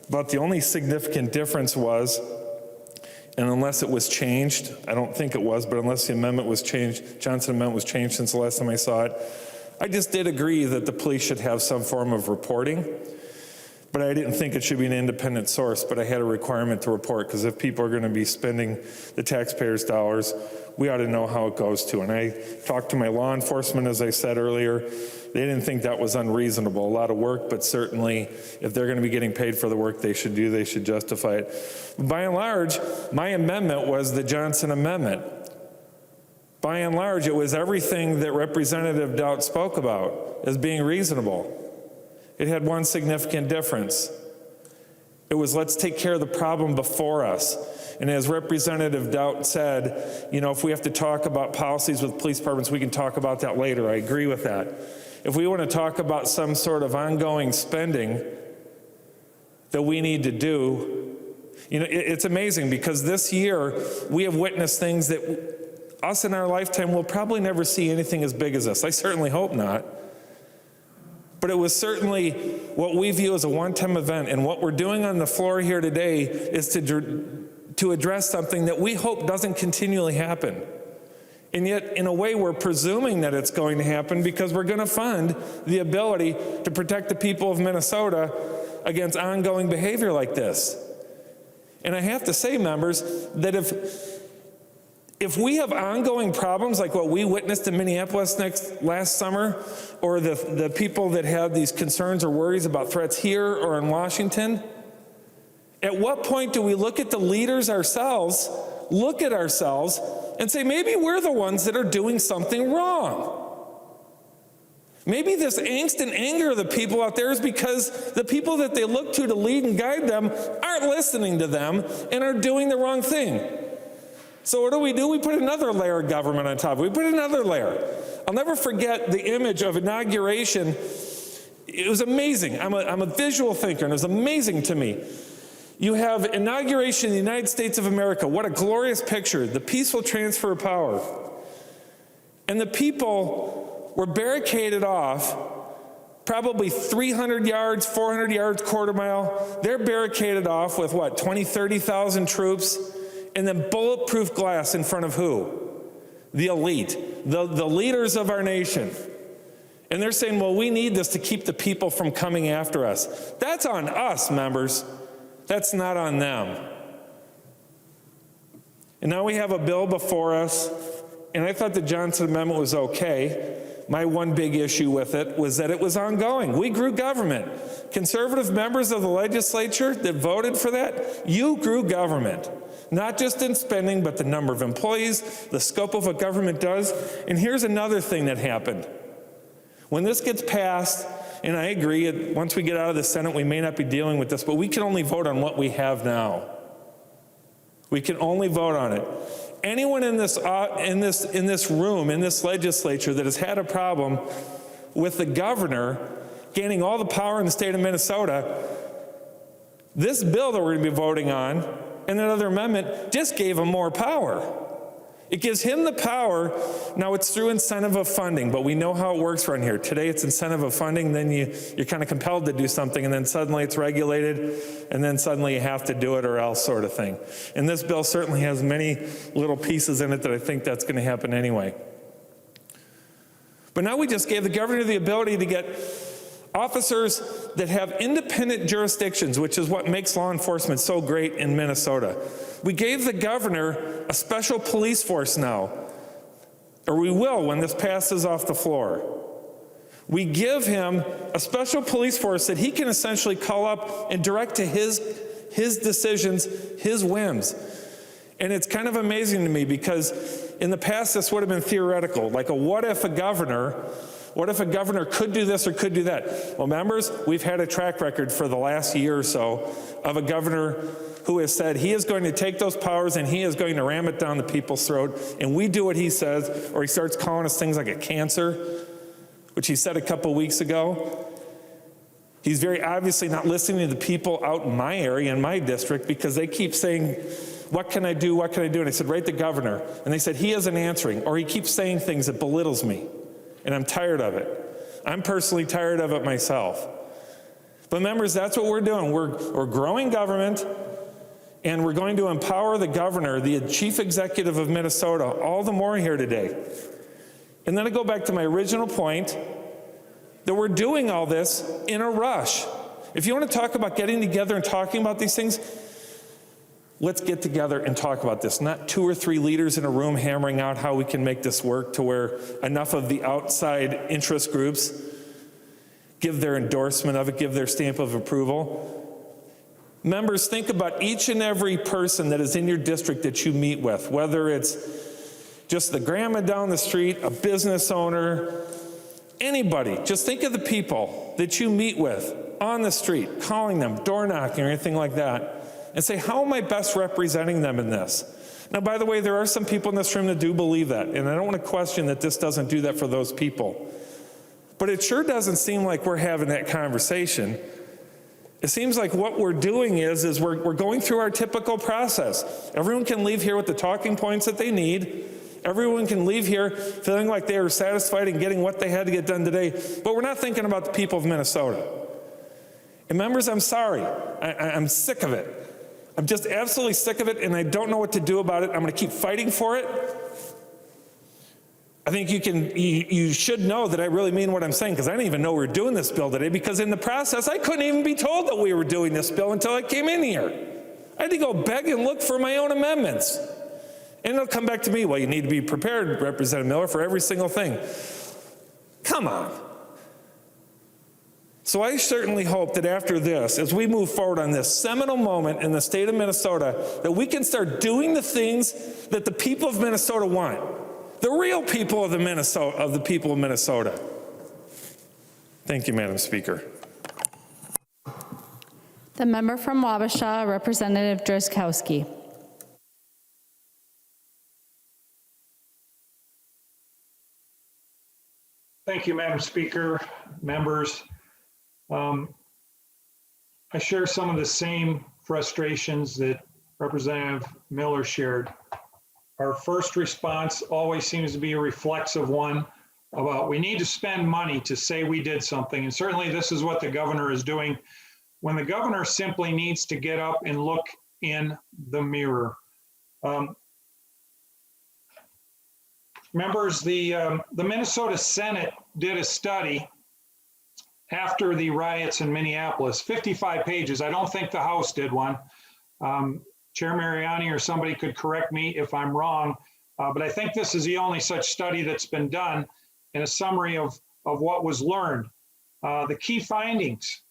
[SPEAKER 20] But the only significant difference was, and unless it was changed, I don't think it was, but unless the amendment was changed, Johnson Amendment was changed since the last time I saw it, I just did agree that the police should have some form of reporting, but I didn't think it should be an independent source, but I had a requirement to report, because if people are going to be spending the taxpayers' dollars, we ought to know how it goes to. And I talked to my law enforcement, as I said earlier. They didn't think that was unreasonable. A lot of work, but certainly if they're going to be getting paid for the work they should do, they should justify it. By and large, my amendment was the Johnson Amendment. By and large, it was everything that Representative Doubt spoke about as being reasonable. It had one significant difference. It was, let's take care of the problem before us. And as Representative Doubt said, you know, if we have to talk about policies with police departments, we can talk about that later. I agree with that. If we want to talk about some sort of ongoing spending that we need to do, you know, it's amazing, because this year we have witnessed things that us in our lifetime will probably never see anything as big as this. I certainly hope not. But it was certainly what we view as a one-time event. And what we're doing on the floor here today is to address something that we hope doesn't continually happen. And yet, in a way, we're presuming that it's going to happen, because we're going to fund the ability to protect the people of Minnesota against ongoing behavior like this. And I have to say, members, that if we have ongoing problems like what we witnessed in Minneapolis last summer, or the people that had these concerns or worries about threats here or in Washington, at what point do we look at the leaders ourselves, look at ourselves, and say, maybe we're the ones that are doing something wrong? Maybe this angst and anger of the people out there is because the people that they look to lead and guide them aren't listening to them and are doing the wrong thing. So what do? We put another layer of government on top. We put another layer. I'll never forget the image of inauguration. It was amazing. I'm a visual thinker, and it was amazing to me. You have inauguration in the United States of America. What a glorious picture, the peaceful transfer of power. And the people were barricaded off, probably 300 yards, 400 yards, quarter mile. They're barricaded off with what, 20, 30,000 troops? And then bulletproof glass in front of who? The elite, the leaders of our nation. And they're saying, well, we need this to keep the people from coming after us. That's on us, members. That's not on them. And now we have a bill before us, and I thought the Johnson Amendment was okay. My one big issue with it was that it was ongoing. We grew government. Conservative members of the legislature that voted for that, you grew government. Not just in spending, but the number of employees, the scope of what government does. And here's another thing that happened. When this gets passed, and I agree, once we get out of the Senate, we may not be dealing with this, but we can only vote on what we have now. We can only vote on it. Anyone in this room, in this legislature, that has had a problem with the governor gaining all the power in the state of Minnesota, this bill that we're going to be voting on and another amendment just gave him more power. It gives him the power. Now it's through incentive of funding, but we know how it works around here. Today it's incentive of funding, then you're kind of compelled to do something, and then suddenly it's regulated, and then suddenly you have to do it or else, sort of thing. And this bill certainly has many little pieces in it that I think that's going to happen anyway. But now we just gave the governor the ability to get officers that have independent jurisdictions, which is what makes law enforcement so great in Minnesota. We gave the governor a special police force now, or we will when this passes off the floor. We give him a special police force that he can essentially call up and direct to his decisions, his whims. And it's kind of amazing to me, because in the past this would have been theoretical, like a what if a governor could do this or could do that? Well, members, we've had a track record for the last year or so of a governor who has said he is going to take those powers and he is going to ram it down the people's throat, and we do what he says, or he starts calling us things like a cancer, which he said a couple weeks ago. He's very obviously not listening to the people out in my area, in my district, because they keep saying, what can I do, what can I do? And I said, write the governor. And they said, he isn't answering, or he keeps saying things that belittles me. And I'm tired of it. I'm personally tired of it myself. But members, that's what we're doing. We're growing government, and we're going to empower the governor, the chief executive of Minnesota, all the more here today. And then I go back to my original point, that we're doing all this in a rush. If you want to talk about getting together and talking about these things, let's get together and talk about this. Not 2 or 3 leaders in a room hammering out how we can make this work to where enough of the outside interest groups give their endorsement of it, give their stamp of approval. Members, think about each and every person that is in your district that you meet with, whether it's just the grandma down the street, a business owner, anybody. Just think of the people that you meet with on the street, calling them, door knocking, or anything like that, and say, how am I best representing them in this? Now, by the way, there are some people in this room that do believe that, and I don't want to question that this doesn't do that for those people. But it sure doesn't seem like we're having that conversation. It seems like what we're doing is we're going through our typical process. Everyone can leave here with the talking points that they need. Everyone can leave here feeling like they are satisfied and getting what they had to get done today, but we're not thinking about the people of Minnesota. And members, I'm sorry. I'm sick of it. I'm just absolutely sick of it, and I don't know what to do about it. I'm going to keep fighting for it. I think you should know that I really mean what I'm saying, because I didn't even know we were doing this bill today, because in the process, I couldn't even be told that we were doing this bill until I came in here. I had to go beg and look for my own amendments. And it'll come back to me, well, you need to be prepared, Representative Miller, for every single thing. Come on. So I certainly hope that after this, as we move forward on this seminal moment in the state of Minnesota, that we can start doing the things that the people of Minnesota want. The real people of the people of Minnesota. Thank you, Madam Speaker.
[SPEAKER 1] The member from Wabasha, Representative Drazkowski.
[SPEAKER 18] Thank you, Madam Speaker, members. I share some of the same frustrations that Representative Miller shared. Our first response always seems to be a reflexive one about we need to spend money to say we did something. And certainly this is what the governor is doing, when the governor simply needs to get up and look in the mirror. Members, the Minnesota Senate did a study after the riots in Minneapolis, 55 pages. I don't think the House did one. Chair Mariani or somebody could correct me if I'm wrong, but I think this is the only such study that's been done in a summary of what was learned. The key findings.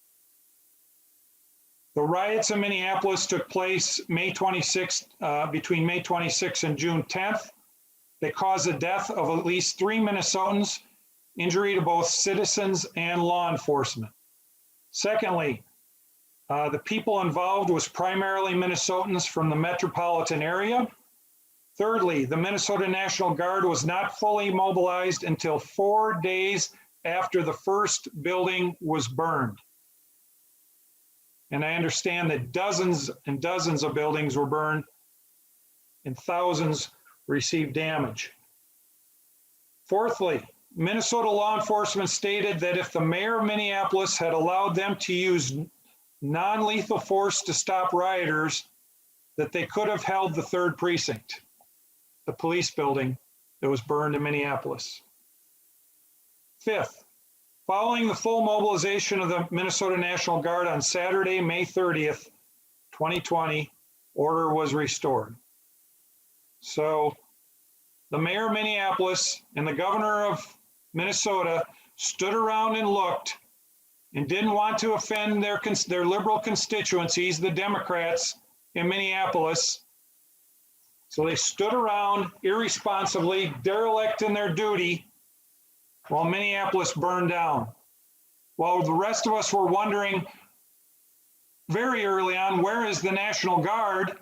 [SPEAKER 18] The riots in Minneapolis took place May 26th, between May 26th and June 10th. They caused the death of at least 3 Minnesotans, injury to both citizens and law enforcement. Secondly, the people involved was primarily Minnesotans from the metropolitan area. Thirdly, the Minnesota National Guard was not fully mobilized until 4 days after the first building was burned. And I understand that dozens and dozens of buildings were burned and thousands received damage. Fourthly, Minnesota law enforcement stated that if the mayor of Minneapolis had allowed them to use non-lethal force to stop rioters, that they could have held the 3rd precinct, the police building that was burned in Minneapolis. Fifth, following the full mobilization of the Minnesota National Guard on Saturday, May 30th, 2020, order was restored. So the mayor of Minneapolis and the governor of Minnesota stood around and looked and didn't want to offend their liberal constituencies, the Democrats in Minneapolis. So they stood around irresponsibly, derelict in their duty, while Minneapolis burned down. While the rest of us were wondering very early on, where is the National Guard?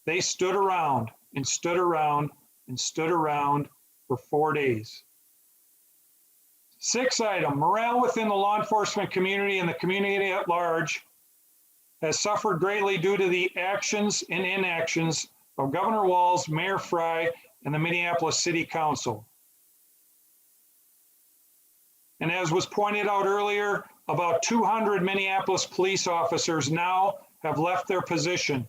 [SPEAKER 18] They stood around and stood around and stood around for 4 days. Sixth item, morale within the law enforcement community and the community at large has suffered greatly due to the actions and inactions of Governor Walz, Mayor Fry, and the Minneapolis City Council. And as was pointed out earlier, about 200 Minneapolis police officers now have left their position,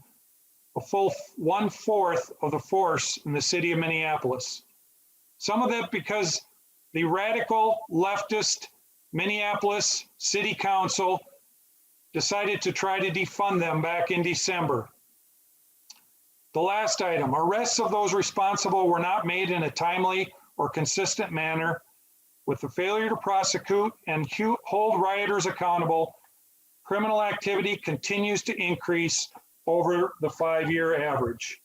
[SPEAKER 18] a full 1/4 of the force in the city of Minneapolis. Some of that because the radical leftist Minneapolis City Council decided to try to defund them back in December. The last item, arrests of those responsible were not made in a timely or consistent manner. With the failure to prosecute and hold rioters accountable, criminal activity continues to increase over the 5-year average.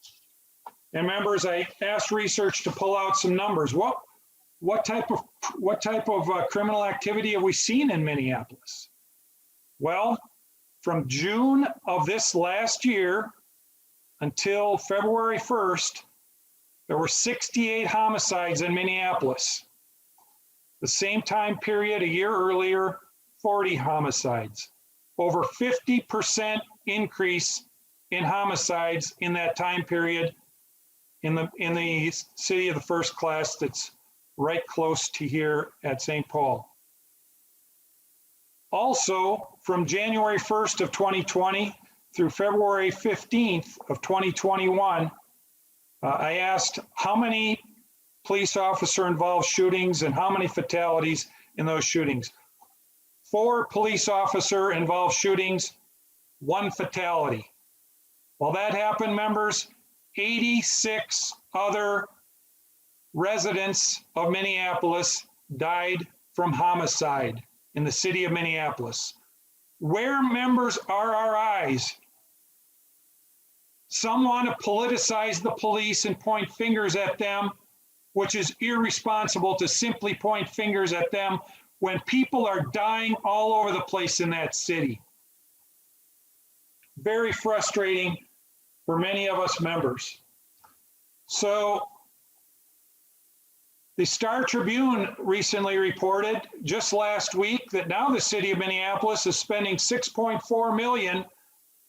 [SPEAKER 18] And members, I asked research to pull out some numbers. What type of criminal activity have we seen in Minneapolis? Well, from June of this last year until February 1st, there were 68 homicides in Minneapolis. The same time period a year earlier, 40 homicides. Over 50% increase in homicides in that time period in the city of the first class that's right close to here at St. Paul. Also, from January 1st of 2020 through February 15th of 2021, I asked how many police officer involved shootings and how many fatalities in those shootings. 4 police officer involved shootings, 1 fatality. While that happened, members, 86 other residents of Minneapolis died from homicide in the city of Minneapolis. Where, members, are our eyes? Some want to politicize the police and point fingers at them, which is irresponsible to simply point fingers at them when people are dying all over the place in that city. Very frustrating for many of us members. So the Star Tribune recently reported just last week that now the city of Minneapolis is spending $6.4 million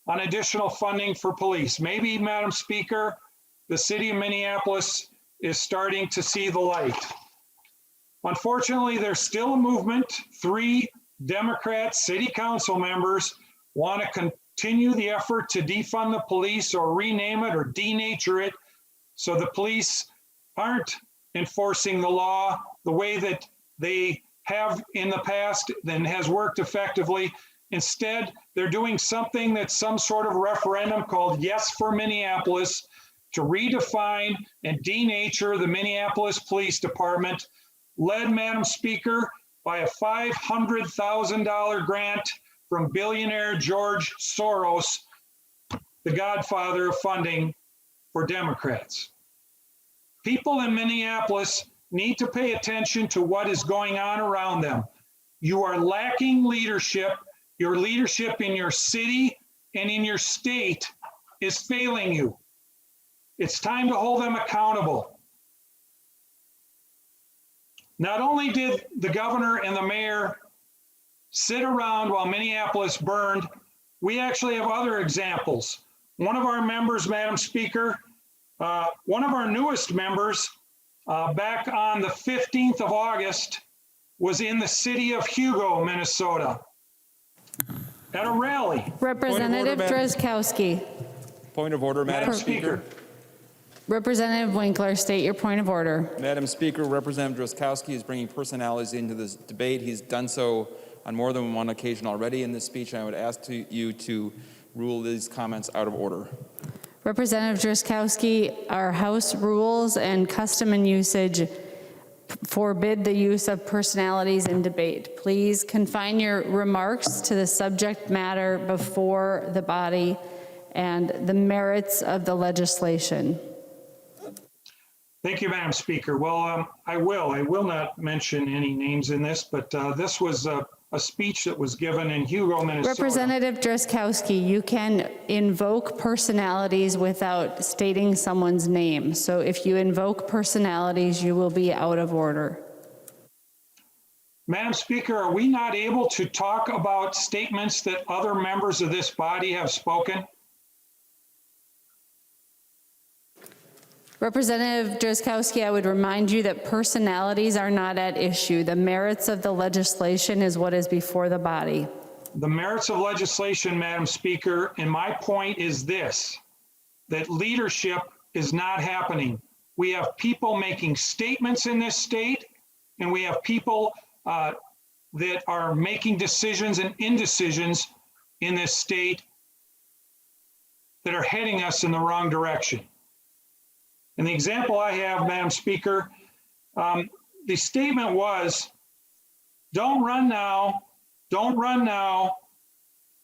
[SPEAKER 18] on additional funding for police. Maybe, Madam Speaker, the city of Minneapolis is starting to see the light. Unfortunately, there's still a movement. 3 Democrat city council members want to continue the effort to defund the police or rename it or denature it so the police aren't enforcing the law the way that they have in the past and has worked effectively. Instead, they're doing something that's some sort of referendum called Yes for Minneapolis to redefine and denature the Minneapolis Police Department, led, Madam Speaker, by a $500,000 grant from billionaire George Soros, the godfather of funding for Democrats. People in Minneapolis need to pay attention to what is going on around them. You are lacking leadership. Your leadership in your city and in your state is failing you. It's time to hold them accountable. Not only did the governor and the mayor sit around while Minneapolis burned, we actually have other examples. One of our members, Madam Speaker, one of our newest members, back on the 15th of August, was in the city of Hugo, Minnesota, at a rally.
[SPEAKER 1] Representative Drazkowski.
[SPEAKER 15] Point of order, Madam Speaker.
[SPEAKER 1] Representative Winkler, state your point of order.
[SPEAKER 15] Madam Speaker, Representative Drazkowski is bringing personalities into this debate. He's done so on more than one occasion already in this speech. I would ask you to rule these comments out of order.
[SPEAKER 1] Representative Drazkowski, our House rules and custom and usage forbid the use of personalities in debate. Please confine your remarks to the subject matter before the body and the merits of the legislation.
[SPEAKER 18] Thank you, Madam Speaker. Well, I will not mention any names in this, but this was a speech that was given in Hugo, Minnesota.
[SPEAKER 1] Representative Drazkowski, you can invoke personalities without stating someone's name. So if you invoke personalities, you will be out of order.
[SPEAKER 18] Madam Speaker, are we not able to talk about statements that other members of this body have spoken?
[SPEAKER 1] Representative Drazkowski, I would remind you that personalities are not at issue. The merits of the legislation is what is before the body.
[SPEAKER 18] The merits of legislation, Madam Speaker, and my point is this, that leadership is not happening. We have people making statements in this state, and we have people that are making decisions and indecisions in this state that are heading us in the wrong direction. And the example I have, Madam Speaker, the statement was, don't run now,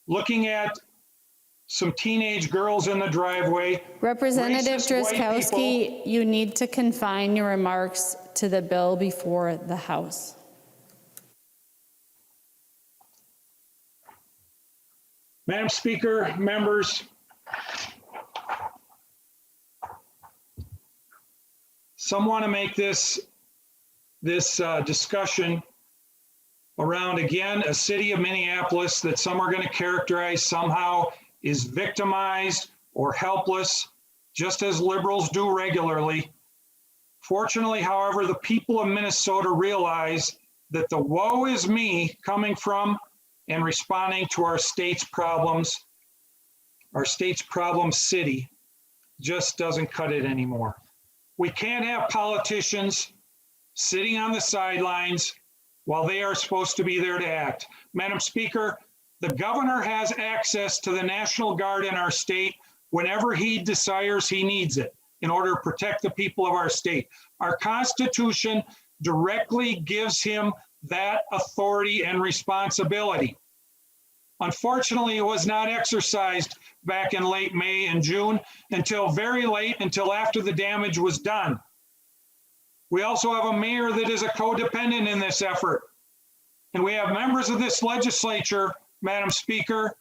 [SPEAKER 18] looking at some teenage girls in the driveway.
[SPEAKER 1] Representative
[SPEAKER 18] racist white
[SPEAKER 1] Drazkowski,
[SPEAKER 18] people.
[SPEAKER 1] you need to confine your remarks to the bill before the House.
[SPEAKER 18] Madam Speaker, members, some want to make this discussion around, again, a city of Minneapolis that some are going to characterize somehow is victimized or helpless, just as liberals do regularly. Fortunately, however, the people of Minnesota realize that the woe is me coming from and responding to our state's problems, our state's problem city, just doesn't cut it anymore. We can't have politicians sitting on the sidelines while they are supposed to be there to act. Madam Speaker, the governor has access to the National Guard in our state whenever he desires he needs it in order to protect the people of our state. Our Constitution directly gives him that authority and responsibility. Unfortunately, it was not exercised back in late May and June until very late, until after the damage was done. We also have a mayor that is a codependent in this effort. And we have members of this legislature, Madam Speaker,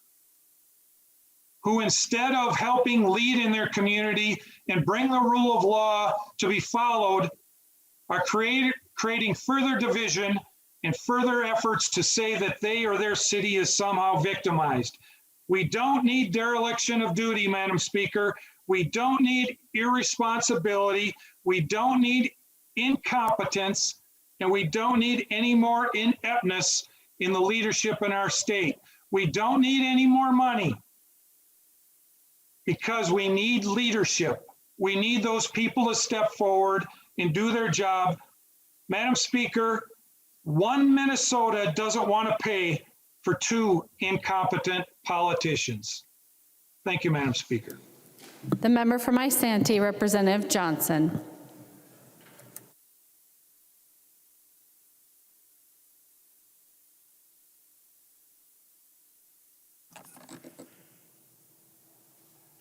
[SPEAKER 18] who instead of helping lead in their community and bring the rule of law to be followed, are creating further division and further efforts to say that they or their city is somehow victimized. We don't need dereliction of duty, Madam Speaker. We don't need irresponsibility. We don't need incompetence, and we don't need any more ineptness in the leadership in our state. We don't need any more money because we need leadership. We need those people to step forward and do their job. Madam Speaker, one Minnesota doesn't want to pay for two incompetent politicians. Thank you, Madam Speaker.
[SPEAKER 1] The member from Isanti, Representative Johnson.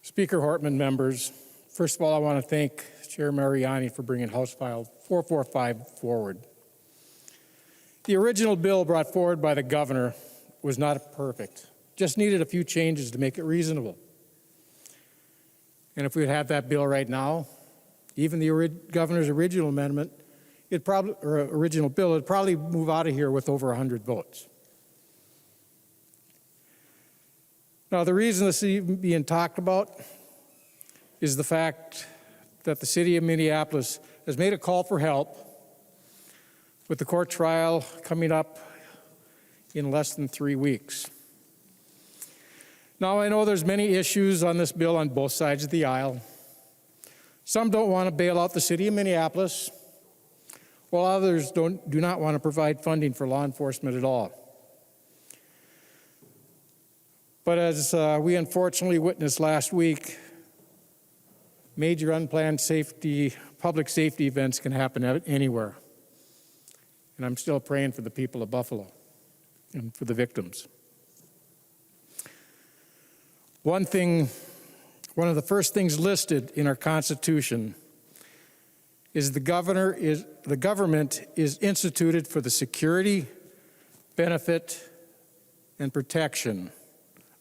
[SPEAKER 17] Speaker Hortman, members, first of all, I want to thank Chair Mariani for bringing House File 445 forward. The original bill brought forward by the governor was not perfect, just needed a few changes to make it reasonable. And if we had that bill right now, even the governor's original amendment, original bill, it'd probably move out of here with over 100 votes. Now, the reason this is even being talked about is the fact that the city of Minneapolis has made a call for help with the court trial coming up in less than 3 weeks. Now, I know there's many issues on this bill on both sides of the aisle. Some don't want to bail out the city of Minneapolis, while others do not want to provide funding for law enforcement at all. But as we unfortunately witnessed last week, major unplanned public safety events can happen anywhere. And I'm still praying for the people of Buffalo and for the victims. One of the first things listed in our Constitution is the government is instituted for the security, benefit, and protection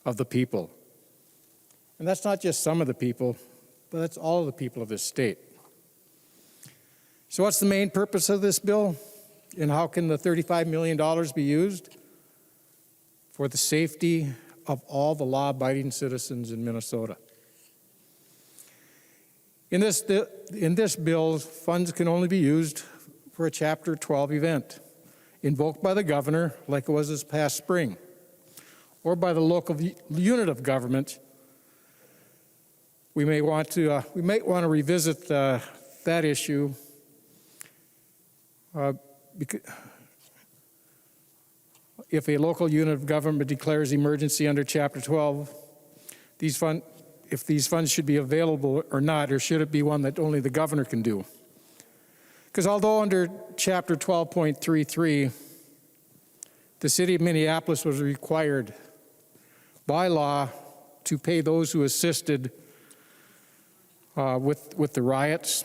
[SPEAKER 17] of the people. And that's not just some of the people, but that's all of the people of this state. So what's the main purpose of this bill? And how can the $35 million be used? For the safety of all the law-abiding citizens in Minnesota. In this bill, funds can only be used for a Chapter 12 event, invoked by the governor, like it was this past spring, or by the local unit of government. We might want to revisit that issue because if a local unit of government declares emergency under Chapter 12, if these funds should be available or not, or should it be one that only the governor can do? Because although under Chapter 12.33, the city of Minneapolis was required by law to pay those who assisted with the riots,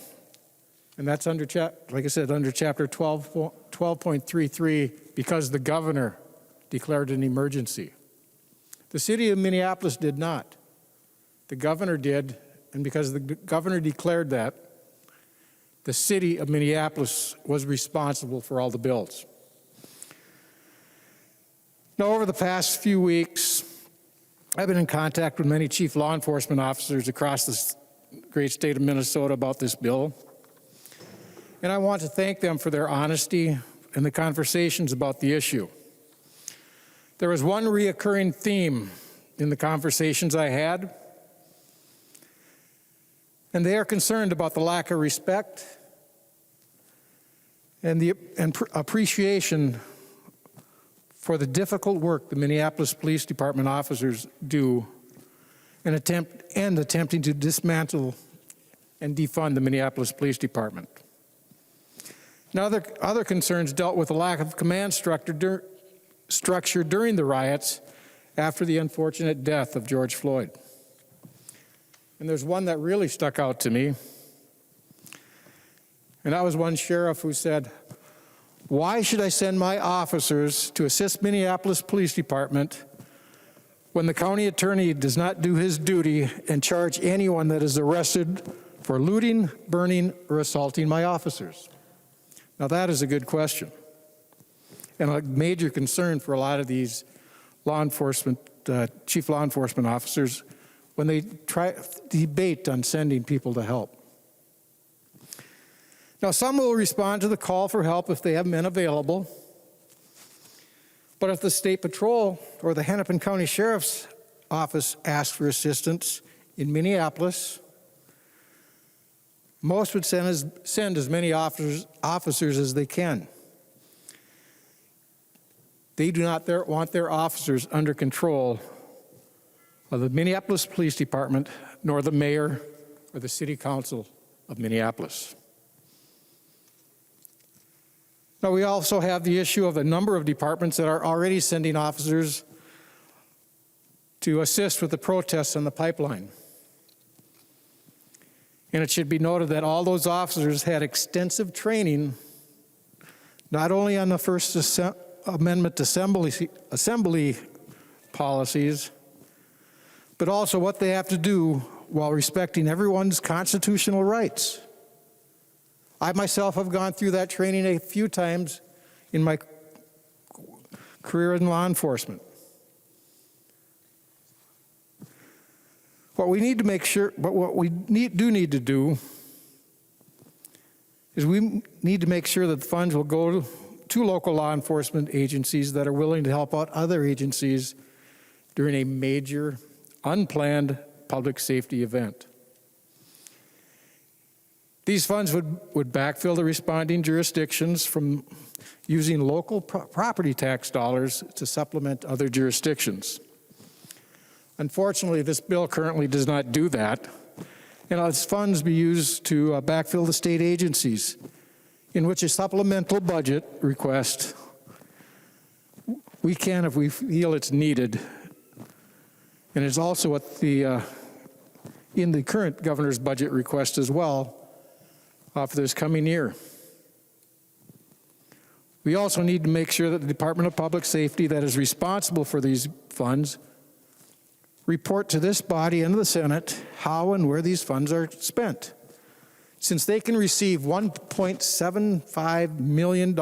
[SPEAKER 17] and that's under, like I said, under Chapter 12.33, because the governor declared an emergency. The city of Minneapolis did not. The governor did, and because the governor declared that, the city of Minneapolis was responsible for all the bills. Now, over the past few weeks, I've been in contact with many chief law enforcement officers across the great state of Minnesota about this bill, and I want to thank them for their honesty and the conversations about the issue. There was one reoccurring theme in the conversations I had, and they are concerned about the lack of respect and appreciation for the difficult work the Minneapolis Police Department officers do in attempting to dismantle and defund the Minneapolis Police Department. Now, other concerns dealt with the lack of command structure during the riots after the unfortunate death of George Floyd. And there's one that really stuck out to me, and that was one sheriff who said, "Why should I send my officers to assist Minneapolis Police Department when the county attorney does not do his duty and charge anyone that is arrested for looting, burning, or assaulting my officers?" Now that is a good question, and a major concern for a lot of these law enforcement, chief law enforcement officers when they debate on sending people to help. Now, some will respond to the call for help if they have men available, but if the State Patrol or the Hennepin County Sheriff's Office asks for assistance in Minneapolis, most would send as many officers as they can. They do not want their officers under control of the Minneapolis Police Department, nor the mayor or the city council of Minneapolis. Now, we also have the issue of a number of departments that are already sending officers to assist with the protests on the pipeline. And it should be noted that all those officers had extensive training, not only on the First Amendment assembly policies, but also what they have to do while respecting everyone's constitutional rights. I myself have gone through that training a few times in my career in law enforcement. What we need to make sure, but what we do need to do is we need to make sure that the funds will go to local law enforcement agencies that are willing to help out other agencies during a major, unplanned public safety event. These funds would backfill the responding jurisdictions from using local property tax dollars to supplement other jurisdictions. Unfortunately, this bill currently does not do that, and its funds be used to backfill the state agencies, in which a supplemental budget request we can if we feel it's needed, and it's also what the in the current governor's budget request as well for this coming year. We also need to make sure that the Department of Public Safety that is responsible for these funds report to this body and to the Senate how and where these funds are spent. since they can receive $1.75 million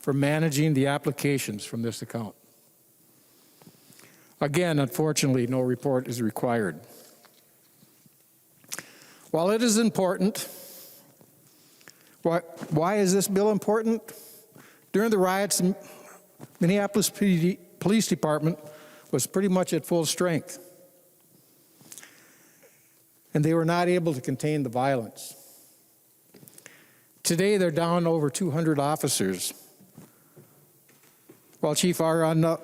[SPEAKER 17] for managing the applications from this account. Again, unfortunately, no report is required. While it is important, why is this bill important? During the riots, the Minneapolis Police Department was pretty much at full strength, and they were not able to contain the violence. Today, they're down over 200 officers, while Chief Arradondo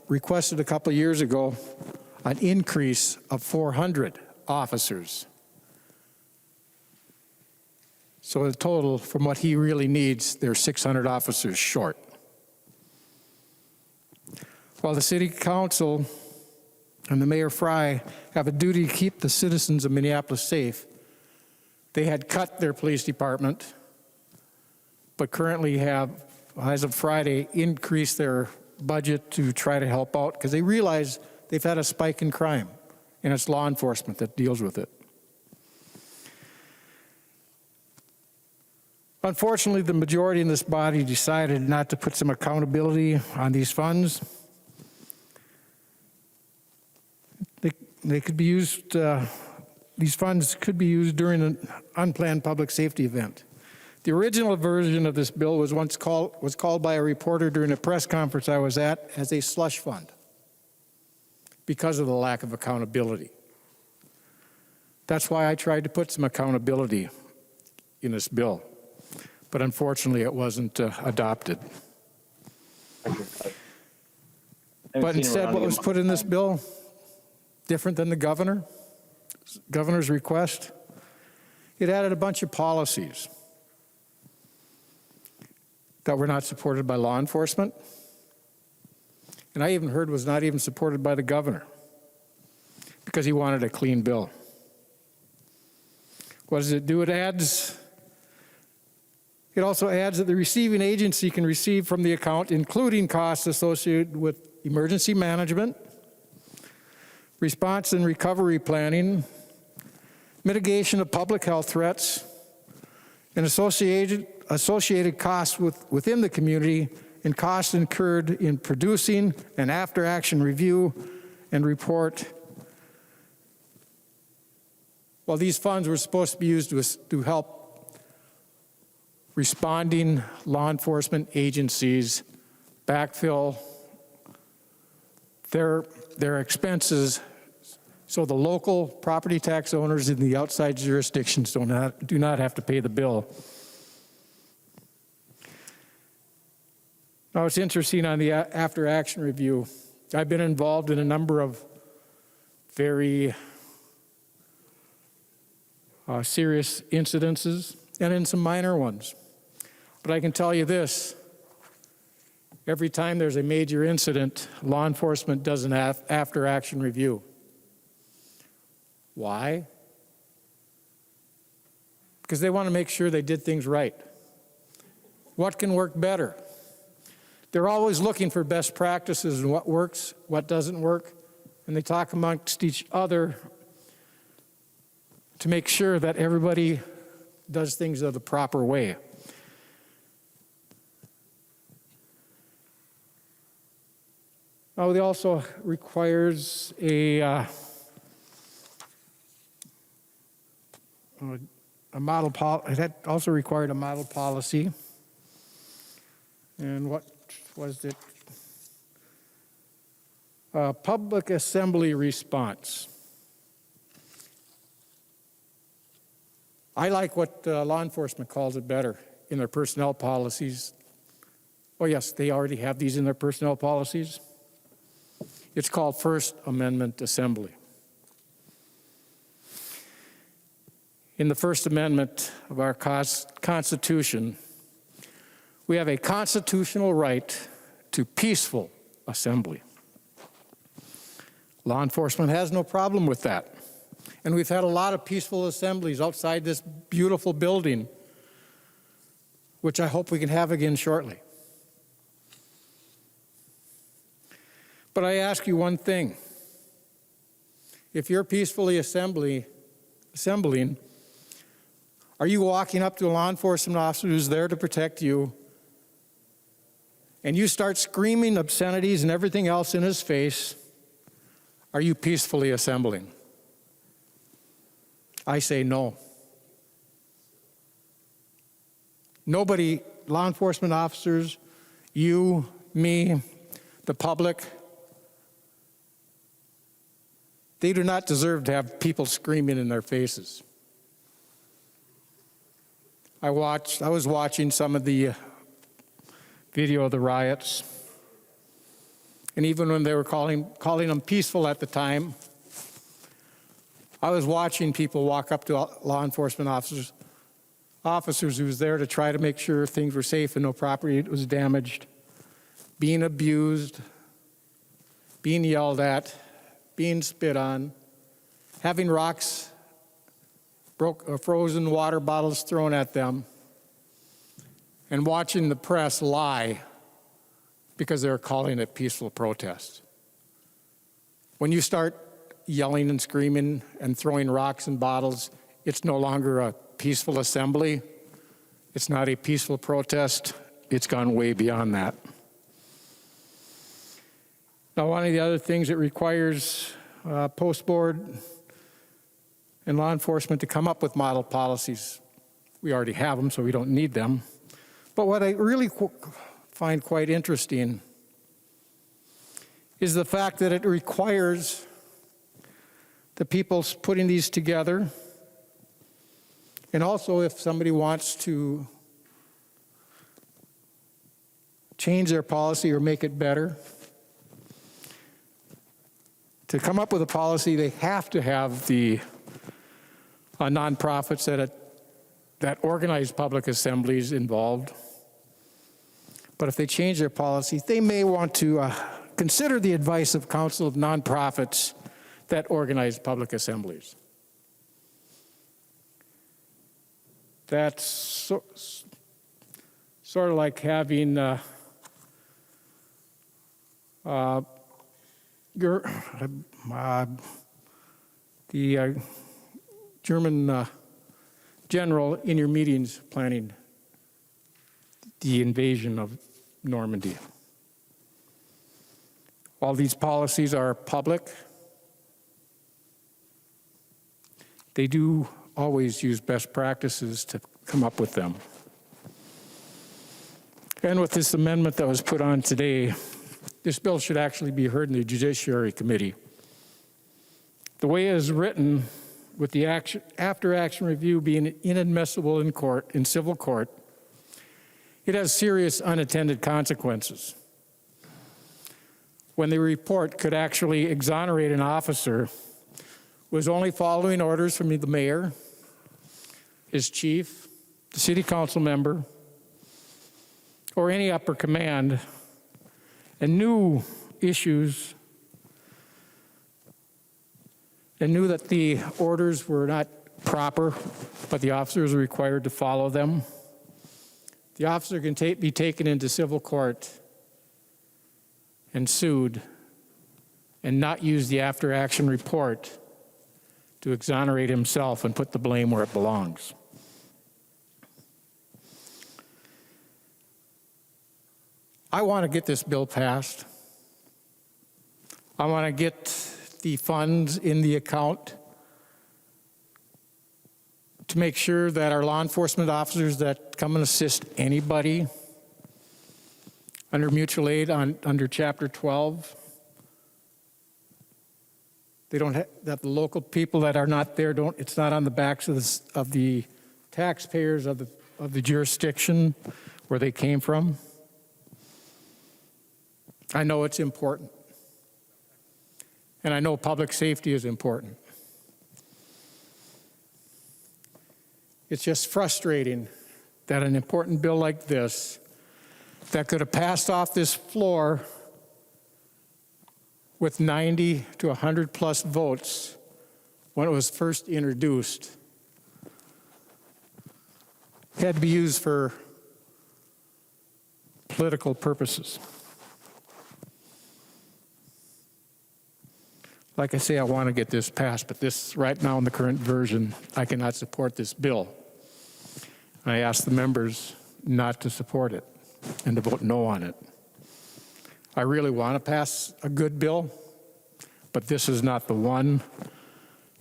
[SPEAKER 17] requested a couple of years ago an increase of 400 officers. So the total, from what he really needs, they're 600 officers short. While the City Council and the Mayor Fry have a duty to keep the citizens of Minneapolis safe, they had cut their police department, but currently have, as of Friday, increased their budget to try to help out because they realize they've had a spike in crime, and it's law enforcement that deals with it. Unfortunately, the majority in this body decided not to put some accountability on these funds. They could be used, these funds could be used during an unplanned public safety event. The original version of this bill was called by a reporter during a press conference I was at as a slush fund because of the lack of accountability. That's why I tried to put some accountability in this bill, but unfortunately it wasn't adopted. But instead, what was put in this bill, different than the governor's request, it added a bunch of policies that were not supported by law enforcement, and I even heard was not even supported by the governor because he wanted a clean bill. What does it do? It also adds that the receiving agency can receive from the account, including costs associated with emergency management, response and recovery planning, mitigation of public health threats, and associated costs within the community and costs incurred in producing an after-action review and report. Well, these funds were supposed to be used to help responding law enforcement agencies backfill their expenses so the local property tax owners in the outside jurisdictions do not have to pay the bill. Now, it's interesting on the after-action review. I've been involved in a number of very serious incidences and in some minor ones. But I can tell you this, every time there's a major incident, law enforcement does an after-action review. Why? Because they want to make sure they did things right. What can work better? They're always looking for best practices and what works, what doesn't work, and they talk amongst each other to make sure that everybody does things the proper way. Now, it also requires a model policy. That also required a model policy. And what was it? Public assembly response. I like what law enforcement calls it better in their personnel policies. Oh yes, they already have these in their personnel policies. It's called First Amendment assembly. In the First Amendment of our Constitution, we have a constitutional right to peaceful assembly. Law enforcement has no problem with that. And we've had a lot of peaceful assemblies outside this beautiful building, which I hope we can have again shortly. But I ask you one thing. If you're peacefully assembling assembling, are you walking up to a law enforcement officer who's there to protect you, and you start screaming obscenities and everything else in his face? Are you peacefully assembling? I say no. Nobody, law enforcement officers, you, me, the public, they do not deserve to have people screaming in their faces. I was watching some of the video of the riots, and even when they were calling them peaceful at the time, I was watching people walk up to law enforcement officers who was there to try to make sure things were safe and no property was damaged, being abused, being yelled at, being spit on, having rocks, frozen water bottles thrown at them, and watching the press lie because they're calling it peaceful protest. When you start yelling and screaming and throwing rocks and bottles, it's no longer a peaceful assembly. It's not a peaceful protest. It's gone way beyond that. Now, one of the other things it requires post board and law enforcement to come up with model policies. We already have them, so we don't need them. But what I really find quite interesting is the fact that it requires the people putting these together, and also if somebody wants to change their policy or make it better, to come up with a policy, they have to have the nonprofits that organize public assemblies involved. But if they change their policy, they may want to consider the advice of council of nonprofits that organize public assemblies. That's sort of like having the German general in your meetings planning the invasion of Normandy. All these policies are public. They do always use best practices to come up with them. And with this amendment that was put on today, this bill should actually be heard in the Judiciary Committee. The way it is written, with the after-action review being inadmissible in court, in civil court, it has serious unintended consequences. When the report could actually exonerate an officer who was only following orders from the mayor, his chief, the city council member, or any upper command, and knew issues and knew that the orders were not proper, but the officer was required to follow them. The officer can be taken into civil court and sued and not use the after-action report to exonerate himself and put the blame where it belongs. I want to get this bill passed. I want to get the funds in the account to make sure that our law enforcement officers that come and assist anybody under mutual aid under Chapter 12, they don't have, that the local people that are not there don't. It's not on the backs of the taxpayers of the jurisdiction where they came from. I know it's important. And I know public safety is important. It's just frustrating that an important bill like this that could have passed off this floor with 90 to 100 plus votes when it was first introduced had to be used for political purposes. Like I say, I want to get this passed, but this, right now in the current version, I cannot support this bill. I ask the members not to support it and to vote no on it. I really want to pass a good bill, but this is not the one.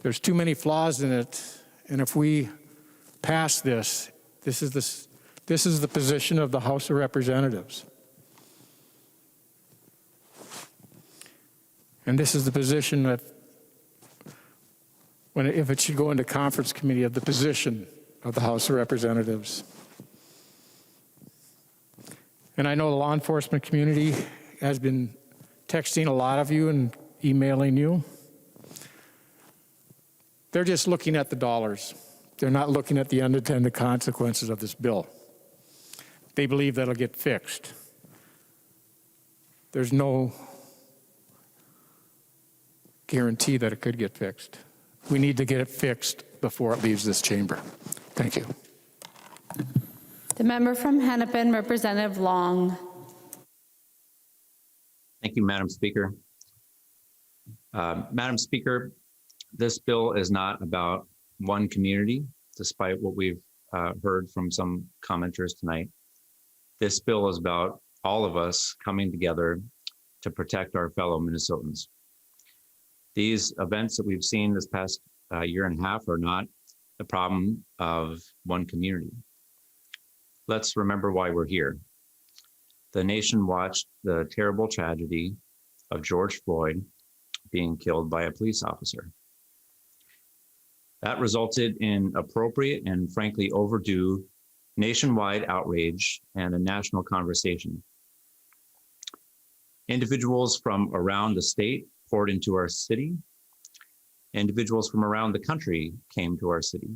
[SPEAKER 17] There's too many flaws in it, and if we pass this, this is the position of the House of Representatives. And this is the position that, if it should go into conference committee, of the position of the House of Representatives. And I know the law enforcement community has been texting a lot of you and emailing you. They're just looking at the dollars. They're not looking at the unintended consequences of this bill. They believe that'll get fixed. There's no guarantee that it could get fixed. We need to get it fixed before it leaves this chamber. Thank you.
[SPEAKER 1] The member from Hennepin, Representative Long.
[SPEAKER 19] Thank you, Madam Speaker. Madam Speaker, this bill is not about one community, despite what we've heard from some commenters tonight. This bill is about all of us coming together to protect our fellow Minnesotans. These events that we've seen this past year and a half are not the problem of one community. Let's remember why we're here. The nation watched the terrible tragedy of George Floyd being killed by a police officer. That resulted in appropriate and frankly overdue nationwide outrage and a national conversation. Individuals from around the state poured into our city. Individuals from around the country came to our city.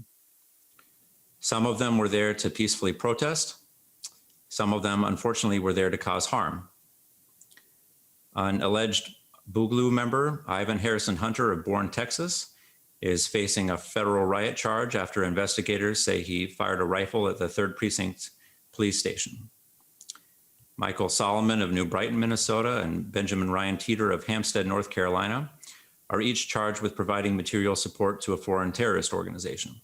[SPEAKER 19] Some of them were there to peacefully protest. Some of them, unfortunately, were there to cause harm. An alleged Boogaloo member, Ivan Harrison Hunter of Bourne, Texas, is facing a federal riot charge after investigators say he fired a rifle at the 3rd Precinct Police Station. Michael Solomon of New Brighton, Minnesota, and Benjamin Ryan Teeter of Hampstead, North Carolina, are each charged with providing material support to a foreign terrorist organization.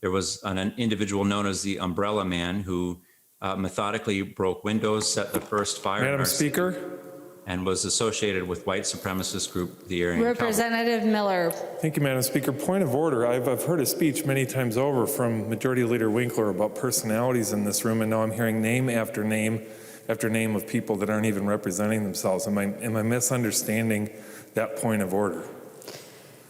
[SPEAKER 19] There was an individual known as the Umbrella Man who methodically broke windows, set the first fire.
[SPEAKER 20] Madam Speaker,
[SPEAKER 19] and was associated with white supremacist group, the Aryan
[SPEAKER 1] Representative Miller.
[SPEAKER 20] Thank you, Madam Speaker. Point of order. I've heard a speech many times over from Majority Leader Winkler about personalities in this room, and now I'm hearing name after name of people that aren't even representing themselves. Am I misunderstanding that point of order?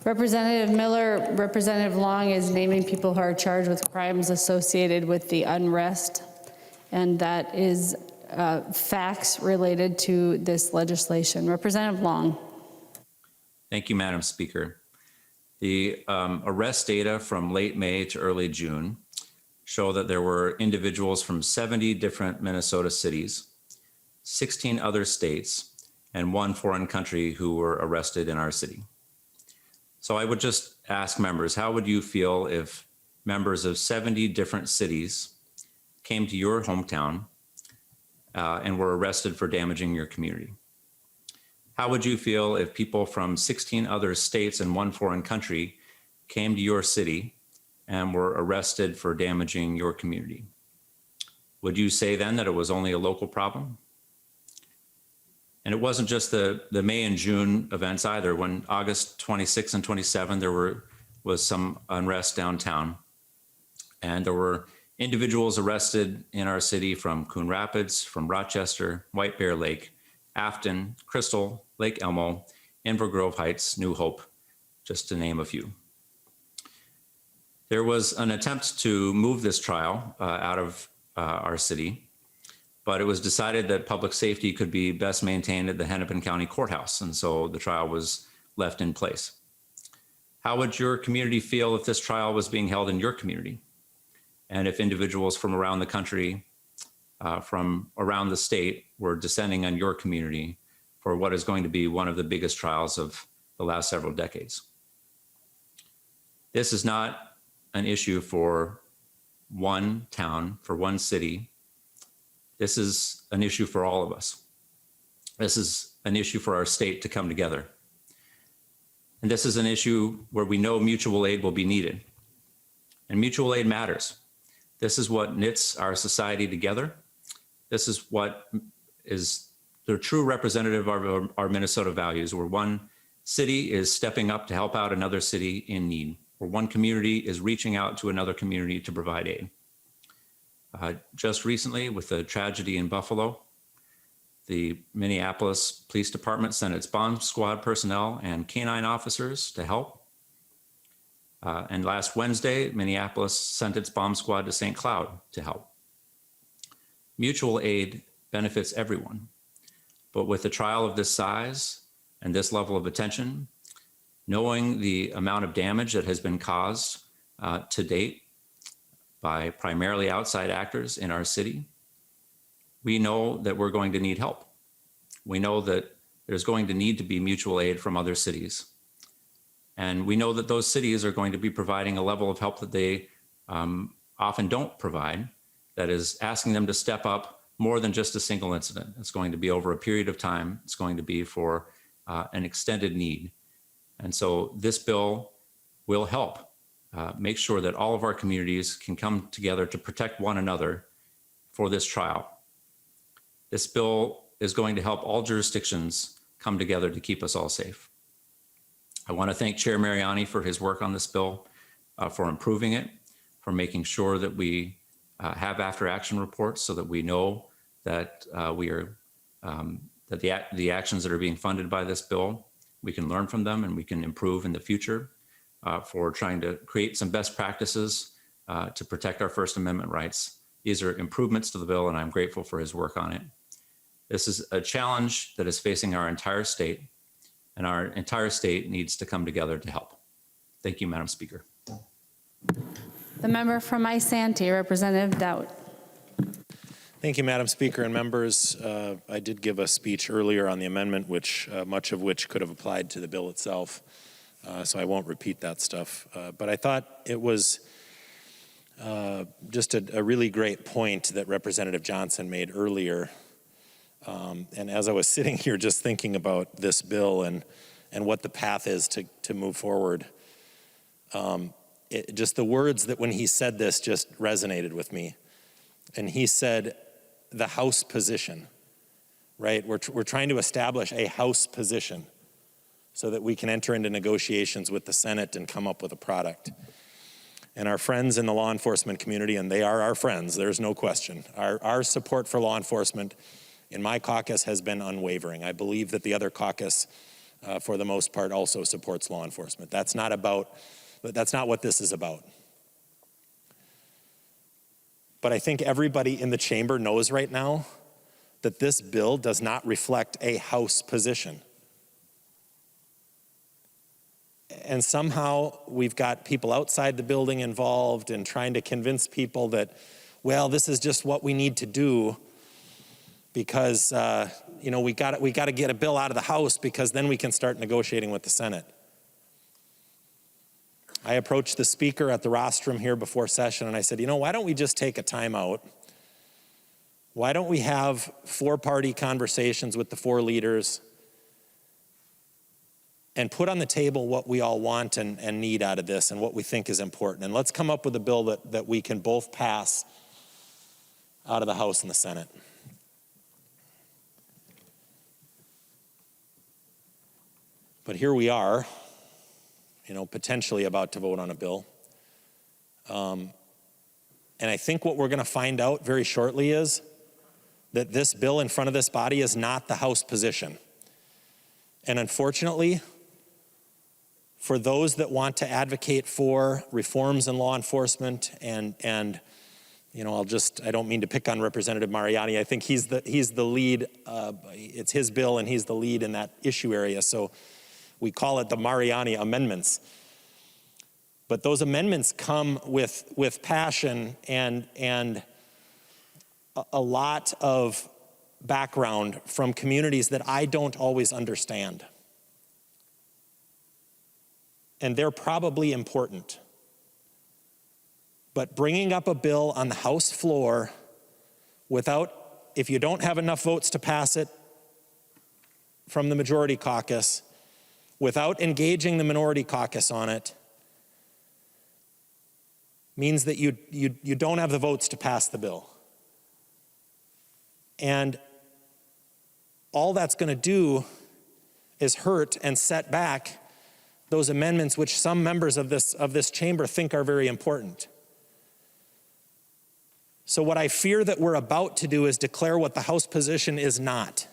[SPEAKER 1] Representative Miller, Representative Long is naming people who are charged with crimes associated with the unrest, and that is facts related to this legislation. Representative Long.
[SPEAKER 19] Thank you, Madam Speaker. The arrest data from late May to early June show that there were individuals from 70 different Minnesota cities, 16 other states, and 1 foreign country who were arrested in our city. So I would just ask members, how would you feel if members of 70 different cities came to your hometown and were arrested for damaging your community? How would you feel if people from 16 other states and 1 foreign country came to your city and were arrested for damaging your community? Would you say then that it was only a local problem? And it wasn't just the May and June events either. When August 26 and 27, there was some unrest downtown, and there were individuals arrested in our city from Coon Rapids, from Rochester, White Bear Lake, Afton, Crystal, Lake Elmo, Inver Grove Heights, New Hope, just to name a few. There was an attempt to move this trial out of our city, but it was decided that public safety could be best maintained at the Hennepin County Courthouse, and so the trial was left in place. How would your community feel if this trial was being held in your community? And if individuals from around the country, from around the state, were descending on your community for what is going to be one of the biggest trials of the last several decades? This is not an issue for one town, for one city. This is an issue for all of us. This is an issue for our state to come together. And this is an issue where we know mutual aid will be needed. And mutual aid matters. This is what knits our society together. This is what is the true representative of our Minnesota values, where one city is stepping up to help out another city in need, where one community is reaching out to another community to provide aid. Just recently, with the tragedy in Buffalo, the Minneapolis Police Department sent its bomb squad personnel and canine officers to help. And last Wednesday, Minneapolis sent its bomb squad to St. Cloud to help. Mutual aid benefits everyone, but with a trial of this size and this level of attention, knowing the amount of damage that has been caused to date by primarily outside actors in our city, we know that we're going to need help. We know that there's going to need to be mutual aid from other cities. And we know that those cities are going to be providing a level of help that they often don't provide, that is asking them to step up more than just a single incident. It's going to be over a period of time. It's going to be for an extended need. And so this bill will help make sure that all of our communities can come together to protect one another for this trial. This bill is going to help all jurisdictions come together to keep us all safe. I want to thank Chair Mariani for his work on this bill, for improving it, for making sure that we have after action reports so that we know that that the actions that are being funded by this bill, we can learn from them and we can improve in the future, for trying to create some best practices to protect our First Amendment rights. These are improvements to the bill, and I'm grateful for his work on it. This is a challenge that is facing our entire state, and our entire state needs to come together to help. Thank you, Madam Speaker.
[SPEAKER 1] The member from Isanti, Representative Dowd.
[SPEAKER 21] Thank you, Madam Speaker and members. I did give a speech earlier on the amendment, which much of which could have applied to the bill itself, so I won't repeat that stuff. But I thought it was just a really great point that Representative Johnson made earlier. And as I was sitting here just thinking about this bill and what the path is to move forward, just the words that when he said this just resonated with me. And he said, the House position, right? We're trying to establish a House position so that we can enter into negotiations with the Senate and come up with a product. And our friends in the law enforcement community, and they are our friends, there's no question, our support for law enforcement in my caucus has been unwavering. I believe that the other caucus, for the most part, also supports law enforcement. That's not what this is about. But I think everybody in the chamber knows right now that this bill does not reflect a House position. And somehow we've got people outside the building involved in trying to convince people that, well, this is just what we need to do because we got to get a bill out of the House because then we can start negotiating with the Senate. I approached the speaker at the rostrum here before session and I said, why don't we just take a time out? Why don't we have four-party conversations with the four leaders and put on the table what we all want and need out of this and what we think is important. And let's come up with a bill that we can both pass out of the House and the Senate. But here we are, potentially about to vote on a bill. And I think what we're going to find out very shortly is that this bill in front of this body is not the House position. And unfortunately, for those that want to advocate for reforms in law enforcement and I don't mean to pick on Representative Mariani. I think he's the lead. It's his bill and he's the lead in that issue area. So we call it the Mariani amendments. But those amendments come with passion and a lot of background from communities that I don't always understand. And they're probably important. But bringing up a bill on the House floor if you don't have enough votes to pass it from the majority caucus, without engaging the minority caucus on it means that you don't have the votes to pass the bill. And all that's going to do is hurt and set back those amendments which some members of this chamber think are very important. So what I fear that we're about to do is declare what the House position is not.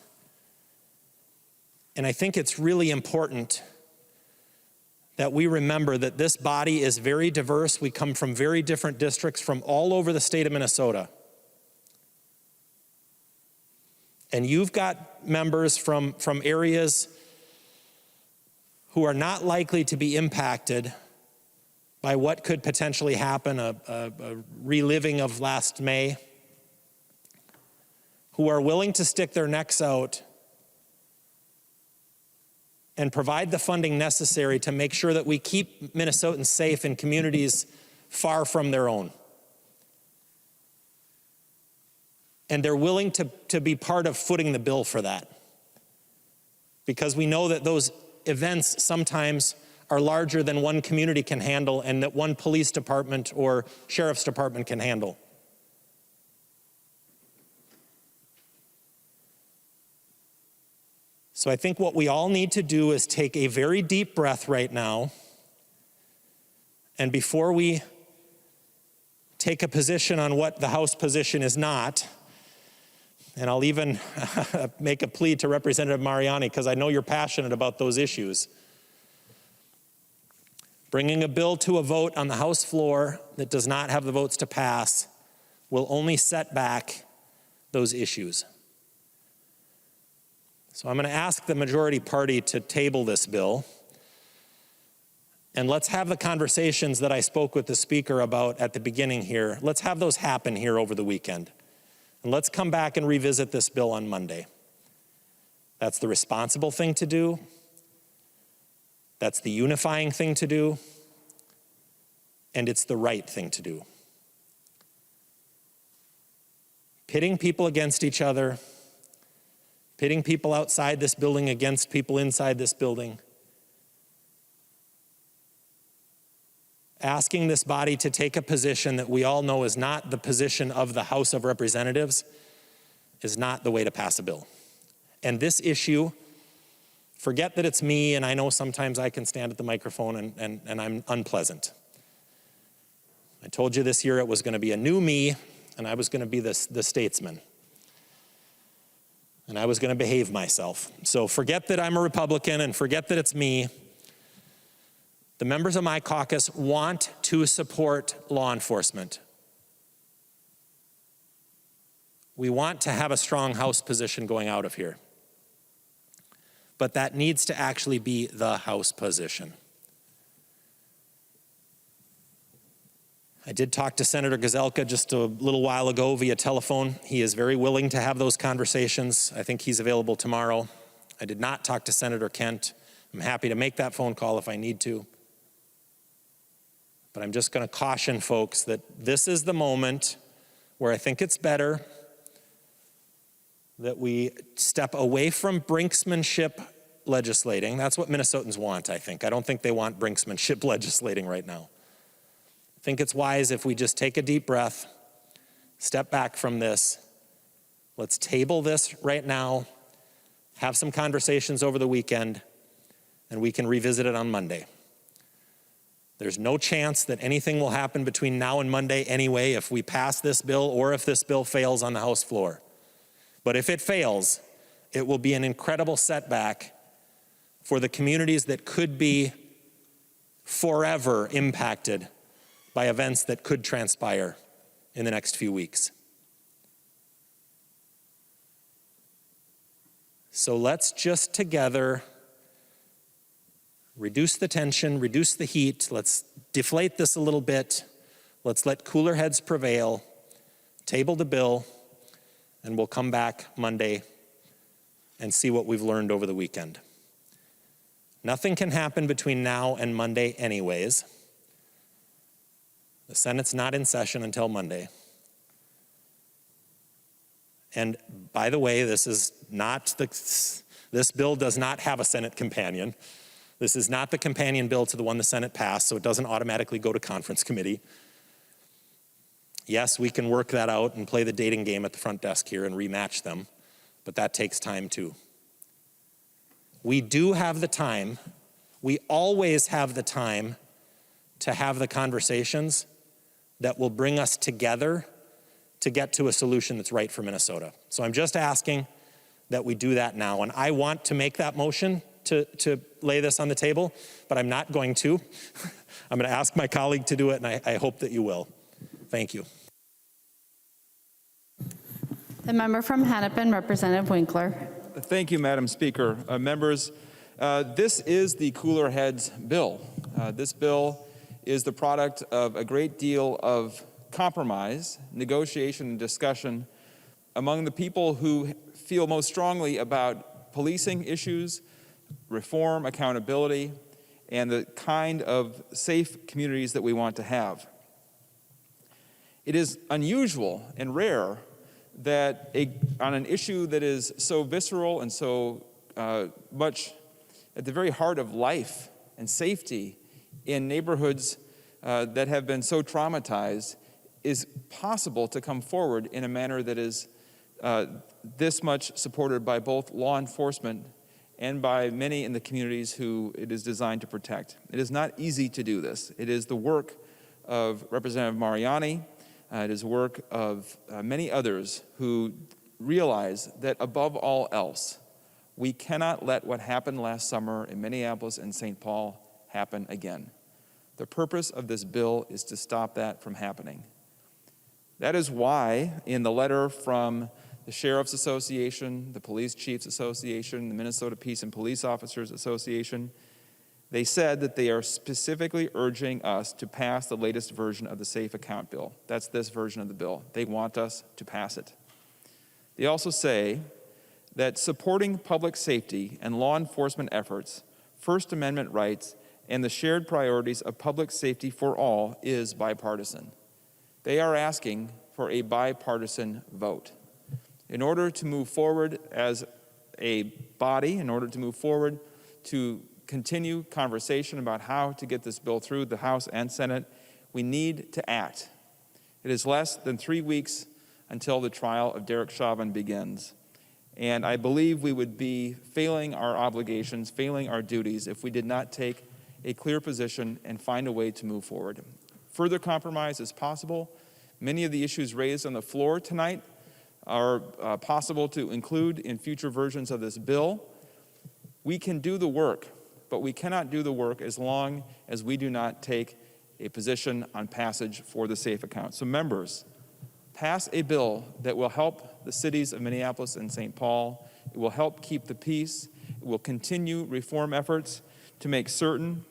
[SPEAKER 21] And I think it's really important that we remember that this body is very diverse. We come from very different districts from all over the state of Minnesota. And you've got members from areas who are not likely to be impacted by what could potentially happen, a reliving of last May, who are willing to stick their necks out and provide the funding necessary to make sure that we keep Minnesotans safe in communities far from their own. And they're willing to be part of footing the bill for that. Because we know that those events sometimes are larger than one community can handle and that one police department or sheriff's department can handle. So I think what we all need to do is take a very deep breath right now, and before we take a position on what the House position is not, and I'll even make a plea to Representative Mariani because I know you're passionate about those issues. Bringing a bill to a vote on the House floor that does not have the votes to pass will only set back those issues. So I'm going to ask the majority party to table this bill. And let's have the conversations that I spoke with the speaker about at the beginning here. Let's have those happen here over the weekend. And let's come back and revisit this bill on Monday. That's the responsible thing to do. That's the unifying thing to do. And it's the right thing to do. Pitting people against each other, pitting people outside this building against people inside this building, asking this body to take a position that we all know is not the position of the House of Representatives is not the way to pass a bill. And this issue, forget that it's me, and I know sometimes I can stand at the microphone and I'm unpleasant. I told you this year it was going to be a new me, and I was going to be the statesman. And I was going to behave myself. So forget that I'm a Republican and forget that it's me. The members of my caucus want to support law enforcement. We want to have a strong House position going out of here. But that needs to actually be the House position. I did talk to Senator Gazelka just a little while ago via telephone. He is very willing to have those conversations. I think he's available tomorrow. I did not talk to Senator Kent. I'm happy to make that phone call if I need to. But I'm just going to caution folks that this is the moment where I think it's better that we step away from brinksmanship legislating. That's what Minnesotans want, I think. I don't think they want brinksmanship legislating right now. I think it's wise if we just take a deep breath, step back from this. Let's table this right now, have some conversations over the weekend, and we can revisit it on Monday. There's no chance that anything will happen between now and Monday anyway if we pass this bill or if this bill fails on the House floor. But if it fails, it will be an incredible setback for the communities that could be forever impacted by events that could transpire in the next few weeks. So let's just together reduce the tension, reduce the heat. Let's deflate this a little bit. Let's let cooler heads prevail, table the bill, and we'll come back Monday and see what we've learned over the weekend. Nothing can happen between now and Monday anyways. The Senate's not in session until Monday. And by the way, this bill does not have a Senate companion. This is not the companion bill to the one the Senate passed, so it doesn't automatically go to conference committee. Yes, we can work that out and play the dating game at the front desk here and rematch them, but that takes time too. We do have the time, we always have the time to have the conversations that will bring us together to get to a solution that's right for Minnesota. So I'm just asking that we do that now. And I want to make that motion to lay this on the table, but I'm not going to. I'm going to ask my colleague to do it, and I hope that you will. Thank you.
[SPEAKER 1] The member from Hennepin, Representative Winkler.
[SPEAKER 15] Thank you, Madam Speaker. Members, this is the cooler heads bill. This bill is the product of a great deal of compromise, negotiation, and discussion among the people who feel most strongly about policing issues, reform, accountability, and the kind of safe communities that we want to have. It is unusual and rare that on an issue that is so visceral and so much at the very heart of life and safety in neighborhoods that have been so traumatized, is possible to come forward in a manner that is this much supported by both law enforcement and by many in the communities who it is designed to protect. It is not easy to do this. It is the work of Representative Mariani. It is the work of many others who realize that above all else, we cannot let what happened last summer in Minneapolis and St. Paul happen again. The purpose of this bill is to stop that from happening. That is why in the letter from the Sheriff's Association, the Police Chiefs Association, the Minnesota Peace and Police Officers Association, they said that they are specifically urging us to pass the latest version of the Safe Account Bill. That's this version of the bill. They want us to pass it. They also say that supporting public safety and law enforcement efforts, First Amendment rights, and the shared priorities of public safety for all is bipartisan. They are asking for a bipartisan vote. In order to move forward as a body, in order to move forward to continue conversation about how to get this bill through the House and Senate, we need to act. It is less than 3 weeks until the trial of Derek Chauvin begins. And I believe we would be failing our obligations, failing our duties, if we did not take a clear position and find a way to move forward. Further compromise is possible. Many of the issues raised on the floor tonight are possible to include in future versions of this bill. We can do the work, but we cannot do the work as long as we do not take a position on passage for the Safe Account. So members, pass a bill that will help the cities of Minneapolis and St. Paul. It will help keep the peace. It will continue reform efforts to make certain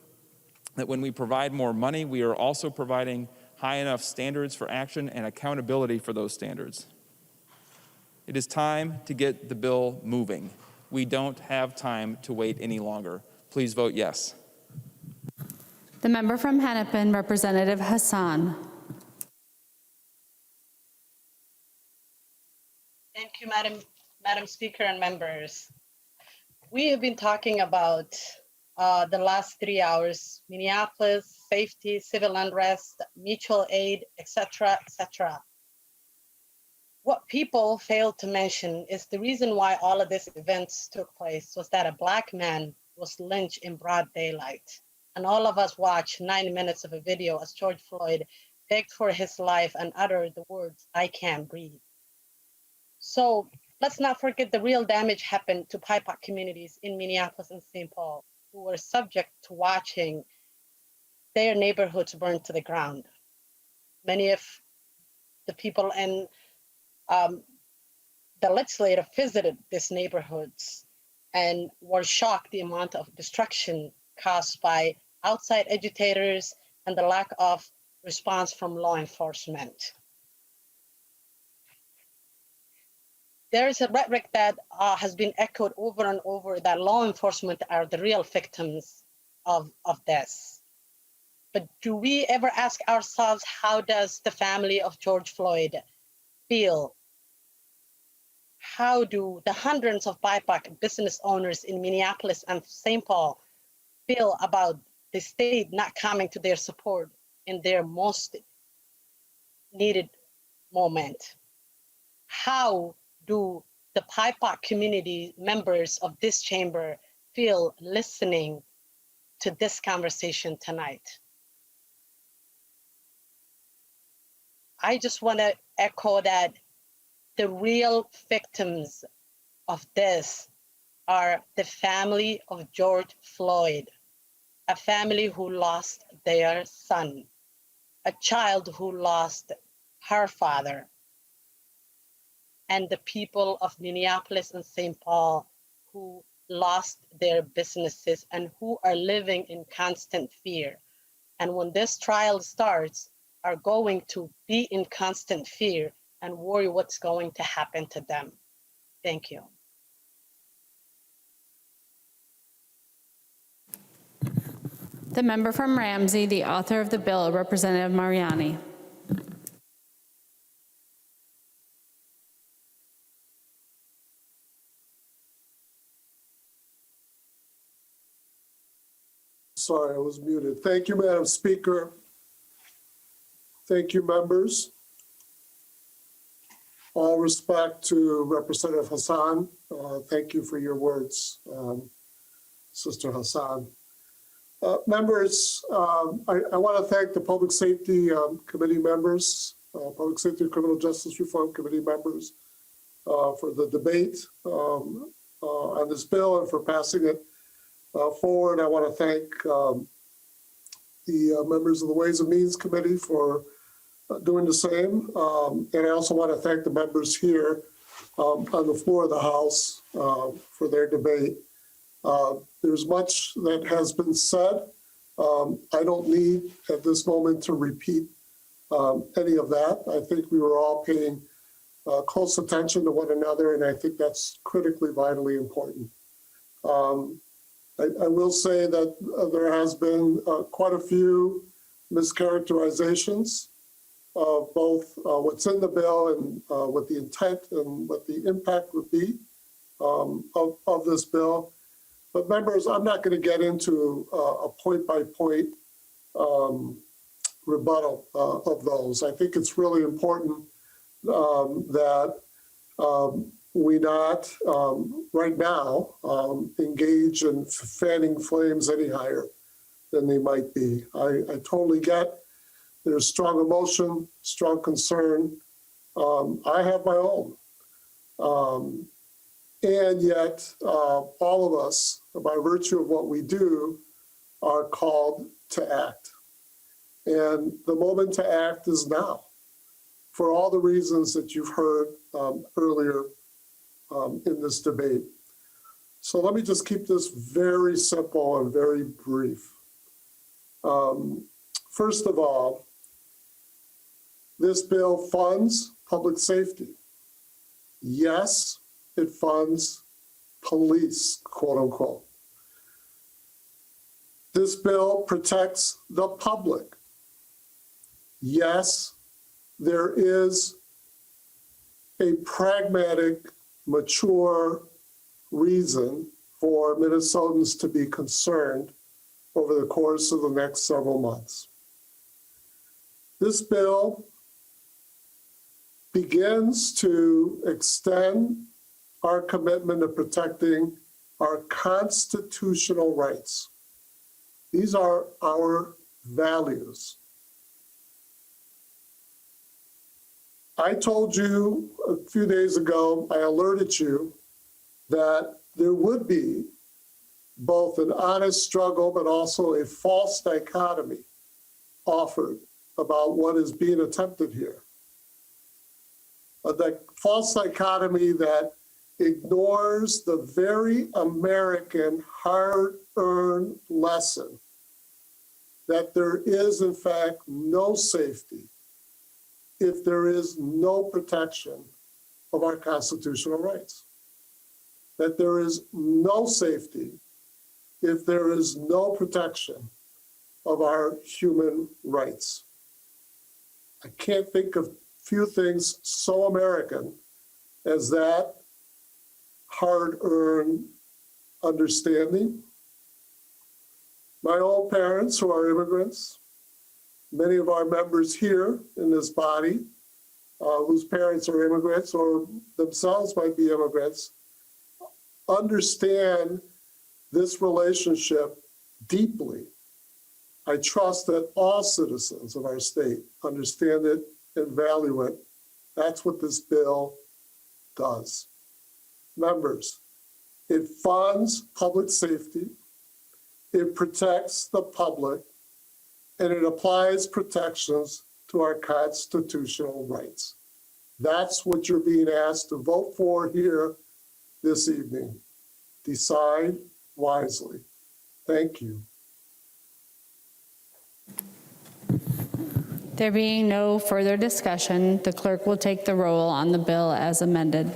[SPEAKER 15] that when we provide more money, we are also providing high enough standards for action and accountability for those standards. It is time to get the bill moving. We don't have time to wait any longer. Please vote yes.
[SPEAKER 1] The member from Hennepin, Representative Hassan.
[SPEAKER 5] Thank you, Madam Speaker and members. We have been talking about the last 3 hours, Minneapolis, safety, civil unrest, mutual aid, etc., etc. What people failed to mention is the reason why all of these events took place was that a Black man was lynched in broad daylight. And all of us watched 9 minutes of a video as George Floyd begged for his life and uttered the words, "I can't breathe." So let's not forget the real damage happened to BIPOC communities in Minneapolis and St. Paul, who were subject to watching their neighborhoods burn to the ground. Many of the people in the legislature visited these neighborhoods and were shocked the amount of destruction caused by outside agitators and the lack of response from law enforcement. There is a rhetoric that has been echoed over and over that law enforcement are the real victims of this. But do we ever ask ourselves, how does the family of George Floyd feel? How do the hundreds of BIPOC business owners in Minneapolis and St. Paul feel about the state not coming to their support in their most needed moment? How do the PIPOC community members of this chamber feel listening to this conversation tonight? I just want to echo that the real victims of this are the family of George Floyd, a family who lost their son, a child who lost her father, and the people of Minneapolis and St. Paul who lost their businesses and who are living in constant fear. And when this trial starts, are going to be in constant fear and worry what's going to happen to them. Thank you.
[SPEAKER 1] The member from Ramsey, the author of the bill, Representative Mariani.
[SPEAKER 16] Sorry, I was muted. Thank you, Madam Speaker. Thank you, members. All respect to Representative Hassan. Thank you for your words, Sister Hassan. Members, I want to thank the Public Safety Committee members, Public Safety and Criminal Justice Reform Committee members for the debate on this bill and for passing it forward. I want to thank the members of the Ways and Means Committee for doing the same. And I also want to thank the members here on the floor of the House for their debate. There's much that has been said. I don't need at this moment to repeat any of that. I think we were all paying close attention to one another, and I think that's critically, vitally important. I will say that there has been quite a few mischaracterizations of both what's in the bill and what the intent and what the impact would be of this bill. But members, I'm not going to get into a point-by-point rebuttal of those. I think it's really important that we not, right now, engage in fanning flames any higher than they might be. I totally get there's strong emotion, strong concern. I have my own. And yet, all of us, by virtue of what we do, are called to act. And the moment to act is now, for all the reasons that you've heard earlier in this debate. So let me just keep this very simple and very brief. First of all, this bill funds public safety. Yes, it funds police, quote unquote. This bill protects the public. Yes, there is a pragmatic, mature reason for Minnesotans to be concerned over the course of the next several months. This bill begins to extend our commitment to protecting our constitutional rights. These are our values. I told you a few days ago, I alerted you that there would be both an honest struggle, but also a false dichotomy offered about what is being attempted here. A false dichotomy that ignores the very American hard-earned lesson that there is, in fact, no safety if there is no protection of our constitutional rights. That there is no safety if there is no protection of our human rights. I can't think of few things so American as that hard-earned understanding. My own parents who are immigrants, many of our members here in this body whose parents are immigrants or themselves might be immigrants, understand this relationship deeply. I trust that all citizens of our state understand it and value it. That's what this bill does. Members, it funds public safety, it protects the public, and it applies protections to our constitutional rights. That's what you're being asked to vote for here this evening. Decide wisely. Thank you.
[SPEAKER 1] There being no further discussion, the clerk will take the roll on the bill as amended.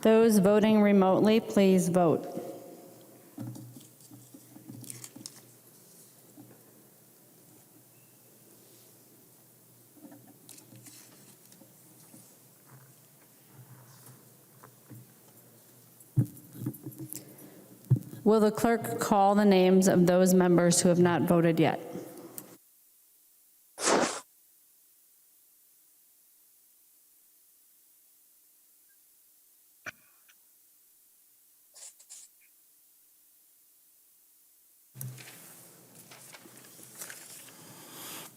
[SPEAKER 1] Those voting remotely, please vote. Will the clerk call the names of those members who have not voted yet?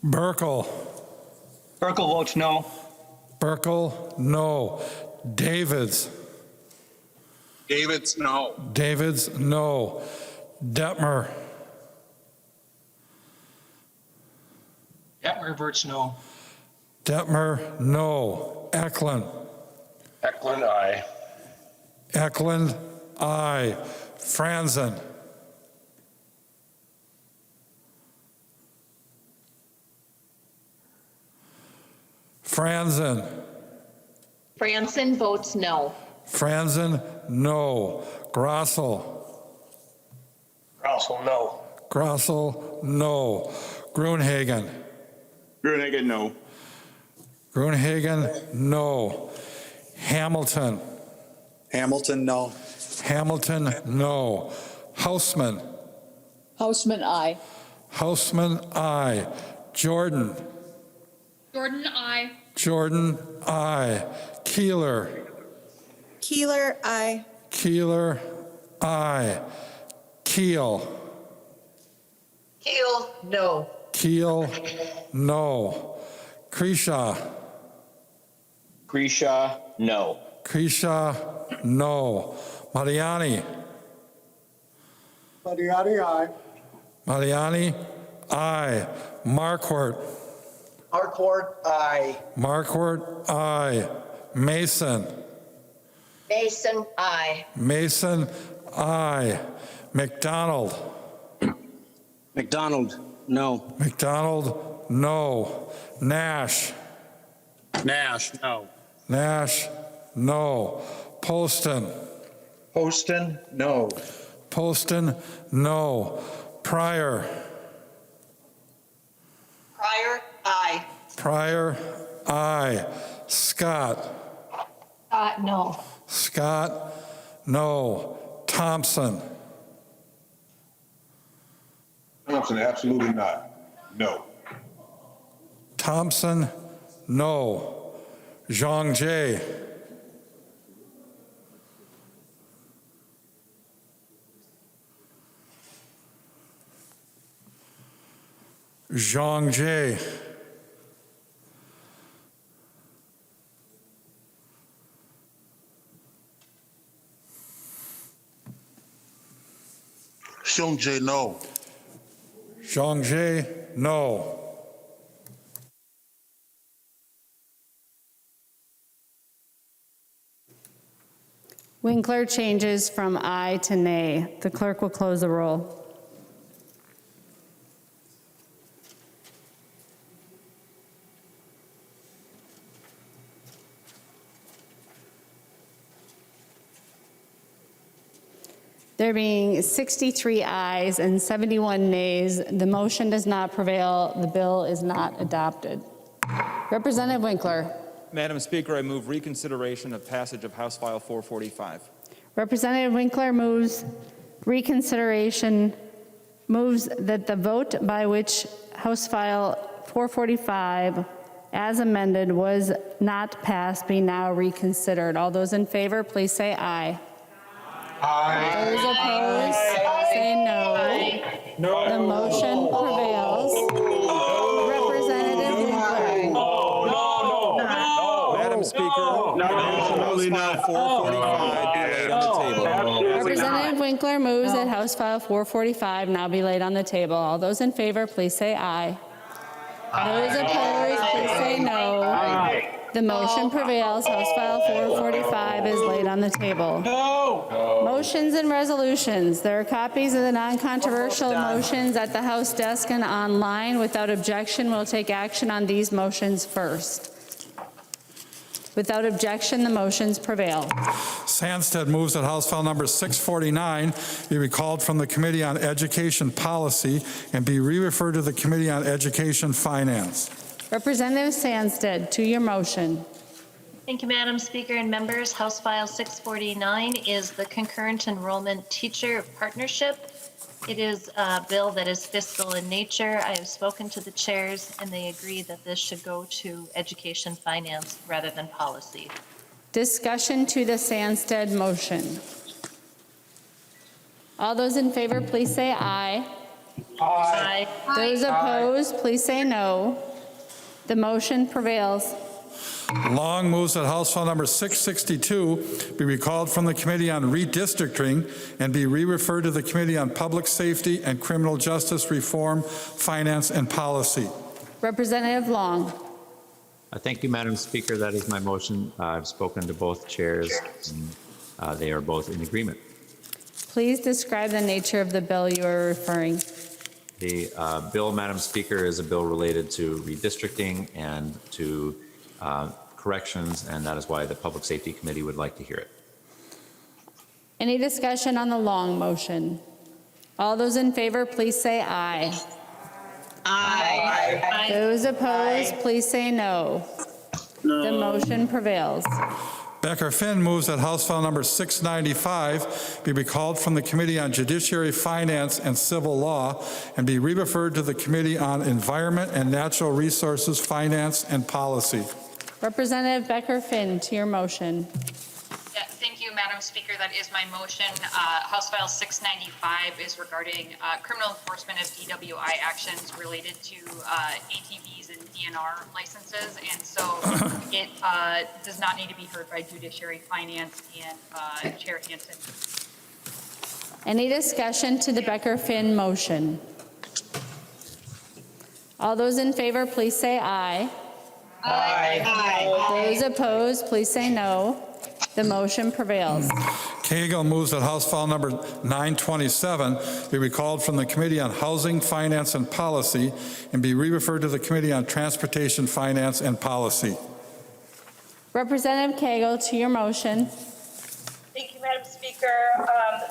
[SPEAKER 3] Burkle.
[SPEAKER 12] Burkle votes no.
[SPEAKER 3] Burkle, no. Davids.
[SPEAKER 7] Davids, no.
[SPEAKER 3] Davids, no. Detmer.
[SPEAKER 12] Detmer votes no.
[SPEAKER 3] Detmer, no. Eklund.
[SPEAKER 7] Eklund, aye.
[SPEAKER 3] Eklund, aye. Franzen. Franzen.
[SPEAKER 10] Franzen votes no.
[SPEAKER 3] Franzen, no. Grossel.
[SPEAKER 7] Grossel, no.
[SPEAKER 3] Grossel, no. Gruenhagen.
[SPEAKER 7] Gruenhagen, no.
[SPEAKER 3] Gruenhagen, no. Hamilton.
[SPEAKER 8] Hamilton, no.
[SPEAKER 3] Hamilton, no. Houseman.
[SPEAKER 12] Houseman, aye.
[SPEAKER 3] Houseman, aye. Jordan.
[SPEAKER 10] Jordan, aye.
[SPEAKER 3] Jordan, aye. Keeler.
[SPEAKER 10] Keeler, aye.
[SPEAKER 3] Keeler, aye. Keel.
[SPEAKER 10] Keel, no.
[SPEAKER 3] Keel, no. Kresha.
[SPEAKER 12] Kresha, no.
[SPEAKER 3] Kresha, no. Mariani.
[SPEAKER 16] Mariani, aye.
[SPEAKER 3] Mariani, aye. Markwart.
[SPEAKER 12] Markwart, aye.
[SPEAKER 3] Markwart, aye. Mason.
[SPEAKER 10] Mason, aye.
[SPEAKER 3] Mason, aye. McDonald.
[SPEAKER 12] McDonald, no.
[SPEAKER 3] McDonald, no. Nash.
[SPEAKER 12] Nash, no.
[SPEAKER 3] Nash, no. Poston.
[SPEAKER 12] Poston, no.
[SPEAKER 3] Poston, no. Pryor.
[SPEAKER 10] Pryor, aye.
[SPEAKER 3] Pryor, aye. Scott.
[SPEAKER 4] No.
[SPEAKER 3] Scott, no. Thompson.
[SPEAKER 7] Thompson, absolutely not. No.
[SPEAKER 3] Thompson, no. Zhang Jie. Zhang Jie.
[SPEAKER 13] Hyung Jae, no.
[SPEAKER 3] Zhang Jie, no.
[SPEAKER 1] Winkler changes from aye to nay. The clerk will close the roll. There being 63 ayes and 71 nays, the motion does not prevail. The bill is not adopted. Representative Winkler.
[SPEAKER 15] Madam Speaker, I move reconsideration of passage of House File 445.
[SPEAKER 1] Representative Winkler moves that the vote by which House File 445 as amended was not passed be now reconsidered. All those in favor, please say aye.
[SPEAKER 7] Aye.
[SPEAKER 1] Those opposed, say no.
[SPEAKER 18] No.
[SPEAKER 1] The motion prevails. Representative Winkler.
[SPEAKER 15] Madam Speaker, House File 445 be laid on the table.
[SPEAKER 1] Representative Winkler moves that House File 445 now be laid on the table. All those in favor, please say aye. Those opposed, please say no. The motion prevails. House File 445 is laid on the table. Motions and resolutions. There are copies of the non-controversial motions at the House desk and online. Without objection, we'll take action on these motions first. Without objection, the motions prevail.
[SPEAKER 3] Sandsted moves that House File number 649 be recalled from the Committee on Education Policy and be re-referred to the Committee on Education Finance.
[SPEAKER 1] Representative Sandsted, to your motion.
[SPEAKER 10] Thank you, Madam Speaker and members. House File 649 is the Concurrent Enrollment Teacher Partnership. It is a bill that is fiscal in nature. I have spoken to the chairs, and they agree that this should go to education finance rather than policy.
[SPEAKER 1] Discussion to the Sandsted motion. All those in favor, please say aye.
[SPEAKER 10] Aye.
[SPEAKER 1] Those opposed, please say no. The motion prevails.
[SPEAKER 3] Long moves that House File number 662 be recalled from the Committee on Redistricting and be re-referred to the Committee on Public Safety and Criminal Justice Reform, Finance, and Policy.
[SPEAKER 1] Representative Long.
[SPEAKER 19] Thank you, Madam Speaker. That is my motion. I've spoken to both chairs, and they are both in agreement.
[SPEAKER 1] Please describe the nature of the bill you are referring.
[SPEAKER 19] The bill, Madam Speaker, is a bill related to redistricting and to corrections, and that is why the Public Safety Committee would like to hear it.
[SPEAKER 1] Any discussion on the Long motion? All those in favor, please say aye.
[SPEAKER 10] Aye.
[SPEAKER 1] Those opposed, please say no. The motion prevails.
[SPEAKER 3] Becker Finn moves that House File number 695 be recalled from the Committee on Judiciary, Finance, and Civil Law and be re-referred to the Committee on Environment and Natural Resources, Finance, and Policy.
[SPEAKER 1] Representative Becker Finn, to your motion.
[SPEAKER 14] Thank you, Madam Speaker. That is my motion. House File 695 is regarding criminal enforcement of DWI actions related to ATVs and DNR licenses. And so it does not need to be heard by Judiciary, Finance, and Chair Hansen.
[SPEAKER 1] Any discussion to the Becker-Finn motion? All those in favor, please say aye.
[SPEAKER 5] Aye.
[SPEAKER 1] Those opposed, please say no. The motion prevails.
[SPEAKER 3] Cagle moves that House File number 927 be recalled from the Committee on Housing, Finance, and Policy and be re-referred to the Committee on Transportation, Finance, and Policy.
[SPEAKER 1] Representative Cagle, to your motion.
[SPEAKER 22] Thank you, Madam Speaker.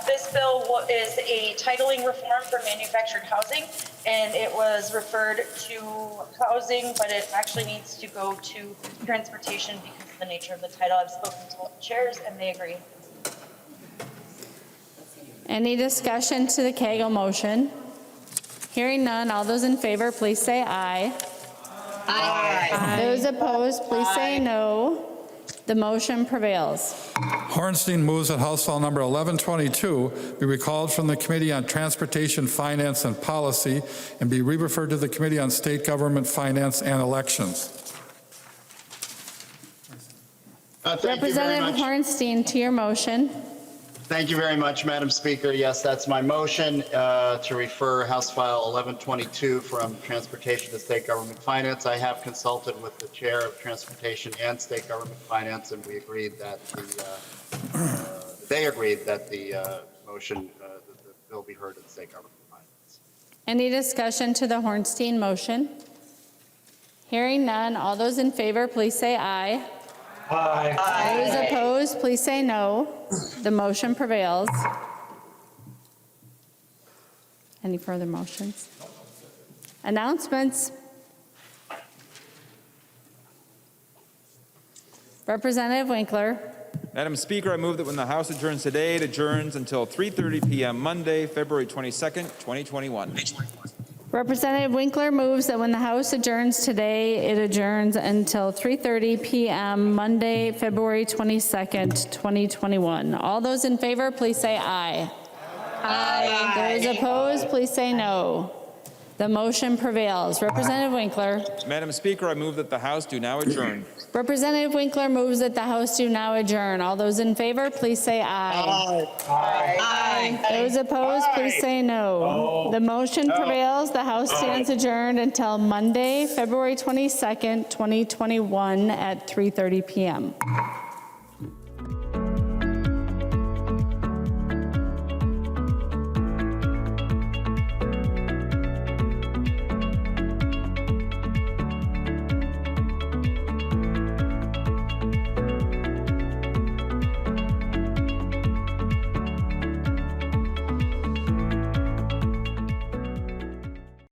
[SPEAKER 22] This bill is a titling reform for manufactured housing, and it was referred to housing, but it actually needs to go to transportation because of the nature of the title. I've spoken to all the chairs, and they agree.
[SPEAKER 1] Any discussion to the Cagle motion? Hearing none, all those in favor, please say aye.
[SPEAKER 5] Aye.
[SPEAKER 1] Those opposed, please say no. The motion prevails.
[SPEAKER 3] Hornstein moves that House File number 1122 be recalled from the Committee on Transportation, Finance, and Policy and be re-referred to the Committee on State Government, Finance, and Elections.
[SPEAKER 1] Representative Hornstein, to your motion.
[SPEAKER 12] Thank you very much, Madam Speaker. Yes, that's my motion to refer House File 1122 from Transportation to State Government Finance. I have consulted with the Chair of Transportation and State Government Finance, and we agreed that they agreed that the motion, the bill be heard in State Government Finance.
[SPEAKER 1] Any discussion to the Hornstein motion? Hearing none, all those in favor, please say aye.
[SPEAKER 18] Aye.
[SPEAKER 1] Those opposed, please say no. The motion prevails. Any further motions? Announcements. Representative Winkler.
[SPEAKER 15] Madam Speaker, I move that when the House adjourns today, it adjourns until 3:30 p.m. Monday, February 22nd, 2021.
[SPEAKER 1] Representative Winkler moves that when the House adjourns today, it adjourns until 3:30 p.m. Monday, February 22nd, 2021. All those in favor, please say aye. Aye. Those opposed, please say no. The motion prevails. Representative Winkler.
[SPEAKER 15] Madam Speaker, I move that the House do now adjourn.
[SPEAKER 1] Representative Winkler moves that the House do now adjourn. All those in favor, please say aye.
[SPEAKER 5] Aye.
[SPEAKER 1] Those opposed, please say no. The motion prevails. The House stands adjourned until Monday, February 22nd, 2021 at 3:30 p.m.